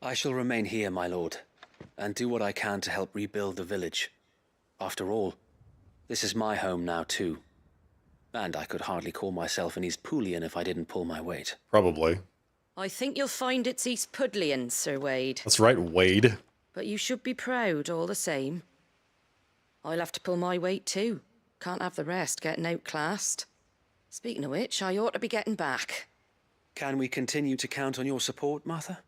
I shall remain here, my lord, and do what I can to help rebuild the village. After all, this is my home now too. And I could hardly call myself an Eastpoolian if I didn't pull my weight. Probably. I think you'll find it's Eastpudlian, Sir Wade. That's right, Wade. But you should be proud all the same. I'll have to pull my weight too. Can't have the rest getting outclassed. Speaking of which, I ought to be getting back. Can we continue to count on your support, Martha?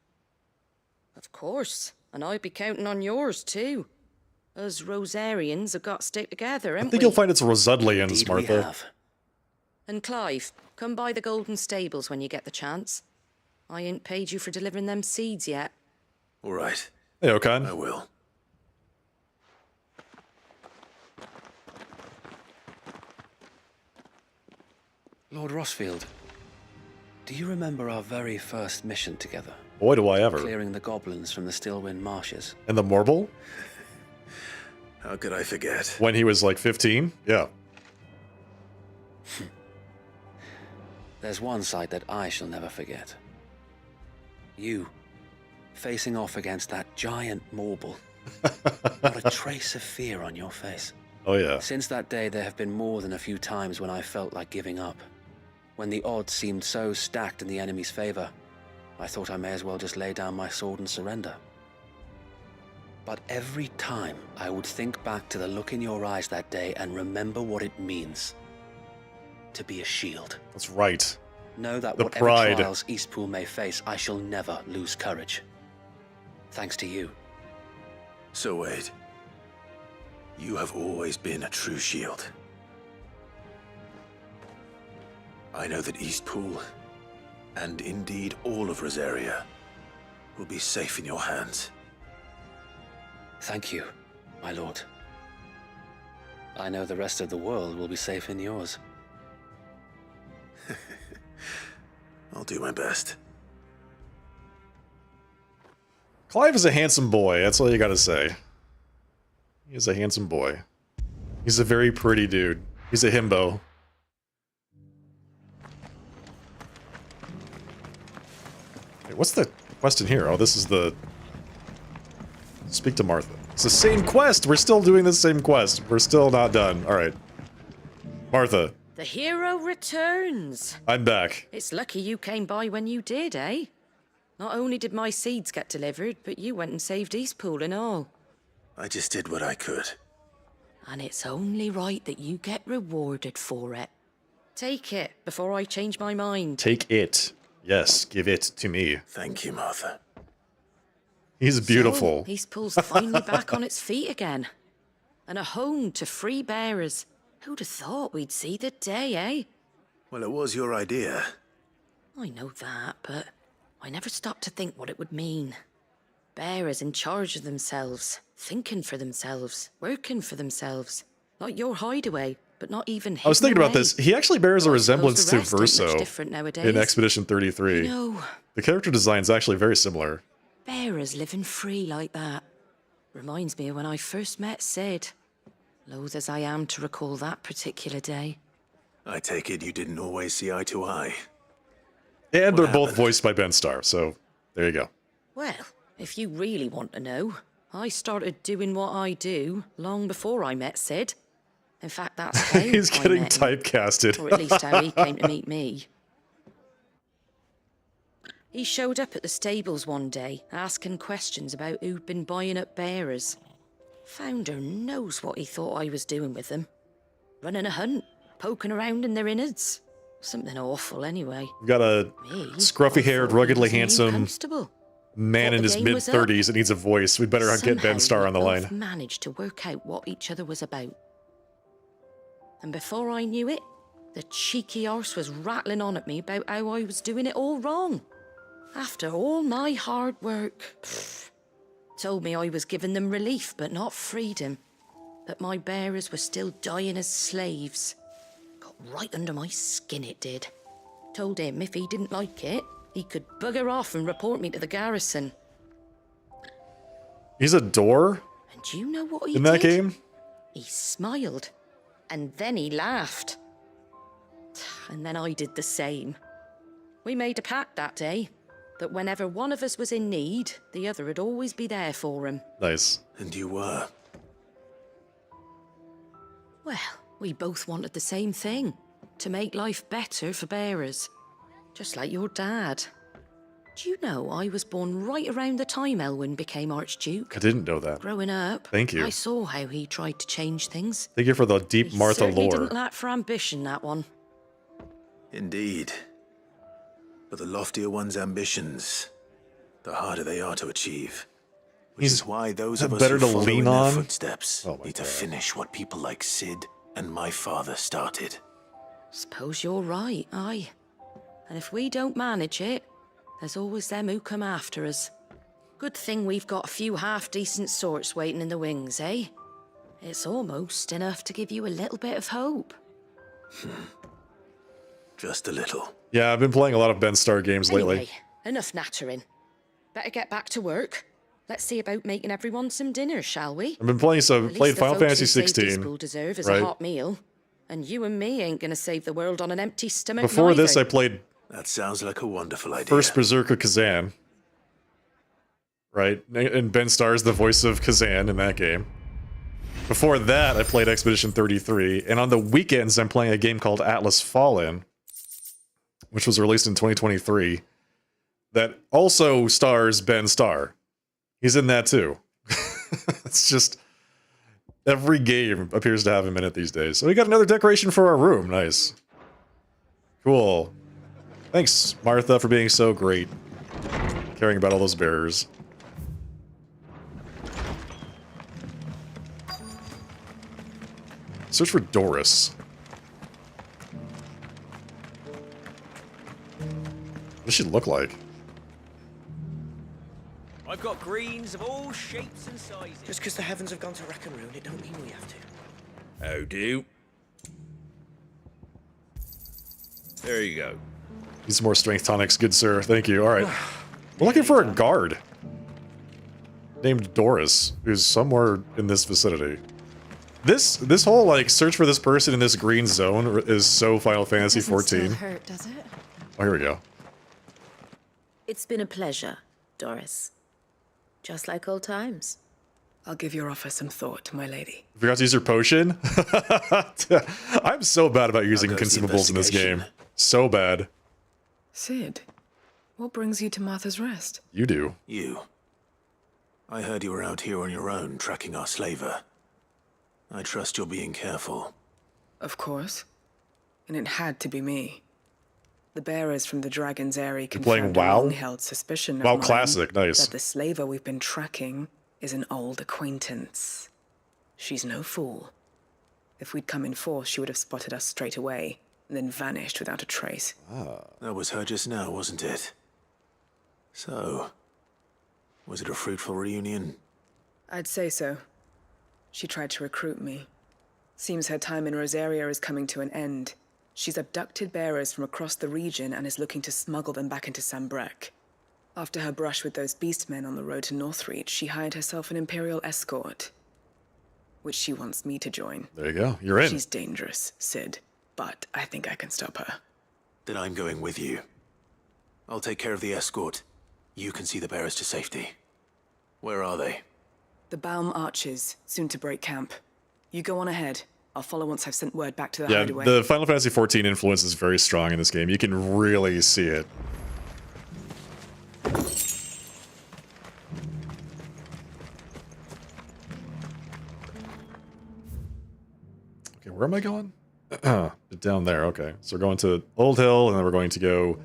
Of course. And I'd be counting on yours too. Us Rosarians have got to stick together, I haven't think we? you'll find it's Rosudlians, Indeed we Martha. have. And Clive, come by the Golden Stables when you get the chance. I ain't paid you for delivering them seeds yet. All right. Hey, Okan. I will. Lord Rossfield, do you remember our very first mission together? Boy, do I ever. Clearing the goblins from the Stillwind Marshes. And the Morble? How could I forget? When he was like 15? Yeah. There's one sight that I shall never forget. You, facing off against that giant Morble. Not a trace of fear on your face. Oh yeah. Since that day, there have been more than a few times when I felt like giving up. When the odds seemed so stacked in the enemy's favor, I thought I may as well just lay down my sword and surrender. But every time I would think back to the look in your eyes that day and remember what it means to be a shield. That's right. Know that The whatever pride. trials Eastpool may face, I shall never lose courage. Thanks to you. So Wade, you have always been a true shield. I know that Eastpool, and indeed all of Rosaria, will be safe in your hands. Thank you, my lord. I know the rest of the world will be safe in yours. I'll do my best. Clive is a handsome boy, that's all you gotta say. He's a handsome boy. He's a very pretty dude. He's a himbo. Wait, what's the quest in here? Oh, this is the... Speak to Martha. It's the same quest! We're still doing the same quest. We're still not done. Alright. Martha, The hero returns. I'm back. It's lucky you came by when you did, eh? Not only did my seeds get delivered, but you went and saved Eastpool and all. I just did what I could. And it's only right that you get rewarded for it. Take it before I change my mind. Take it. Yes, give it to me. Thank you, Martha. He's beautiful. So, Peacepool's finally back on its feet again. And a home to free bearers. Who'd have thought we'd see the day, eh? Well, it was your idea. I know that, but I never stopped to think what it would mean. Bearers in charge of themselves, thinking for themselves, working for themselves. Like your hideaway, but not even I was thinking about away. this. He actually bears a Well, I suppose resemblance the to rest ain't much Verso different nowadays. in Expedition 33. You know, The character design is actually very similar. bearers living free like that. Reminds me of when I first met Sid. Loath as I am to recall that particular day. I take it you didn't always see eye to eye. And they're both voiced by Ben Starr, so there you go. Well, if you really want to know, I started doing what I do long before I met Sid. In fact, that's how He's I getting met him. typecasted. Or at least how he came to meet me. He showed up at the stables one day, asking questions about who'd been buying up bearers. Founder knows what he thought I was doing with them. Running a hunt, poking around in their innards. Something awful, anyway. We've got a scruffy-haired, ruggedly handsome constable. man in the his game was up. mid-30s that needs a voice. We better get Ben Starr on the Somehow we line. both managed to work out what each other was about. And before I knew it, the cheeky arse was rattling on at me about how I was doing it all wrong. After all my hard work. Told me I was giving them relief, but not freedom. That my bearers were still dying as slaves. Got right under my skin, it did. Told him if he didn't like it, he could bugger off and report me to the garrison. He's a door And do you know what he in that did? game? He smiled. And then he laughed. And then I did the same. We made a pact that day. That whenever one of us was in need, the other would always be there for him. Nice. And you were. Well, we both wanted the same thing. To make life better for bearers. Just like your dad. Do you know I was born right around the time Elwyn became Archduke? I didn't know that. Growing up, Thank you. I saw how he tried to change things. Thank you for the deep Martha Certainly lore. didn't lack for ambition, that one. Indeed. But the loftier one's ambitions, the harder they are to achieve. Which is why those of us better who to follow lean in their on? footsteps Oh my need to God. finish what people like Sid and my father started. Suppose you're right, aye. And if we don't manage it, there's always them who come after us. Good thing we've got a few half-decent sorts waiting in the wings, eh? It's almost enough to give you a little bit of hope. Just a little. Yeah, I've been playing a lot of Ben Starr games lately. Anyway, enough nattering. Better get back to work. Let's see about making everyone some dinner, shall we? I've been playing At least played the Final folks Fantasy who saved 16. Peacepool deserve is right? a hot meal. And you and me ain't gonna save the world on an empty stomach Before this, I neither. played That sounds like a wonderful idea. First Berserker Kazan. Right? And Ben Starr's the voice of Kazan in that game. Before that, I played Expedition 33. And on the weekends, I'm playing a game called Atlas Fallen, which was released in 2023, that also stars Ben Starr. He's in that too. It's just... every game appears to have him in it these days. So we got another decoration for our room. Nice. Cool. Thanks, Martha, for being so great. Caring about all those bearers. Search for Doris. What does she look like? I've got greens of all shapes and sizes. Just because the heavens have gone to rack and ruin, it don't mean we have to. How do? There you go. Need some more strength tonics, good sir. Thank you. All right. We're looking for a guard named Doris, who's somewhere in this vicinity. This whole like search for this person in this green zone is so Final Fantasy Doesn't still 14. hurt, does it? Oh, here we go. It's been a pleasure, Doris. Just like old times. I'll give your offer some thought, my lady. Forgot to use your potion? I'm so bad about using consumables in this game. So bad. Sid, what brings you to Martha's Rest? You do. You. I heard you were out here on your own, tracking our slaver. I trust you're being careful. Of course. And it had to be me. The bearers from the Dragon's Eyrie You're playing confirmed WoW? a long-held suspicion of WoW mine Classic, nice. that the slaver we've been tracking is an old acquaintance. She's no fool. If we'd come in force, she would have spotted us straight away, and then vanished without a trace. That was her just now, wasn't it? So, was it a fruitful reunion? I'd say so. She tried to recruit me. Seems her time in Rosaria is coming to an end. She's abducted bearers from across the region and is looking to smuggle them back into Sambrek. After her brush with those beastmen on the road to Northreach, she hired herself an Imperial escort, which she wants me to join. There you go. You're in. She's dangerous, Sid, but I think I can stop her. Then I'm going with you. I'll take care of the escort. You can see the bearers to safety. Where are they? The Baum Archers, soon to break camp. You go on ahead. I'll follow once I've sent word back to the Yeah, hideaway. the Final Fantasy XIV influence is very strong in this game. You can really see it. Okay, where am I going? Down there, okay. So we're going to Old Hill, and then we're going to go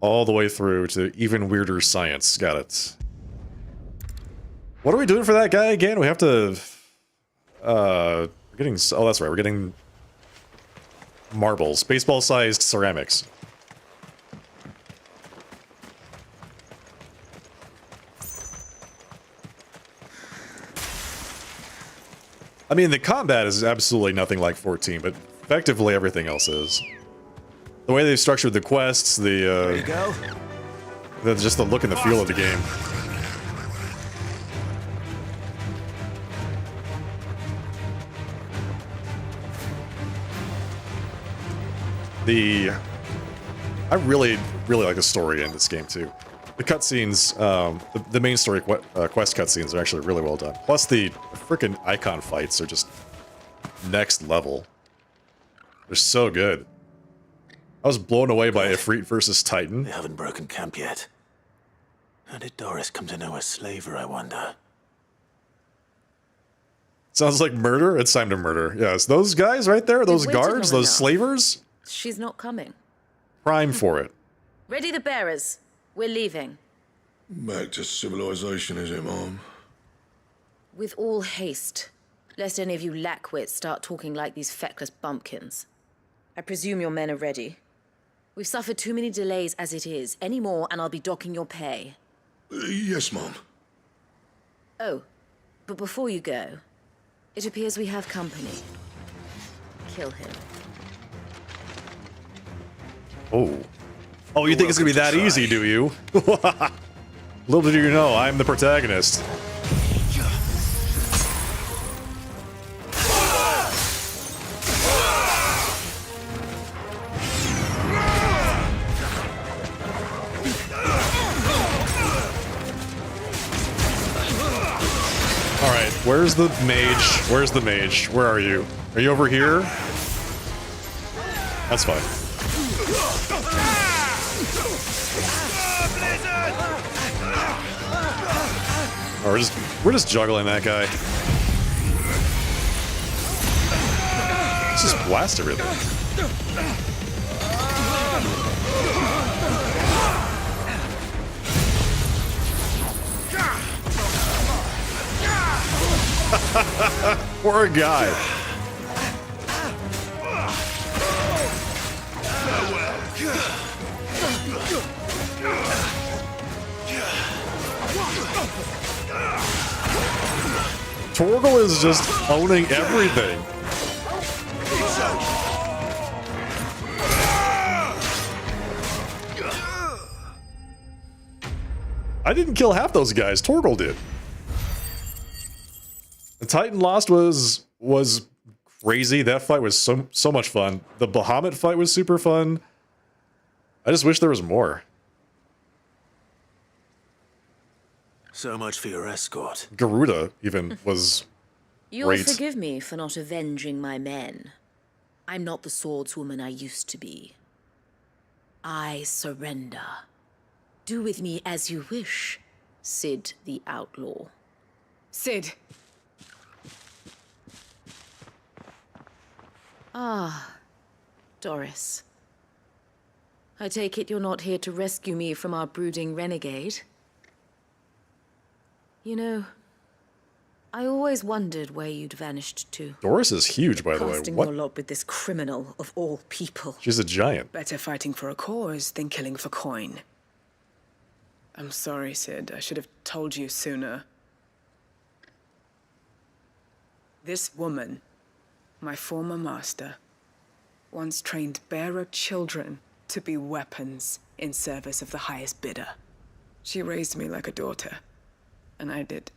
all the way through to Even Weirder Science. Got it. What are we doing for that guy again? We have to... we're getting... Oh, that's right. We're getting marbles. Baseball-sized ceramics. I mean, the combat is absolutely nothing like 14, but effectively everything else is. The way they've structured the quests, There you go. just the look and the feel of the game. I really like the story in this game too. The cutscenes, the main story quest cutscenes are actually really well done. Plus the freaking icon fights are just next level. They're so good. I was blown away by Ifrit versus Titan. They haven't broken camp yet. How did Doris come to know a slaver, I wonder? Sounds like murder. It's time to murder. Yes, those guys right there, those waited guards, long those enough. slavers, She's not coming. prime for it. Ready the bearers. We're leaving. Back to civilization, is it, Mom? With all haste, lest any of you lackwits start talking like these feckless bumpkins. I presume your men are ready. We've suffered too many delays as it is. Any more, and I'll be docking your pay. Yes, Mom. Oh, but before you go, it appears we have company. Kill him. Oh. Oh, you think it's gonna be that easy, do you? Little did you know, I'm the protagonist. Alright, where's the mage? Where's the mage? Where are you? Are you over here? That's fine. Oh, we're just juggling that guy. Let's just blast everything. Poor guy. Torgal is just owning everything. I didn't kill half those guys. Torgal did. The Titan Lost was crazy. That fight was so much fun. The Bahamut fight was super fun. I just wish there was more. So much for your escort. Garuda even was You'll great. forgive me for not avenging my men. I'm not the swordswoman I used to be. I surrender. Do with me as you wish, Sid the Outlaw. Sid. Ah, Doris. I take it you're not here to rescue me from our brooding renegade? You know, I always wondered where you'd vanished to. Doris is huge, by the way. Casting What? your lot with this criminal of all people. She's a giant. Better fighting for a cause than killing for coin. I'm sorry, Sid. I should have told you sooner. This woman, my former master, once trained bearer children to be weapons in service of the highest bidder. She raised me like a daughter, and I did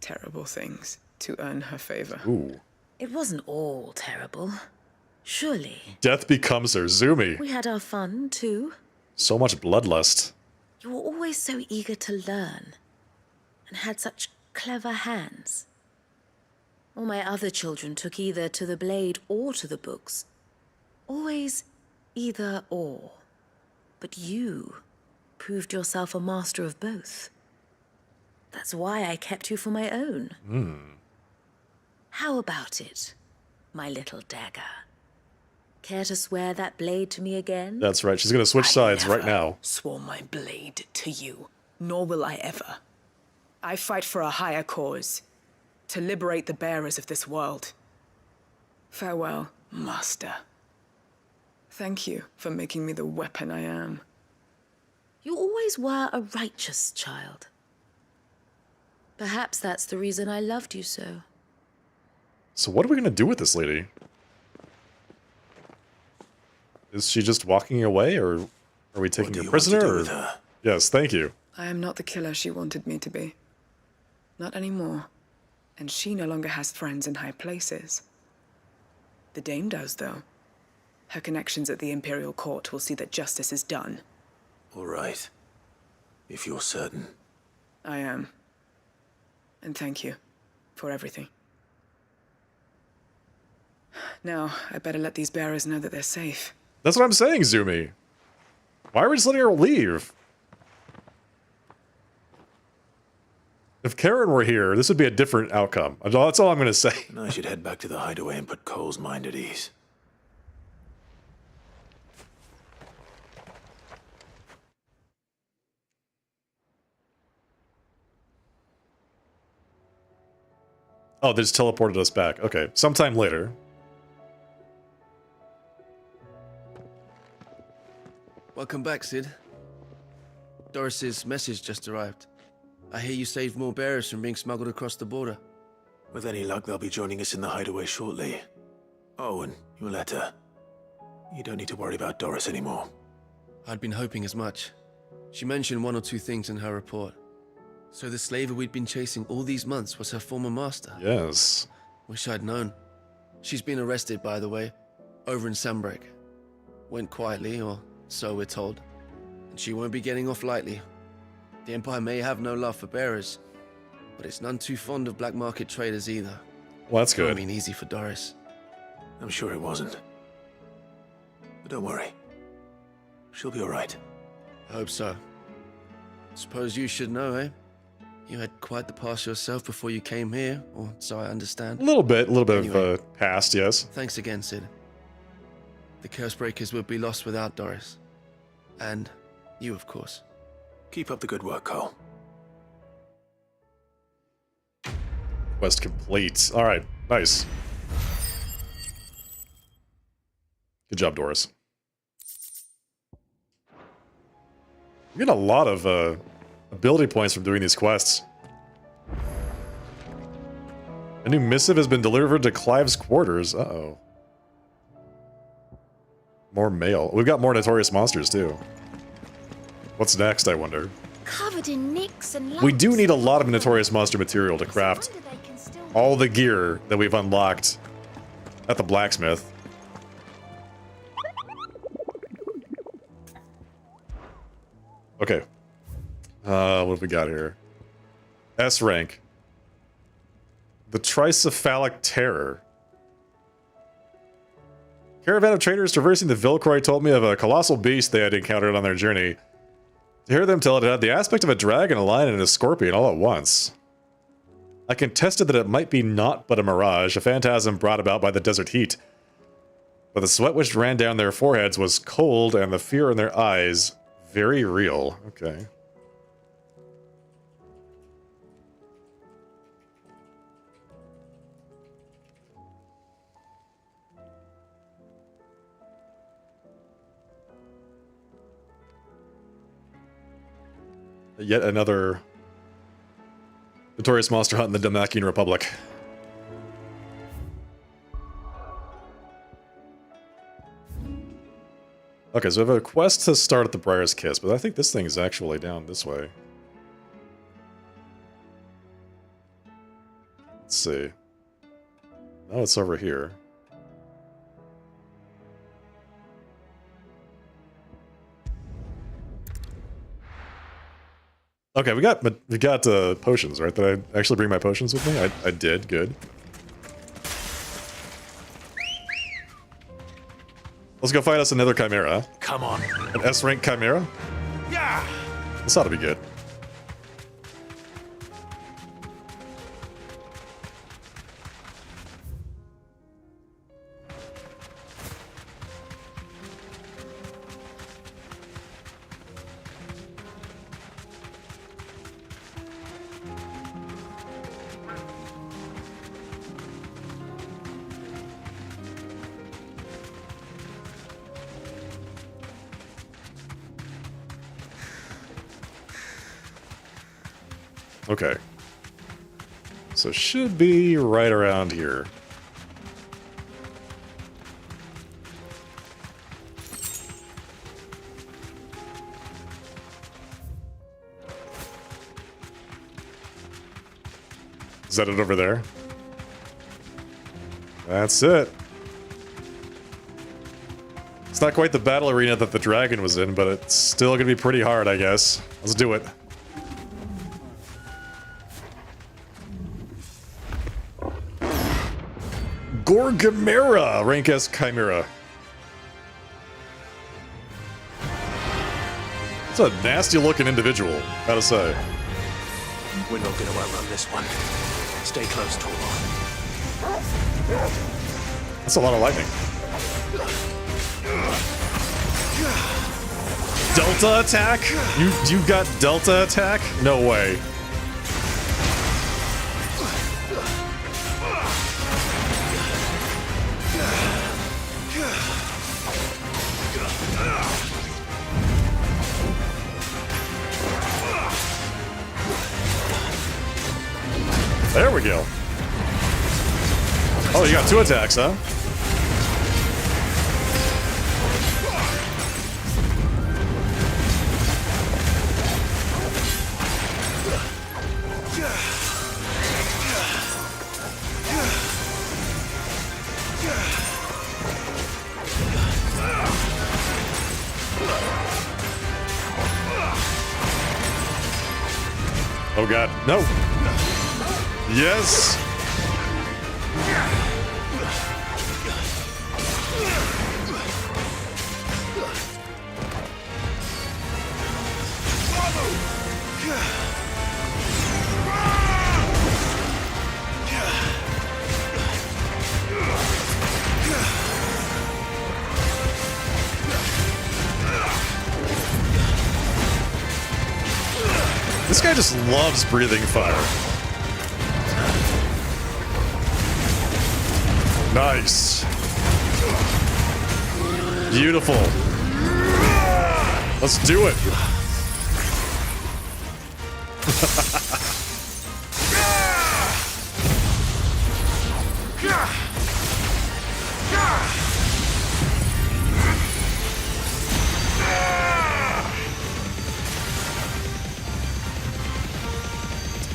terrible things to earn her favor. Ooh. It wasn't all terrible. Surely. Death becomes her. Zoomy. We had our fun, too. So much bloodlust. You were always so eager to learn, and had such clever hands. All my other children took either to the blade or to the books. Always either or. But you proved yourself a master of both. That's why I kept you for my own. How about it, my little dagger? Care to swear that blade to me again? That's right. She's going to switch sides right now. Swore my blade to you, nor will I ever. I fight for a higher cause, to liberate the bearers of this world. Farewell, Master. Thank you for making me the weapon I am. You always were a righteous child. Perhaps that's the reason I loved you so. So what are we going to do with this lady? Is she just walking away, or are we taking her prisoner? Or... Yes, thank you. I am not the killer she wanted me to be. Not anymore. And she no longer has friends in high places. The Dame does, though. Her connections at the Imperial Court will see that justice is done. All right. If you're certain. I am. And thank you for everything. Now, I better let these bearers know that they're safe. That's what I'm saying, Zumi. Why are we just letting her leave? If Karen were here, this would be a different outcome. That's all I'm going to say. And I should head back to the hideaway and put Cole's mind at ease. Oh, they just teleported us back. Okay, sometime later. Welcome back, Sid. Doris's message just arrived. I hear you saved more bearers from being smuggled across the border. With any luck, they'll be joining us in the hideaway shortly. Oh, and your letter. You don't need to worry about Doris anymore. I'd been hoping as much. She mentioned one or two things in her report. So the slaver we'd been chasing all these months was her former master. Yes. Wish I'd known. She's been arrested, by the way, over in Sambrek. Went quietly, or so we're told. And she won't be getting off lightly. The Empire may have no love for bearers, but it's none too fond of black market traders either. Well, that's good. I mean, easy for Doris. I'm sure it wasn't. But don't worry. She'll be all right. I hope so. Suppose you should know, eh? You had quite the past yourself before you came here, or so I understand. A little bit Anyway, of past, yes. Thanks again, Sid. The Cursebreakers would be lost without Doris. And you, of course. Keep up the good work, Cole. Quest complete. All right, nice. Good job, Doris. You get a lot of ability points from doing these quests. A new missive has been delivered to Clive's quarters. Uh-oh. More mail. We've got more notorious monsters, too. What's next, I wonder? Covered in nicks and lumps. We do need a lot of notorious monster material to craft all the gear that we've unlocked at the blacksmith. Okay. What have we got here? S rank. The Tricephalic Terror. Caravan of traders traversing the Vilcroy told me of a colossal beast they had encountered on their journey. To hear them tell it had the aspect of a dragon, a lion, and a scorpion all at once. I contested that it might be naught but a mirage, a phantasm brought about by the desert heat. But the sweat which ran down their foreheads was cold, and the fear in their eyes very real. Okay. Yet another notorious monster hunt in the Damakian Republic. Okay, so I have a quest to start at the Briar's Kiss, but I think this thing is actually down this way. Let's see. No, it's over here. Okay, we got potions, right? Did I actually bring my potions with me? I did. Good. Let's go find us another Chimera. Come on. An S-rank Chimera? Yeah. This ought to be good. Okay. So should be right around here. Is that it over there? That's it. It's not quite the battle arena that the dragon was in, but it's still gonna be pretty hard, I guess. Let's do it. Gorgamera, rank S Chimera. It's a nasty looking individual, gotta say. We're not gonna outrun this one. Stay close, Tormod. That's a lot of lightning. Delta attack? You got Delta attack? No way. There we go. Oh, you got 2 attacks, huh? Oh god, no! Yes! This guy just loves breathing fire. Nice. Beautiful. Let's do it.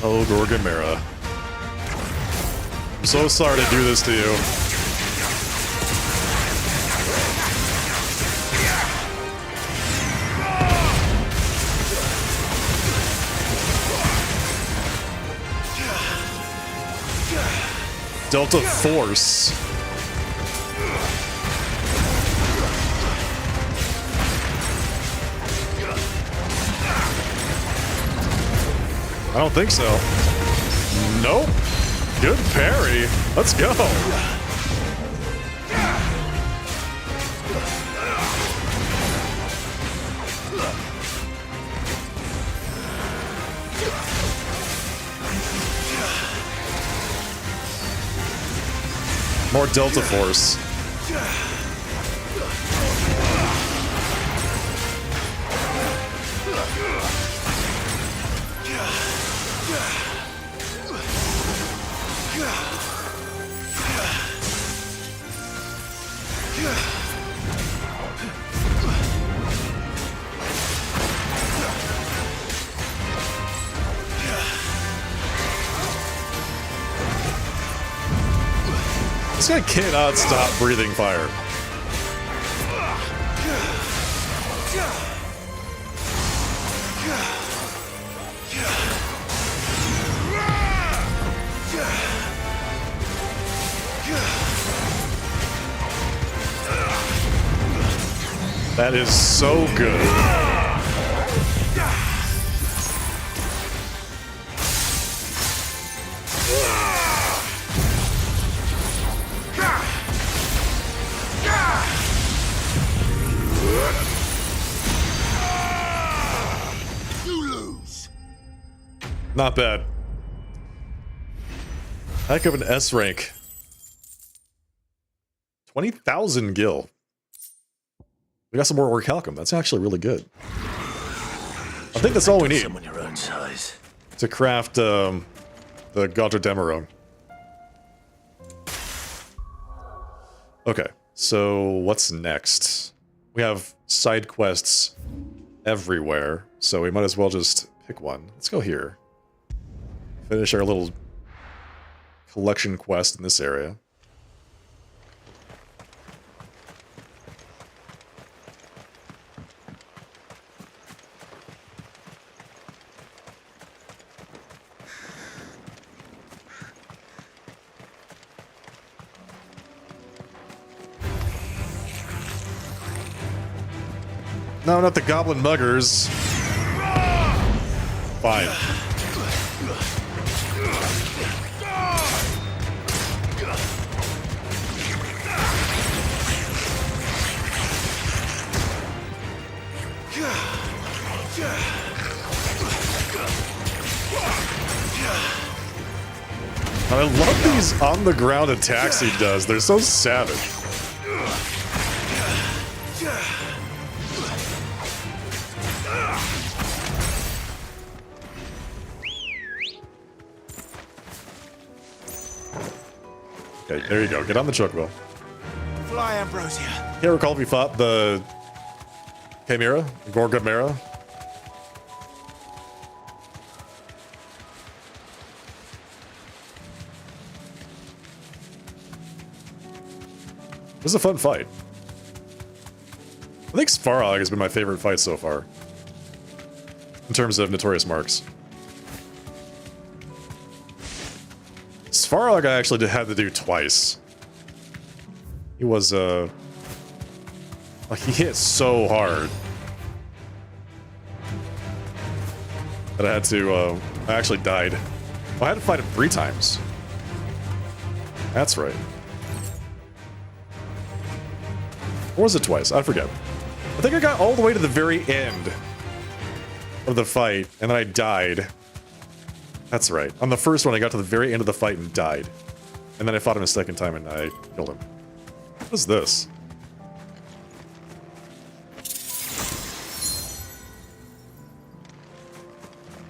Oh, Gorgamera. I'm so sorry to do this to you. Delta Force. I don't think so. Nope. Good parry. Let's go. More Delta Force. This guy cannot stop breathing fire. That is so good. You lose. Not bad. Heck of an S rank. 20,000 gil. We got some more orichalcum. That's actually really good. I think that's all we need Someone your own size. to craft the Gotterdammerung. Okay, so what's next? We have side quests everywhere, so we might as well just pick one. Let's go here. Finish our little collection quest in this area. No, not the goblin muggers. Fine. I love these on-the-ground attacks he does. They're so savage. Okay, there you go. Get on the chocobo. Fly, Ambrosia. Can't recall if we fought the Chimera, Gorgamera. It was a fun fight. I think Svarog has been my favorite fight so far. In terms of Notorious Marks. Svarog I actually had to do twice. He was, like, he hit so hard that I had to, I actually died. Well, I had to fight him 3 times. That's right. Or was it twice? I forget. I think I got all the way to the very end of the fight, and then I died. That's right. On the first one, I got to the very end of the fight and died. And then I fought him a second time and I killed him. What is this?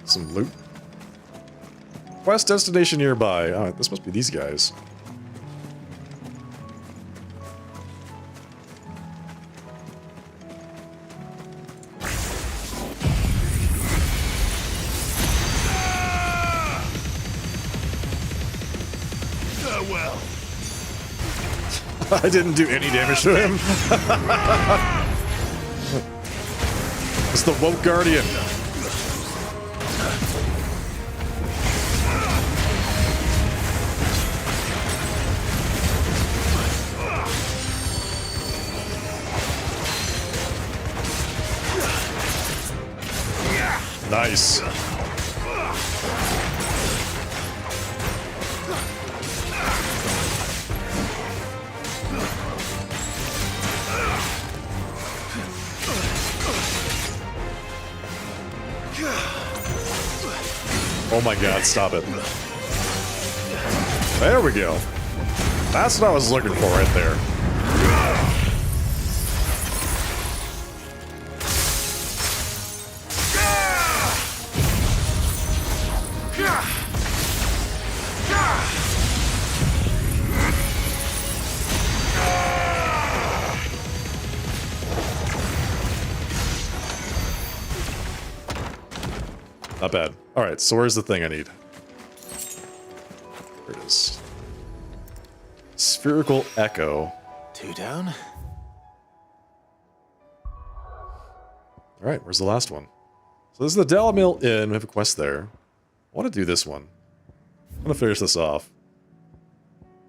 Some loot? Quest destination nearby. Oh, this must be these guys. Farewell. I didn't do any damage to him. It's the Woke Guardian. Nice. Oh my god, stop it. There we go. That's what I was looking for right there. Not bad. Alright, so where's the thing I need? There it is. Spherical Echo. 2 down. Alright, where's the last one? So this is the Dalamil Inn. We have a quest there. I want to do this one. I'm going to finish this off.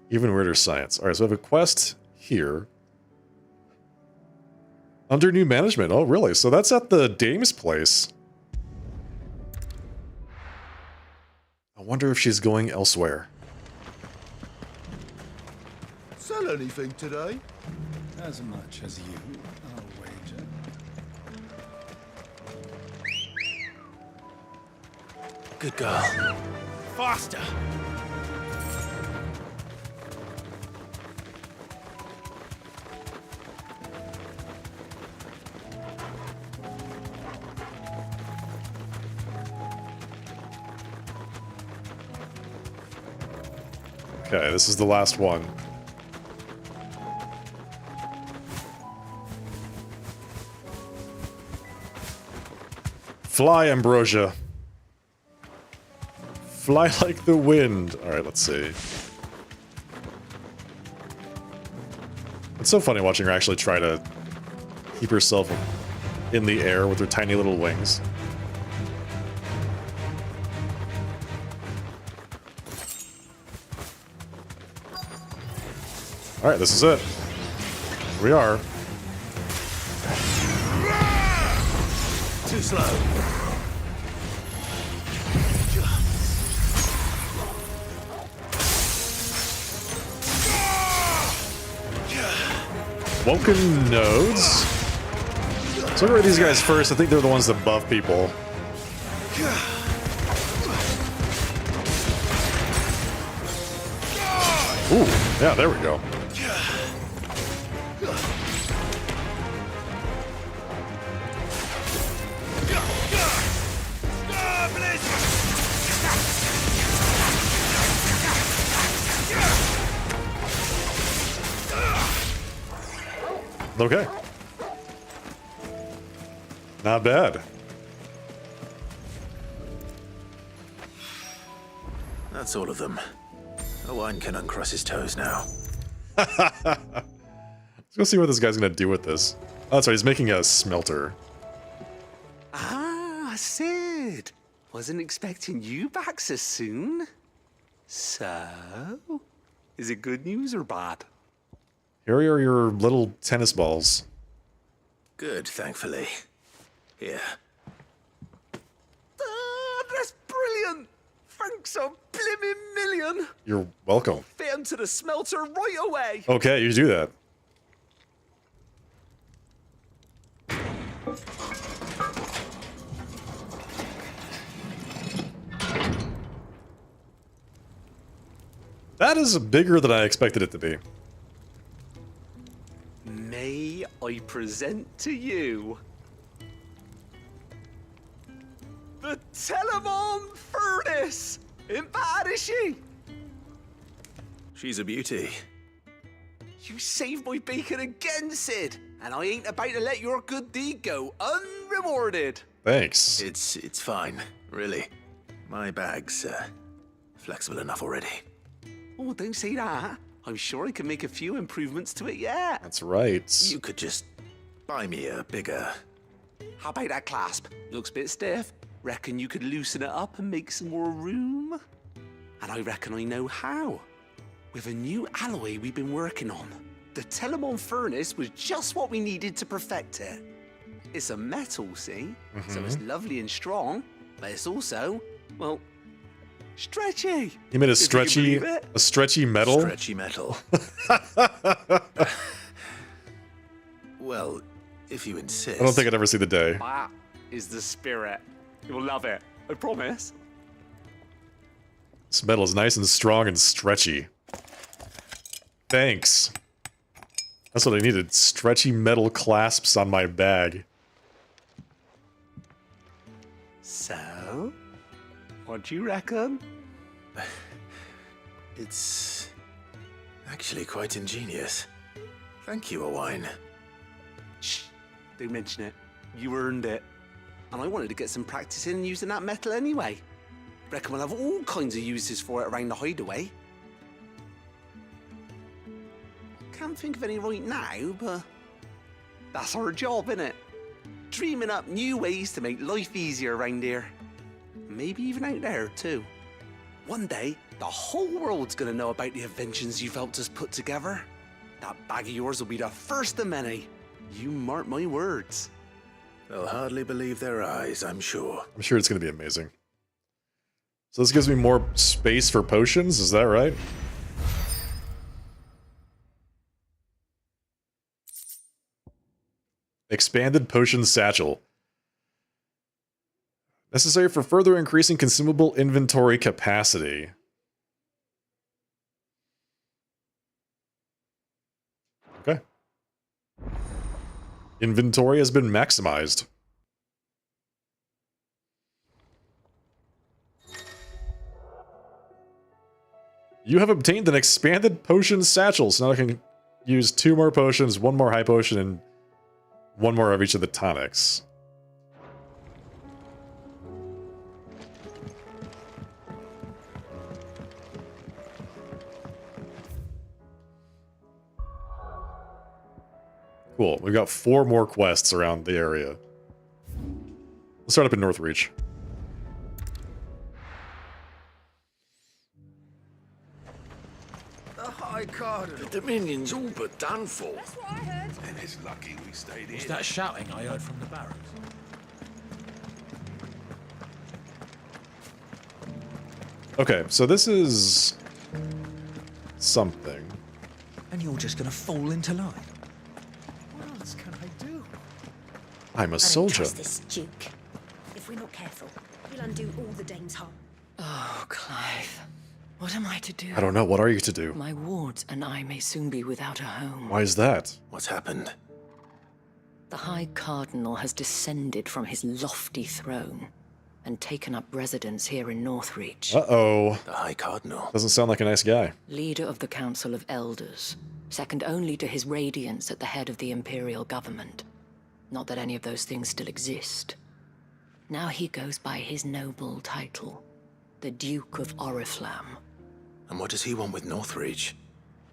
Even weirder science. Alright, so we have a quest here. Under new management. Oh, really? So that's at the dame's place. I wonder if she's going elsewhere. Sell anything today? As much as you, I'll wager. Good girl. Faster! Okay, this is the last one. Fly, Ambrosia. Fly like the wind. Alright, let's see. It's so funny watching her actually try to keep herself in the air with her tiny little wings. Alright, this is it. Here we are. Too slow. Woken nodes. So look at these guys first. I think they're the ones that buff people. Ooh, yeah, there we go. Okay. Not bad. That's all of them. Owen can uncross his toes now. Let's go see what this guy's gonna do with this. Oh, that's right, he's making a smelter. Ah, Sid. Wasn't expecting you back so soon. So, is it good news or bad? Here are your little tennis balls. Good, thankfully. Here. Ah, that's brilliant. Thanks a blimmin' million. You're welcome. Fit 'em to the smelter right away. Okay, you do that. That is bigger than I expected it to be. May I present to you the Telemon Furnace? Ain't bad, is she? She's a beauty. You saved my bacon again, Sid, and I ain't about to let your good deed go unrewarded. Thanks. It's fine, really. My bag's flexible enough already. Oh, don't say that. I'm sure I can make a few improvements to it yet. That's right. You could just buy me a bigger... How about that clasp? Looks a bit stiff. Reckon you could loosen it up and make some more room? And I reckon I know how. With a new alloy we've been working on. The Telemon Furnace was just what we needed to perfect it. It's a metal, see? So it's lovely and strong, but it's also, well, stretchy. He made a If you can believe it. stretchy metal? Stretchy metal. Well, if you insist. I don't think I'd ever see the day. That is the spirit. You'll love it. I promise. This metal is nice and strong and stretchy. Thanks. That's what I needed. Stretchy metal clasps on my bag. So, what do you reckon? It's actually quite ingenious. Thank you, Owain. Shh, don't mention it. You earned it. And I wanted to get some practice in using that metal anyway. Reckon we'll have all kinds of uses for it around the hideaway. Can't think of any right now, but that's our job, innit? Dreaming up new ways to make life easier around here. Maybe even out there, too. One day, the whole world's gonna know about the inventions you've helped us put together. That bag of yours will be the first of many. You mark my words. They'll hardly believe their eyes, I'm sure. I'm sure it's going to be amazing. So this gives me more space for potions, is that right? Expanded potion satchel. Necessary for further increasing consumable inventory capacity. Okay. Inventory has been maximized. You have obtained an expanded potion satchel, so now I can use 2 more potions, 1 more high potion, and 1 more of each of the tonics. Cool. We've got 4 more quests around the area. Let's start up in Northreach. The High Cardinal. The Dominion's all but done for. That's what I heard. And it's lucky we stayed here. Was that shouting I heard from the barracks? Okay, so this is something. And you're just gonna fall into line. What else can I do? I'm a I don't soldier. trust this Duke. If we're not careful, he'll undo all the Dame's harm. Oh, Clive. What am I to do? I don't know. What are you to do? My wards and I may soon be without a home. Why is that? What's happened? The High Cardinal has descended from his lofty throne and taken up residence here in Northreach. Uh-oh. The High Cardinal. Doesn't sound like a nice guy. Leader of the Council of Elders, second only to his Radiance at the head of the Imperial government. Not that any of those things still exist. Now he goes by his noble title, the Duke of Oriflamme. And what does he want with Northreach?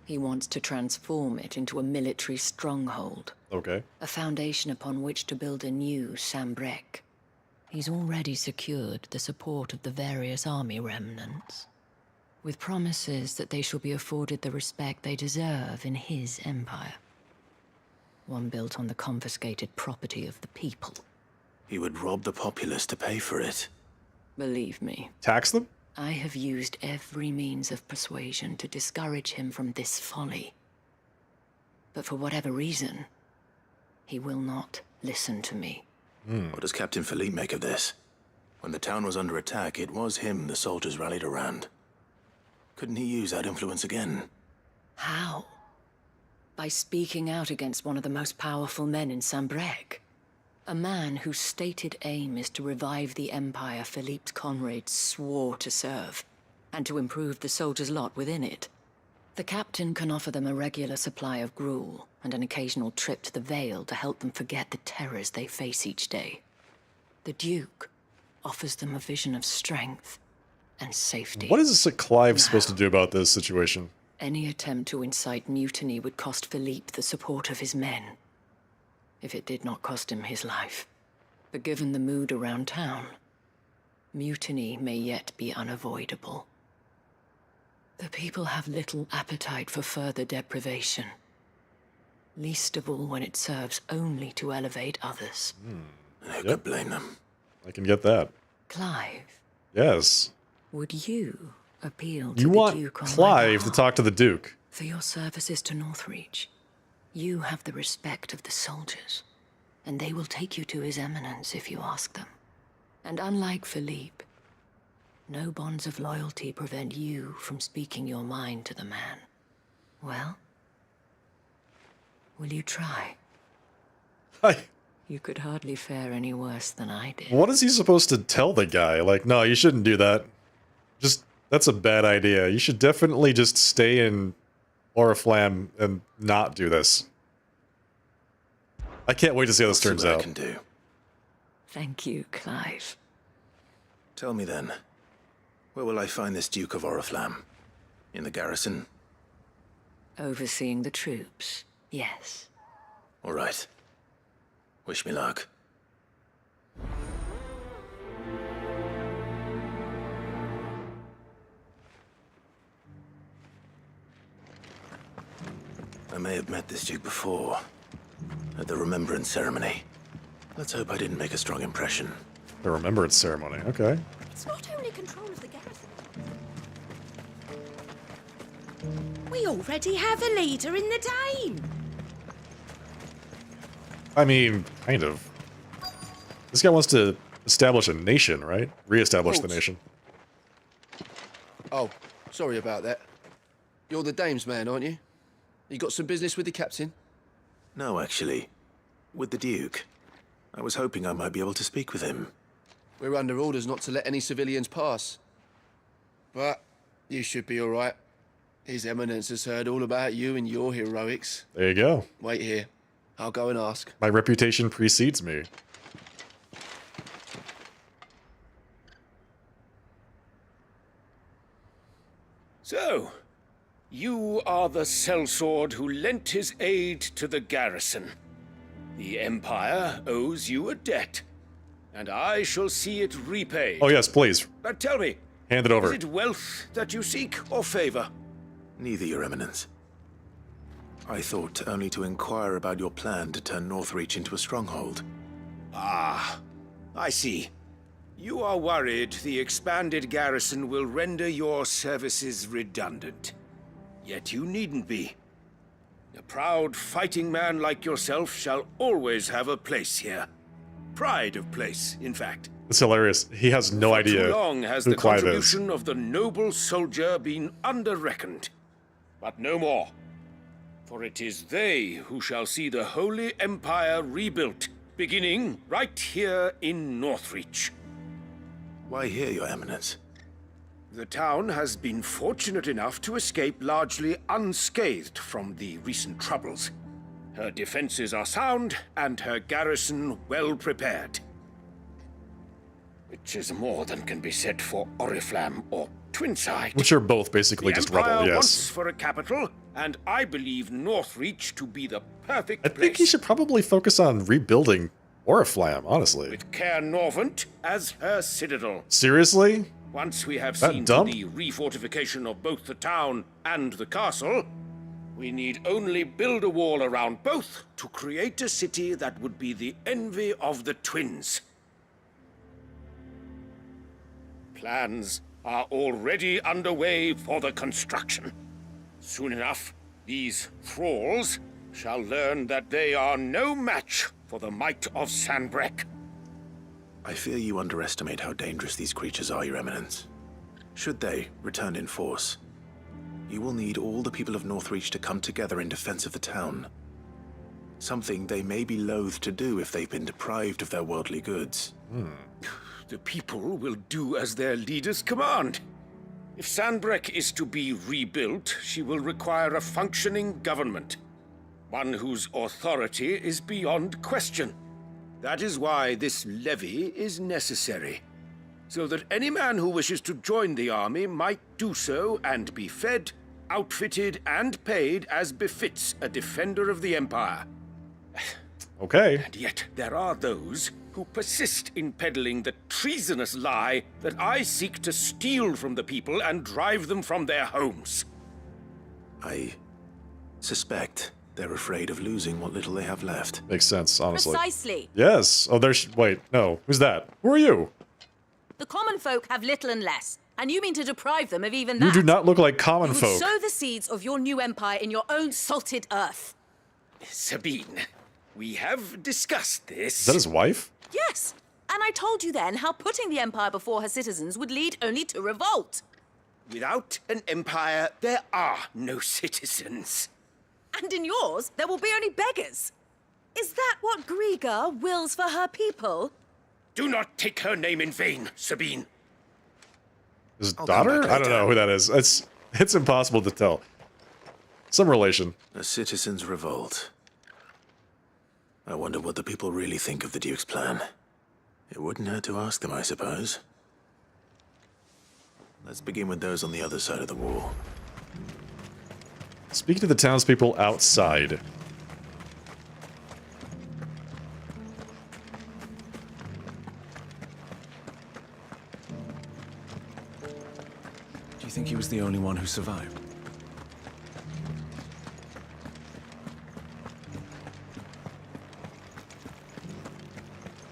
He wants to transform it into a military stronghold. Okay. A foundation upon which to build a new Sambrec. He's already secured the support of the various army remnants, with promises that they shall be afforded the respect they deserve in his empire. One built on the confiscated property of the people. He would rob the populace to pay for it. Believe me. Tax them? I have used every means of persuasion to discourage him from this folly. But for whatever reason, he will not listen to me. What does Captain Philippe make of this? When the town was under attack, it was him the soldiers rallied around. Couldn't he use that influence again? How? By speaking out against one of the most powerful men in Sambrec. A man whose stated aim is to revive the empire Philippe's comrades swore to serve, and to improve the soldiers' lot within it. The captain can offer them a regular supply of gruel, and an occasional trip to the Vale to help them forget the terrors they face each day. The Duke offers them a vision of strength and safety. What is Clive supposed to do about this situation? Any attempt to incite mutiny would cost Philippe the support of his men. If it did not cost him his life. But given the mood around town, mutiny may yet be unavoidable. The people have little appetite for further deprivation. Least of all when it serves only to elevate others. And who could blame them? I can get that. Clive, Yes. would you appeal to You the want Duke on my Clive to behalf? talk to the Duke. For your services to Northreach, you have the respect of the soldiers, and they will take you to His Eminence if you ask them. And unlike Philippe, no bonds of loyalty prevent you from speaking your mind to the man. Well, Will you try? Hi. You could hardly fare any worse than I did. What is he supposed to tell the guy? Like, no, you shouldn't do that. Just, that's a bad idea. You should definitely just stay in Oriflamme and not do this. I can't wait to see how this turns out. I can do. Thank you, Clive. Tell me then, where will I find this Duke of Oriflamme? In the garrison? Overseeing the troops, yes. All right. Wish me luck. I may have met this Duke before, at the Remembrance Ceremony. Let's hope I didn't make a strong impression. The Remembrance Ceremony, okay. It's not only control of the garrison. We already have a leader in the Dane. I mean, kind of. This guy wants to establish a nation, right? Re-establish the nation. Oh, sorry about that. You're the dame's man, aren't you? You got some business with the captain? No, actually. With the Duke. I was hoping I might be able to speak with him. We're under orders not to let any civilians pass. But you should be all right. His Eminence has heard all about you and your heroics. There you go. Wait here. I'll go and ask. My reputation precedes me. So, you are the sellsword who lent his aid to the garrison. The Empire owes you a debt, and I shall see it repaid. Oh yes, please. But tell me, hand it over. Is it wealth that you seek, or favor? Neither, Your Eminence. I thought only to inquire about your plan to turn Northreach into a stronghold. Ah, I see. You are worried the expanded garrison will render your services redundant. Yet you needn't be. A proud fighting man like yourself shall always have a place here. Pride of place, in fact. It's hilarious. He has no idea Too long has who the Clive is. contribution of the noble soldier been under-reckoned. But no more. For it is they who shall see the Holy Empire rebuilt, beginning right here in Northreach. Why here, Your Eminence? The town has been fortunate enough to escape largely unscathed from the recent troubles. Her defenses are sound, and her garrison well prepared. Which is more than can be said for Oriflamme or Twinside. Which are both basically just rubble, Empire yes. wants for a capital, and I believe Northreach to be the perfect I think he should probably focus on rebuilding Oriflamme, honestly. with Caer Norvent as her citadel. Seriously? Once we have That seen dumb? to the refortification of both the town and the castle, we need only build a wall around both to create a city that would be the envy of the twins. Plans are already underway for the construction. Soon enough, these thralls shall learn that they are no match for the might of Sanbreque. I fear you underestimate how dangerous these creatures are, Your Eminence. Should they return in force, you will need all the people of Northreach to come together in defense of the town. Something they may be loath to do if they've been deprived of their worldly goods. The people will do as their leaders command. If Sanbreque is to be rebuilt, she will require a functioning government. One whose authority is beyond question. That is why this levy is necessary. So that any man who wishes to join the army might do so and be fed, outfitted, and paid as befits a defender of the Empire. Okay. And yet there are those who persist in peddling the treasonous lie that I seek to steal from the people and drive them from their homes. I suspect they're afraid of losing what little they have left. Makes sense, honestly. Precisely. Yes. Oh, there's... Wait, no. Who's that? Who are you? The common folk have little and less, and you mean to deprive them of even that? You do not look like common You would folk. sow the seeds of your new empire in your own salted earth. Sabine, we have discussed this. Is that his wife? Yes, and I told you then how putting the empire before her citizens would lead only to revolt. Without an empire, there are no citizens. And in yours, there will be only beggars. Is that what Griga wills for her people? Do not take her name in vain, Sabine. His daughter? I don't know who that is. It's impossible to tell. Some relation. A citizen's revolt. I wonder what the people really think of the Duke's plan. It wouldn't hurt to ask them, I suppose. Let's begin with those on the other side of the wall. Speak to the townspeople outside. Do you think he was the only one who survived?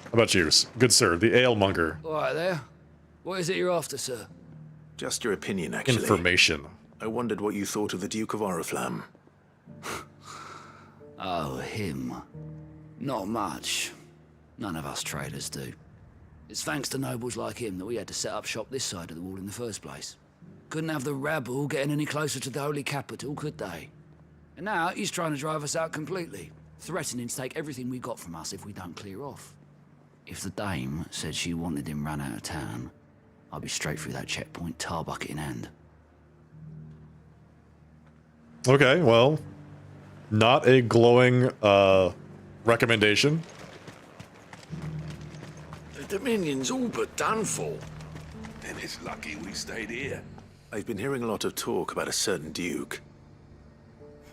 How about you, good sir, the alemonger? All right there. What is it you're after, sir? Just your opinion, actually. Information. I wondered what you thought of the Duke of Oriflamme. Oh, him. Not much. None of us traders do. It's thanks to nobles like him that we had to set up shop this side of the wall in the first place. Couldn't have the rabble getting any closer to the holy capital, could they? And now he's trying to drive us out completely, threatening to take everything we got from us if we don't clear off. If the dame said she wanted him run out of town, I'd be straight through that checkpoint, tar bucket in hand. Okay, well, not a glowing recommendation. The Dominion's all but done for. Then it's lucky we stayed here. I've been hearing a lot of talk about a certain Duke.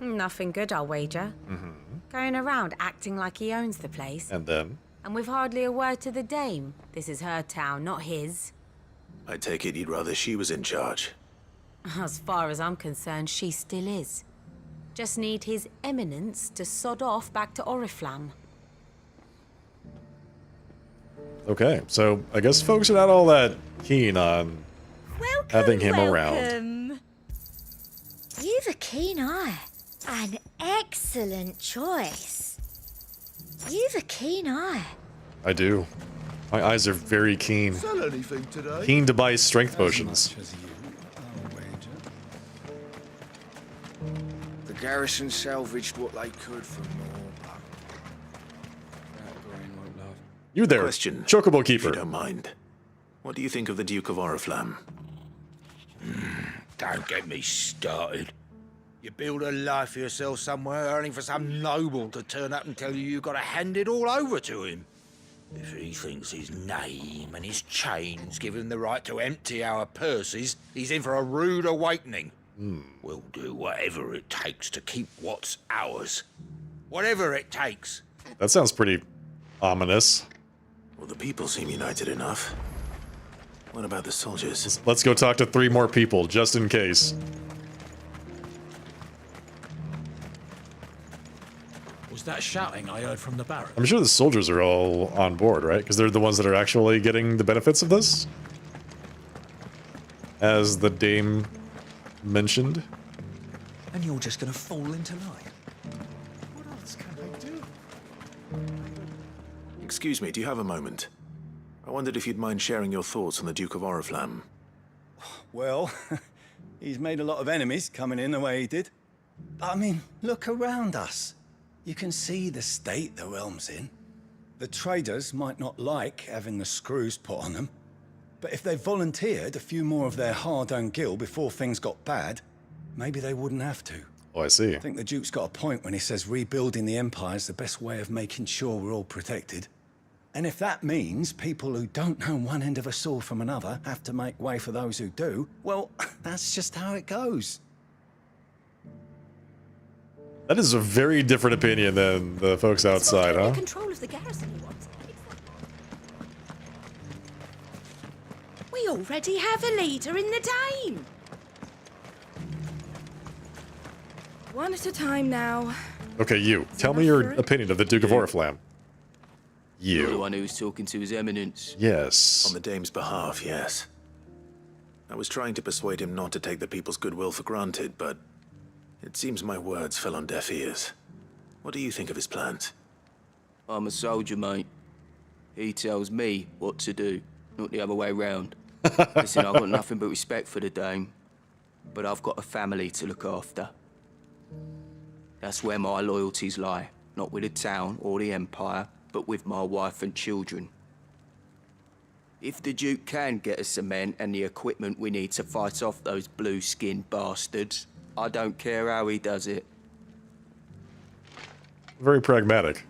Nothing good, I'll wager. Going around acting like he owns the place. And then? And with hardly a word to the dame. This is her town, not his. I take it you'd rather she was in charge. As far as I'm concerned, she still is. Just need his eminence to sod off back to Oriflamme. Okay, so I guess folks are not all that keen on having him around. You've a keen eye. An excellent choice. You've a keen eye. I do. My eyes are very keen. Sell anything today? Keen to buy strength potions. The garrison salvaged what they could from Moore. You there, Question, Chocobo if Keeper. you don't mind. What do you think of the Duke of Oriflamme? Don't get me started. You build a life for yourself somewhere, earning for some noble to turn up and tell you you've got to hand it all over to him. If he thinks his name and his chains give him the right to empty our purses, he's in for a rude awakening. We'll do whatever it takes to keep what's ours. Whatever it takes. That sounds pretty ominous. Well, the people seem united enough. What about the soldiers? Let's go talk to 3 more people, just in case. Was that shouting I heard from the barracks? I'm sure the soldiers are all on board, right? Because they're the ones that are actually getting the benefits of this? As the dame mentioned. And you're just gonna fall into line. What else can I do? Excuse me, do you have a moment? I wondered if you'd mind sharing your thoughts on the Duke of Oriflamme. Well, he's made a lot of enemies coming in the way he did. But I mean, look around us. You can see the state the realm's in. The traders might not like having the screws put on them, but if they volunteered a few more of their hard-earned gil before things got bad, maybe they wouldn't have to. Oh, I see. I think the Duke's got a point when he says rebuilding the Empire's the best way of making sure we're all protected. And if that means people who don't know one end of a sword from another have to make way for those who do, well, that's just how it goes. That is a very different opinion than the folks outside, huh? Control of the garrison he wants. We already have a leader in the Dame. One at a time now. Okay, you. Tell me your opinion of the Duke of Oriflamme. You're the You. one who was talking to His Eminence. Yes. On the Dame's behalf, yes. I was trying to persuade him not to take the people's goodwill for granted, but it seems my words fell on deaf ears. What do you think of his plans? I'm a soldier, mate. He tells me what to do, not the other way round. Listen, I've got nothing but respect for the Dame, but I've got a family to look after. That's where my loyalties lie. Not with the town or the Empire, but with my wife and children. If the Duke can get us cement and the equipment we need to fight off those blue-skinned bastards, I don't care how he does it. Very pragmatic.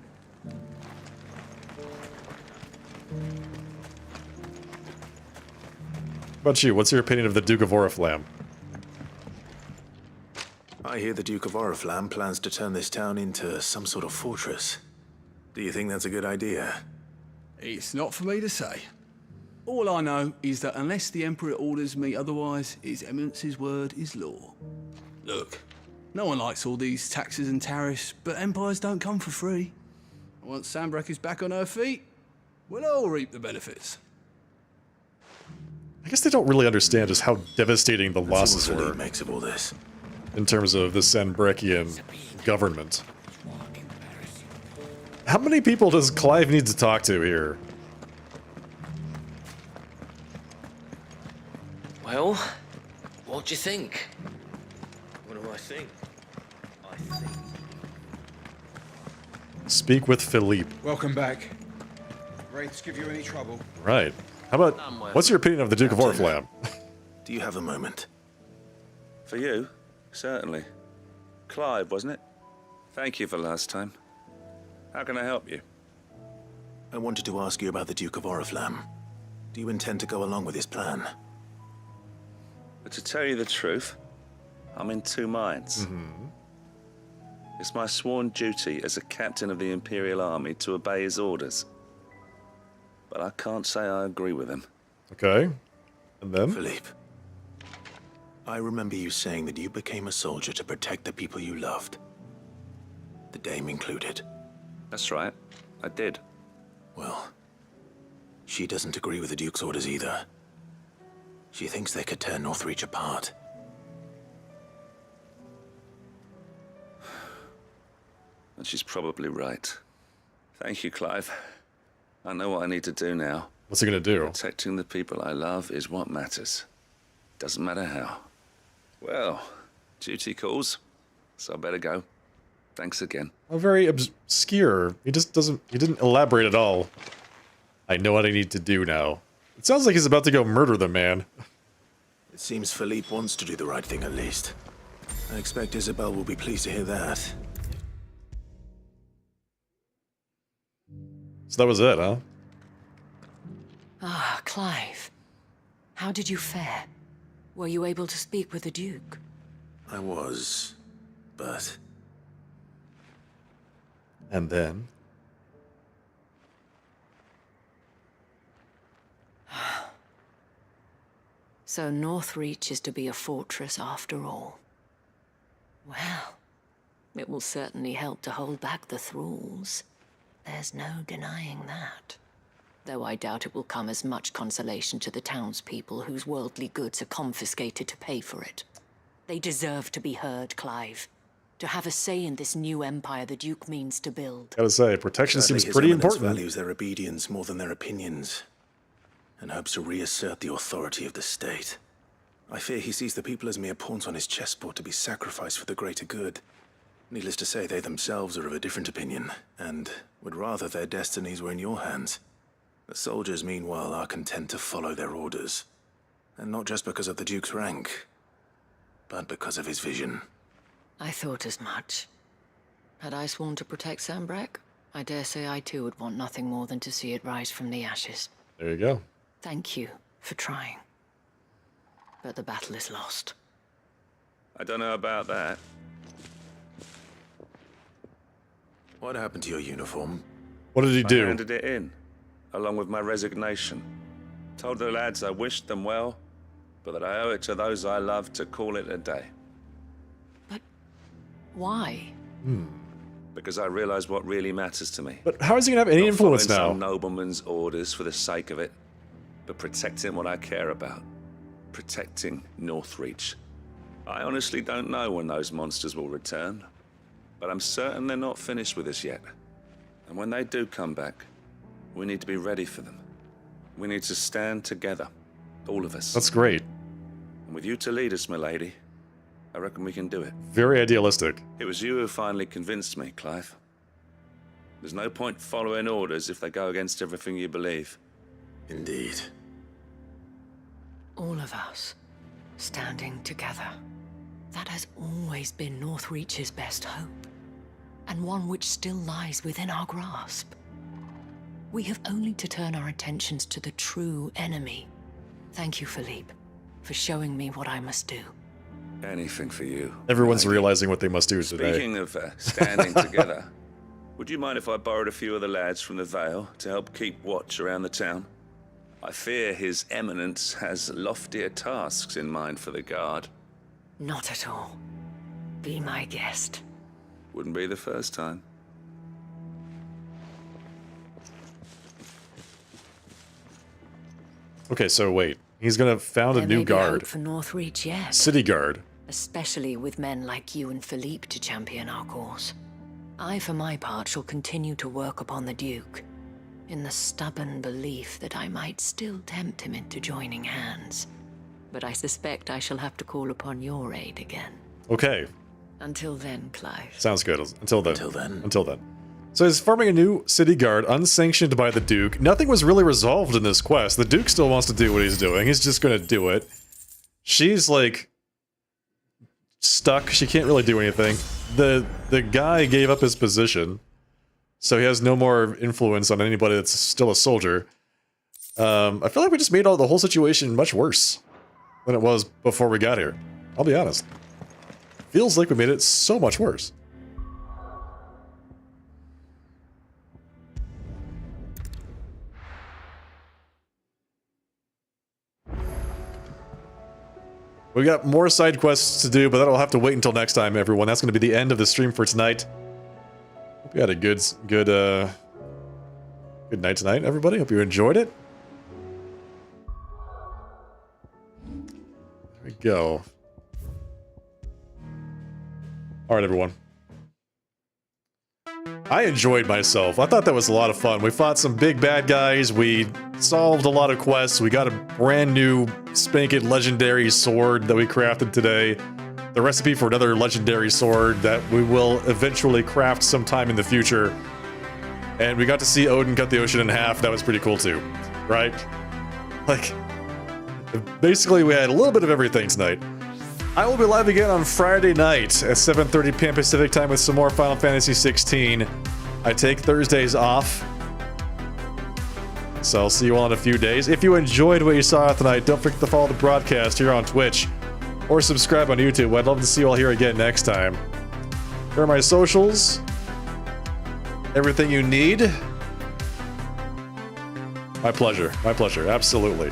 What about you? What's your opinion of the Duke of Oriflamme? I hear the Duke of Oriflamme plans to turn this town into some sort of fortress. Do you think that's a good idea? It's not for me to say. All I know is that unless the Emperor orders me otherwise, His Eminence's word is law. Look, no one likes all these taxes and tariffs, but empires don't come for free. And once Sanbreque is back on her feet, we'll all reap the benefits. I guess they don't really understand just how devastating the losses were makes of all this. in terms of the Sanbrequian government. How many people does Clive need to talk to here? Well, what do you think? What do I think? I think... Speak with Philippe. Welcome back. Wraiths give you any trouble? Right. How about, what's your opinion of the Duke of Oriflamme? Do you have a moment? For you? Certainly. Clive, wasn't it? Thank you for last time. How can I help you? I wanted to ask you about the Duke of Oriflamme. Do you intend to go along with his plan? But to tell you the truth, I'm in two minds. It's my sworn duty as a captain of the Imperial Army to obey his orders. But I can't say I agree with him. Okay. And then? Philippe, I remember you saying that you became a soldier to protect the people you loved. The Dame included. That's right. I did. Well, she doesn't agree with the Duke's orders either. She thinks they could tear Northreach apart. And she's probably right. Thank you, Clive. I know what I need to do now. What's he gonna do? Protecting the people I love is what matters. Doesn't matter how. Well, duty calls, so I better go. Thanks again. A very obscure. He just doesn't. He didn't elaborate at all. I know what I need to do now. It sounds like he's about to go murder the man. It seems Philippe wants to do the right thing at least. I expect Isabel will be pleased to hear that. So that was it, huh? Ah, Clive. How did you fare? Were you able to speak with the Duke? I was, but... And then? So Northreach is to be a fortress after all. Well, it will certainly help to hold back the thralls. There's no denying that. Though I doubt it will come as much consolation to the townspeople whose worldly goods are confiscated to pay for it. They deserve to be heard, Clive. To have a say in this new empire the Duke means to build. Gotta say, protection seems His pretty Eminence important. values their obedience more than their opinions, and hopes to reassert the authority of the state. I fear he sees the people as mere pawns on his chessboard to be sacrificed for the greater good. Needless to say, they themselves are of a different opinion, and would rather their destinies were in your hands. The soldiers, meanwhile, are content to follow their orders. And not just because of the Duke's rank, but because of his vision. I thought as much. Had I sworn to protect Sanbreque, I dare say I too would want nothing more than to see it rise from the ashes. There you go. Thank you for trying. But the battle is lost. I don't know about that. What happened to your uniform? What did he do? I handed it in, along with my resignation. Told the lads I wished them well, but that I owe it to those I love to call it a day. Why? Because I realize what really matters to me. But how is he gonna have any Not influence following now? some nobleman's orders for the sake of it, but protecting what I care about. Protecting Northreach. I honestly don't know when those monsters will return, but I'm certain they're not finished with us yet. And when they do come back, we need to be ready for them. We need to stand together, all of us. That's great. And with you to lead us, milady, I reckon we can do it. Very idealistic. It was you who finally convinced me, Clive. There's no point following orders if they go against everything you believe. Indeed. All of us, standing together. That has always been Northreach's best hope, and one which still lies within our grasp. We have only to turn our attentions to the true enemy. Thank you, Philippe, for showing me what I must do. Anything for you. Everyone's realizing what they must do today. Speaking of standing together, would you mind if I borrowed a few of the lads from the Vale to help keep watch around the town? I fear His Eminence has loftier tasks in mind for the guard. Not at all. Be my guest. Wouldn't be the first time. Okay, so wait. He's gonna found a There new may be guard. hope for Northreach yet. City guard. Especially with men like you and Philippe to champion our cause. I, for my part, shall continue to work upon the Duke, in the stubborn belief that I might still tempt him into joining hands. But I suspect I shall have to call upon your aid again. Okay. Until then, Clive. Sounds good. Until then. Until then. Until then. So he's farming a new city guard, unsanctioned by the Duke. Nothing was really resolved in this quest. The Duke still wants to do what he's doing. He's just gonna do it. She's like stuck. She can't really do anything. The guy gave up his position, so he has no more influence on anybody that's still a soldier. I feel like we just made the whole situation much worse than it was before we got here. I'll be honest. Feels like we made it so much worse. We got more side quests to do, but that'll have to wait until next time, everyone. That's going to be the end of the stream for tonight. Hope you had a good night tonight, everybody. Hope you enjoyed it. There we go. All right, everyone. I enjoyed myself. I thought that was a lot of fun. We fought some big bad guys. We solved a lot of quests. We got a brand new spanking legendary sword that we crafted today. The recipe for another legendary sword that we will eventually craft sometime in the future. And we got to see Odin cut the ocean in half. That was pretty cool too, right? Like, basically we had a little bit of everything tonight. I will be live again on Friday night at 7:30 p.m. Pacific time with some more Final Fantasy 16. I take Thursdays off, so I'll see you all in a few days. If you enjoyed what you saw tonight, don't forget to follow the broadcast here on Twitch or subscribe on YouTube. I'd love to see you all here again next time. Here are my socials. Everything you need. My pleasure, absolutely.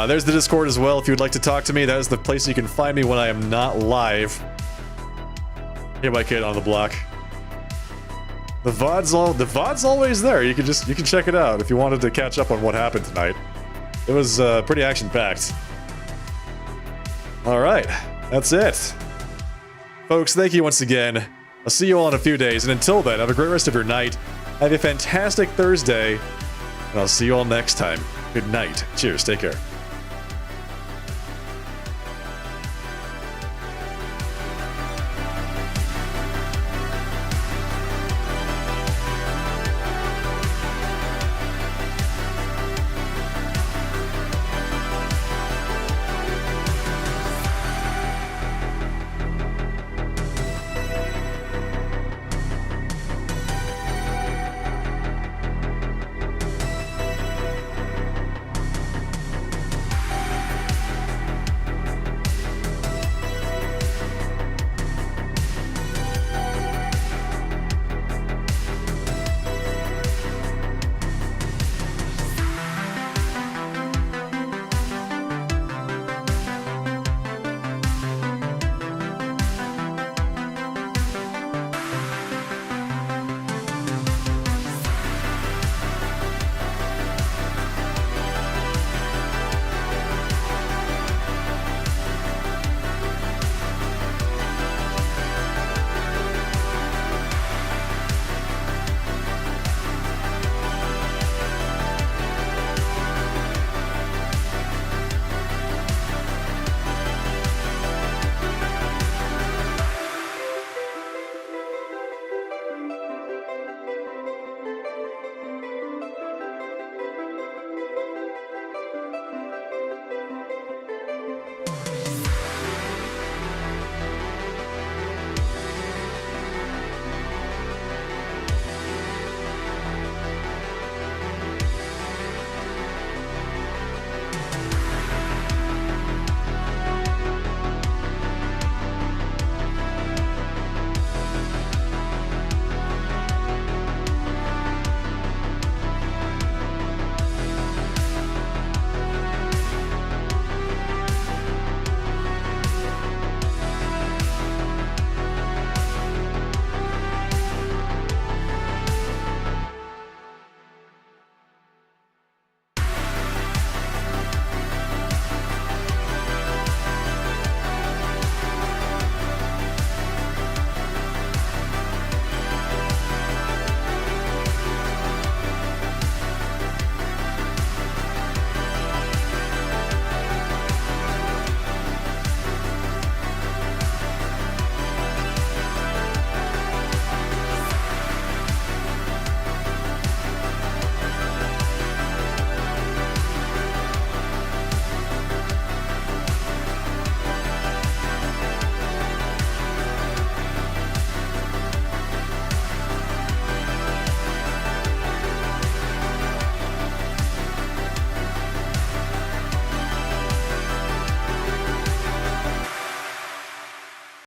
There's the Discord as well if you'd like to talk to me. That is the place you can find me when I am not live. Here, my kid on the block. The VOD's always there. You can check it out if you wanted to catch up on what happened tonight. It was pretty action-packed. All right, that's it, folks. Thank you once again. I'll see you all in a few days, and until then, have a great rest of your night. Have a fantastic Thursday, and I'll see you all next time. Good night. Cheers. Take care.